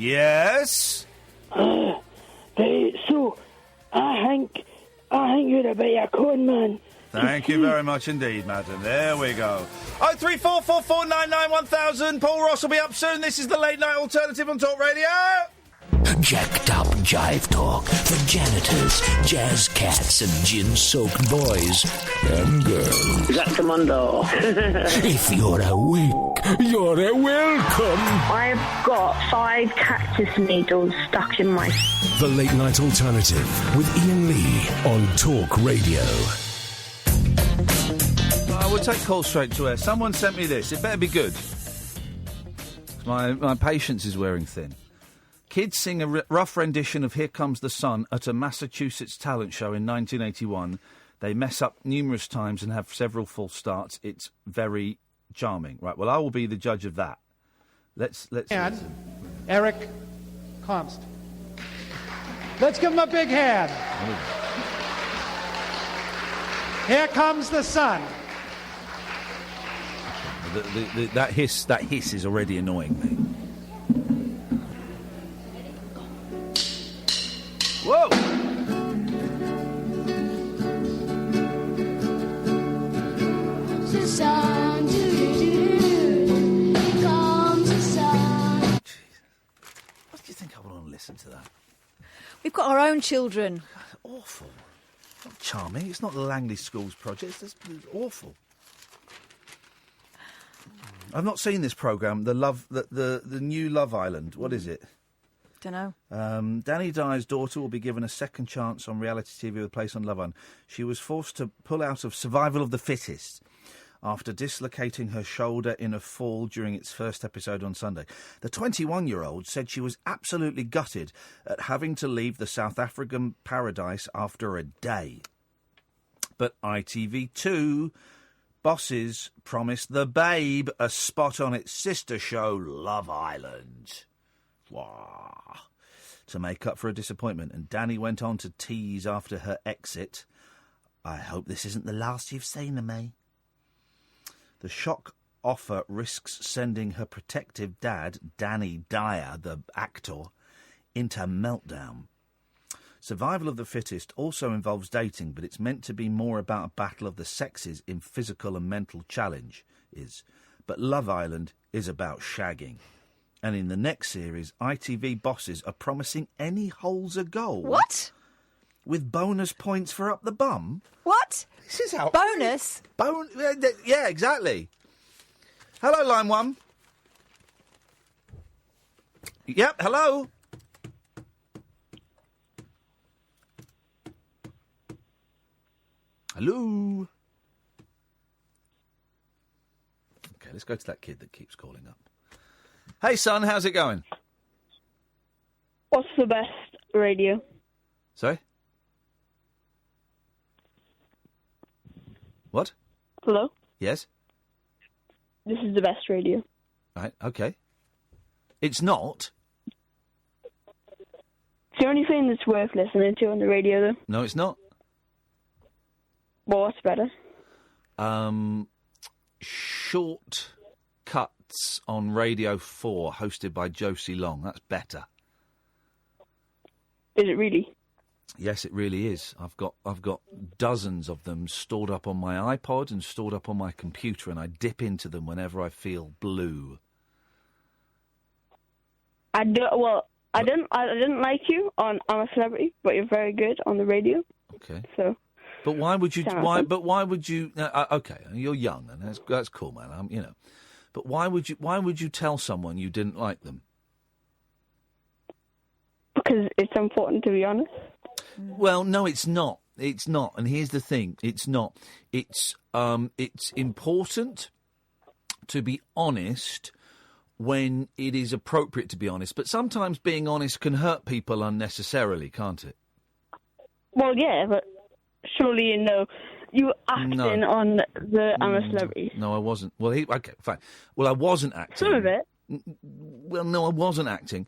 Yes? So, I think you're a bit of a con man. Thank you very much indeed, madam. There we go. 03444991000. Paul Ross will be up soon. This is the Late Night Alternative on Talk Radio. Jacked up jive talk for janitors, jazz cats, and gin-soaked boys and girls. Is that Commando? If you're awake, you're welcome. I've got 5 cactus needles stuck in my... The Late Night Alternative with Iain Lee on Talk Radio. I will take calls straight to air. Someone sent me this. It better be good. My patience is wearing thin. Kids sing a rough rendition of Here Comes the Sun at a Massachusetts talent show in 1981. They mess up numerous times and have several false starts. It's very charming. Right, well, I will be the judge of that. Let's And listen. Eric Comst. Let's give him a big hand. Here comes the sun. That hiss is already annoying me. Whoa! The sun, here comes the sun. What do you think I want to listen to that? We've got our own children. Awful. It's not charming. It's not the Langley Schools project. It's awful. I've not seen this programme. The new Love Island. What is it? Don't know. Danny Dyer's daughter will be given a second chance on reality TV with a place on Love Island. She was forced to pull out of Survival of the Fittest after dislocating her shoulder in a fall during its first episode on Sunday. The 21-year-old said she was absolutely gutted at having to leave the South African paradise after a day. But ITV2 bosses promised the Babe a spot on its sister show, Love Island. Wow. To make up for a disappointment, and Danny went on to tease after her exit, I hope this isn't the last you've seen of me. The shock offer risks sending her protective dad, Danny Dyer, the actor, into meltdown. Survival of the Fittest also involves dating, but it's meant to be more about a battle of the sexes in physical and mental challenge. But Love Island is about shagging. And in the next series, ITV bosses are promising any holes a goal. What? With bonus points for up the bum. What? This is how... Bonus? Yeah, exactly. Hello, line 1. Yep, hello. Hello. Okay, let's go to that kid that keeps calling up. Hey, son, how's it going? What's the best radio? Sorry? What? Hello? Yes? This is the best radio. Right, okay. It's not. It's the only thing that's worth listening to on the radio, though. No, it's not. Well, what's better? Short Cuts on Radio 4, hosted by Josie Long. That's better. Is it really? Yes, it really is. I've got dozens of them stored up on my iPod and stored up on my computer, and I dip into them whenever I feel blue. I didn't like you on I'm a Celebrity, but you're very good on the radio. Okay. So. But why would you? Sounds Why? fun. But why would you? Okay, you're young, and that's cool, man. But why would you? Why would you tell someone you didn't like them? Because it's important to be honest. Well, no, it's not. It's not. And here's the thing: it's not. It's important to be honest when it is appropriate to be honest. But sometimes being honest can hurt people unnecessarily, can't it? Well, yeah, but surely you know you were acting on the I'm a Celebrity. No, I wasn't. Well, okay, fine. Well, I wasn't acting. Some of it. Well, no, I wasn't acting.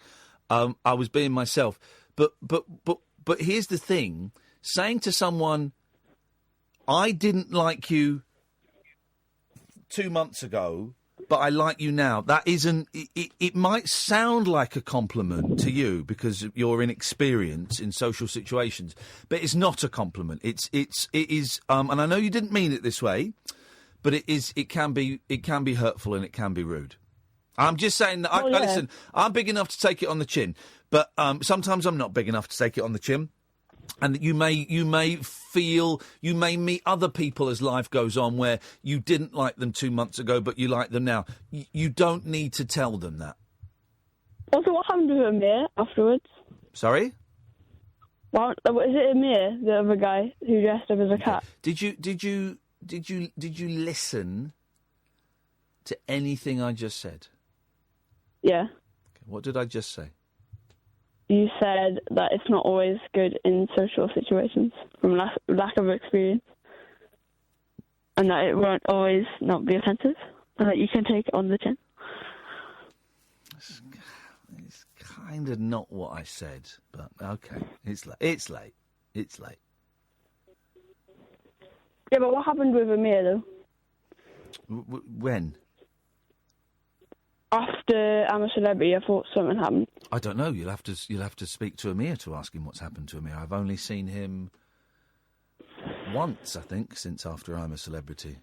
I was being myself. But here's the thing: saying to someone, "I didn't like you 2 months ago," but I like you now. That isn't. It might sound like a compliment to you because of your inexperience in social situations, but it's not a compliment. It is. And I know you didn't mean it this way, but it is. It can be hurtful and it can be rude. I'm just saying that. Listen, I'm big enough to take it on the chin, but sometimes I'm not big enough to take it on the chin. And you may meet other people as life goes on where you didn't like them 2 months ago, but you like them now. You don't need to tell them that. Also, what happened to Amir afterwards? Sorry? Well, is it Amir, the other guy who dressed up as a cat? Did you listen to anything I just said? Yeah. Okay, what did I just say? You said that it's not always good in social situations from lack of experience, and that it won't always not be offensive, and that you can take it on the chin. It's kind of not what I said, but okay. It's late. Yeah, but what happened with Amir, though? When? After I'm a Celebrity, I thought something happened. I don't know. You'll have to speak to Amir to ask him what's happened to Amir. I've only seen him once, I think, since after I'm a Celebrity.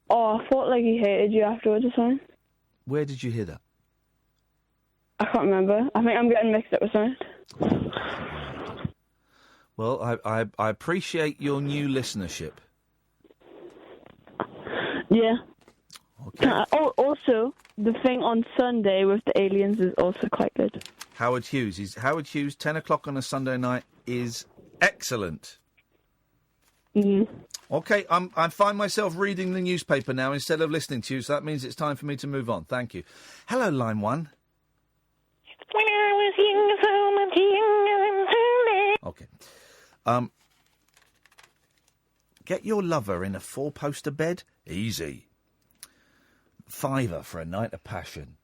Oh, I thought like he hated you afterwards or something. Where did you hear that? I can't remember. I think I'm getting mixed up with something. Well, I appreciate your new listenership. Yeah. Okay. Also, the thing on Sunday with the aliens is also quite good. Howard Hughes, 10 o'clock on a Sunday night is excellent. Mm-hmm. Okay, I find myself reading the newspaper now instead of listening to you, so that means it's time for me to move on. Thank you. Hello, line 1. When I was young, so much younger and Okay. Get your lover in a 4-poster bed? Easy. £5 for a night of passion.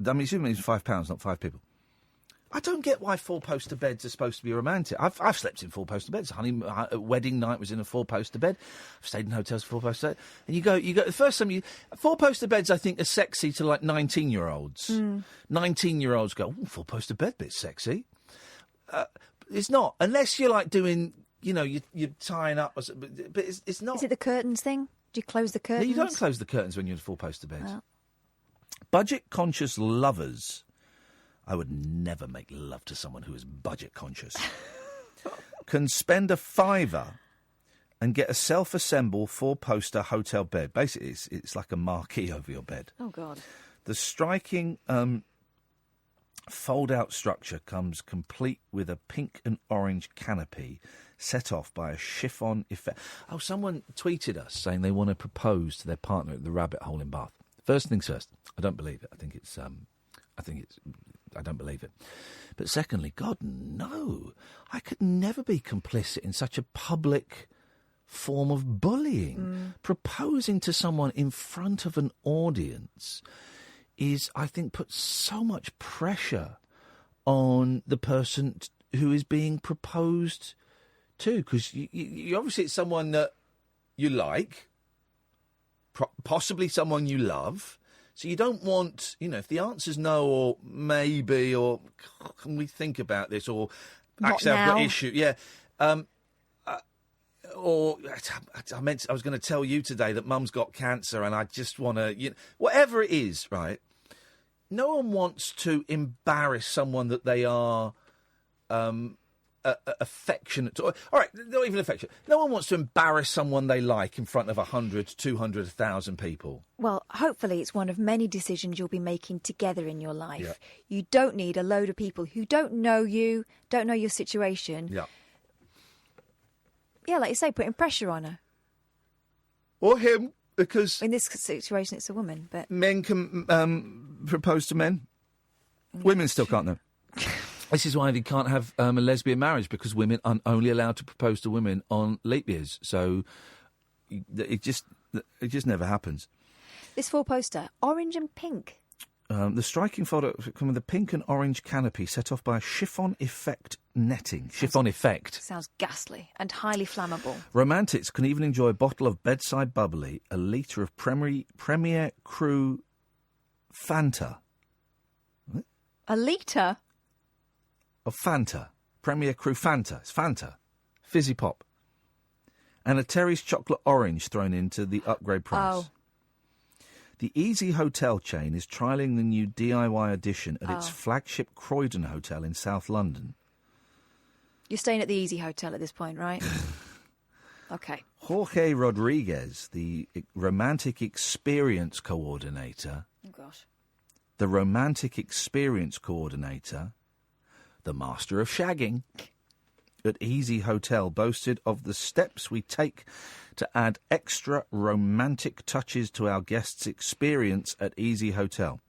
I mean, assuming it's £5, not 5 people. I don't get why 4-poster beds are supposed to be romantic. I've slept in 4-poster beds. Wedding night was in a 4-poster bed. I've stayed in hotels 4-poster beds. And you go. The first time 4-poster beds, I think, are sexy to like 19-year-olds. 19-year-olds go, "Ooh, 4-poster bed, bit sexy." It's not unless you're like doing, you're tying up. But it's not. Is it the curtains thing? Do you close the curtains? No, you don't close the curtains when you're in 4-poster beds. Well. Budget-conscious lovers. I would never make love to someone who is budget-conscious. Can spend a £5 and get a self-assemble 4-poster hotel bed. Basically, it's like a marquee over your bed. Oh, God. The striking fold-out structure comes complete with a pink and orange canopy set off by a chiffon effect. Oh, someone tweeted us saying they want to propose to their partner at the Rabbit Hole in Bath. First things first, I don't believe it. I don't believe it. But secondly, God, no. I could never be complicit in such a public form of bullying. Proposing to someone in front of an audience is, I think, puts so much pressure on the person who is being proposed to, because you obviously it's someone that you like, possibly someone you love, so you don't want, if the answer's no or maybe or can we think about this or Not actually now. I've got issue, yeah, or I was going to tell you today that Mum's got cancer and I just want to, whatever it is, right? No one wants to embarrass someone that they are affectionate to. All right, not even affectionate. No one wants to embarrass someone they like in front of 100, 200, 1,000 people. Well, hopefully it's one of many decisions you'll be making together in your life. Yeah. You don't need a load of people who don't know you, don't know your situation. Yeah. Yeah, like you say, putting pressure on her. Or him, because... In this situation, it's a woman, but... Men can propose to men. Women still can't, though. This is why they can't have a lesbian marriage, because women are only allowed to propose to women on leap years. So it just never happens. This 4-poster, orange and pink. The striking photo come with a pink and orange canopy set off by a chiffon effect netting, chiffon effect. Sounds ghastly and highly flammable. Romantics can even enjoy a bottle of bedside bubbly, a litre of Premier Cru Fanta. What? A litre? Of Fanta. Premier Cru Fanta. It's Fanta. Fizzy pop. And a Terry's chocolate orange thrown into the upgrade price. Oh. The Easy Hotel chain is trialling the new DIY edition at its flagship Croydon Hotel in South London. You're staying at the Easy Hotel at this point, right? Okay. Jorge Rodriguez, the romantic experience coordinator. Oh, gosh. The romantic experience coordinator, the master of shagging at Easy Hotel, boasted of the steps we take to add extra romantic touches to our guests' experience at Easy Hotel.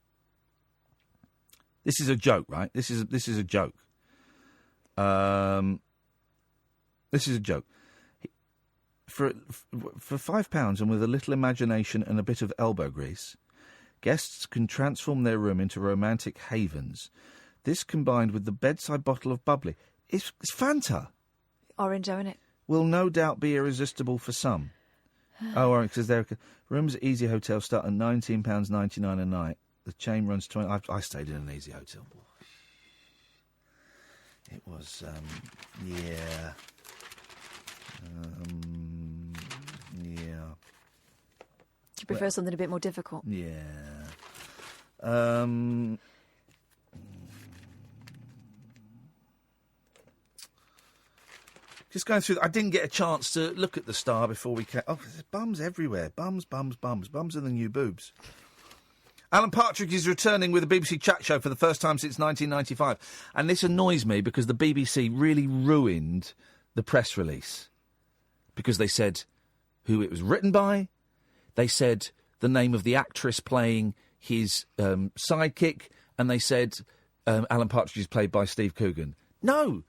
This is a joke, right? This is a joke. This is a joke. For £5 and with a little imagination and a bit of elbow grease, guests can transform their room into romantic havens. This, combined with the bedside bottle of bubbly, it's Fanta. Orange, isn't it? Will no doubt be irresistible for some. Oh, right, because rooms at Easy Hotel start at £19.99 a night. The chain runs 20. I stayed in an Easy Hotel. It was, yeah. Yeah. Do you prefer something a bit more difficult? Yeah. Just going through... I didn't get a chance to look at the Star before we came... Oh, there's bums everywhere. Bums, bums, bums. Bums are the new boobs. Alan Partridge is returning with a BBC chat show for the first time since 1995. And this annoys me because the BBC really ruined the press release. Because they said who it was written by. They said the name of the actress playing his sidekick. And they said Alan Partridge is played by Steve Coogan. No.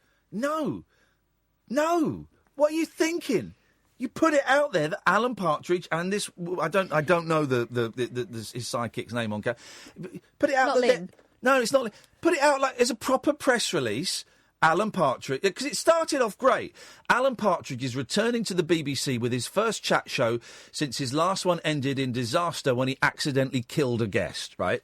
What are you thinking? You put it out there that Alan Partridge and this... I don't know his sidekick's name on camera. Put it out... Not Lynn. No, it's not Lynn. Put it out like as a proper press release... Alan Partridge, because it started off great. Alan Partridge is returning to the BBC with his first chat show since his last one ended in disaster when he accidentally killed a guest, right?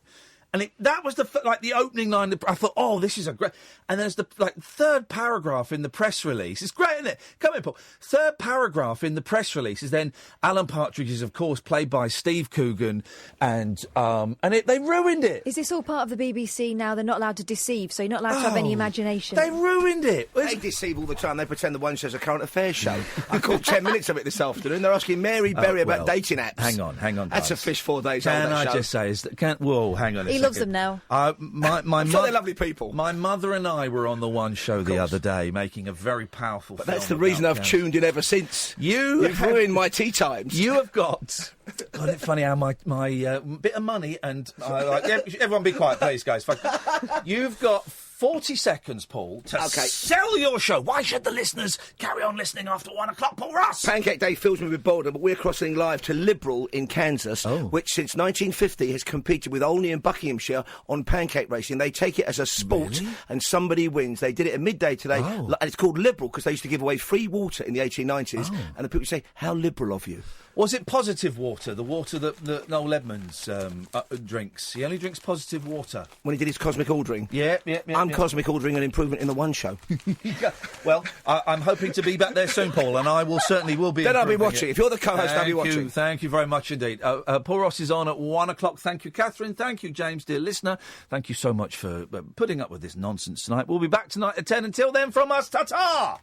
And that was the opening line. I thought, oh, this is a great... And there's the third paragraph in the press release. It's great, isn't it? Come in, Paul. Third paragraph in the press release is then Alan Partridge is, of course, played by Steve Coogan, and they ruined it. Is this all part of the BBC now? They're not allowed to deceive, so you're not allowed to have any imagination. They ruined it. They deceive all the time. They pretend the one show's a current affairs show. I caught 10 minutes of it this afternoon. They're asking Mary Berry about dating apps. Hang on, That's guys. a fish 4 days old. Can I show. just say, whoa, hang on a second. He loves them now. My I'm sure they're lovely people. My mother and I were on the one show the other day, making a very powerful film. But that's the reason I've tuned in ever since. You've ruined my tea times. You have got... Isn't it funny how my bit of money and... everyone be quiet, please, guys. You've got 40 seconds, Paul, to sell your show. Why should the listeners carry on listening after 1 o'clock, Paul Ross? Pancake Day fills me with boredom, but we're crossing live to Liberal in Kansas, which since 1950 has competed with Olney and Buckinghamshire on pancake racing. They take it as a sport, and somebody wins. They did it at midday today, and it's called Liberal because they used to give away free water in the 1890s, and the people say, how liberal of you. Was it positive water, the water that Noel Edmonds drinks? He only drinks positive water. When he did his cosmic ordering? Yeah. I'm cosmic ordering an improvement in the one show. Well, I'm hoping to be back there soon, Paul, and I will be. Then I'll be watching. If you're the co-host, I'll be watching. Thank you very much indeed. Paul Ross is on at 1 o'clock. Thank you, Catherine. Thank you, James, dear listener. Thank you so much for putting up with this nonsense tonight. We'll be back tonight at 10. Until then, from us, ta-ta!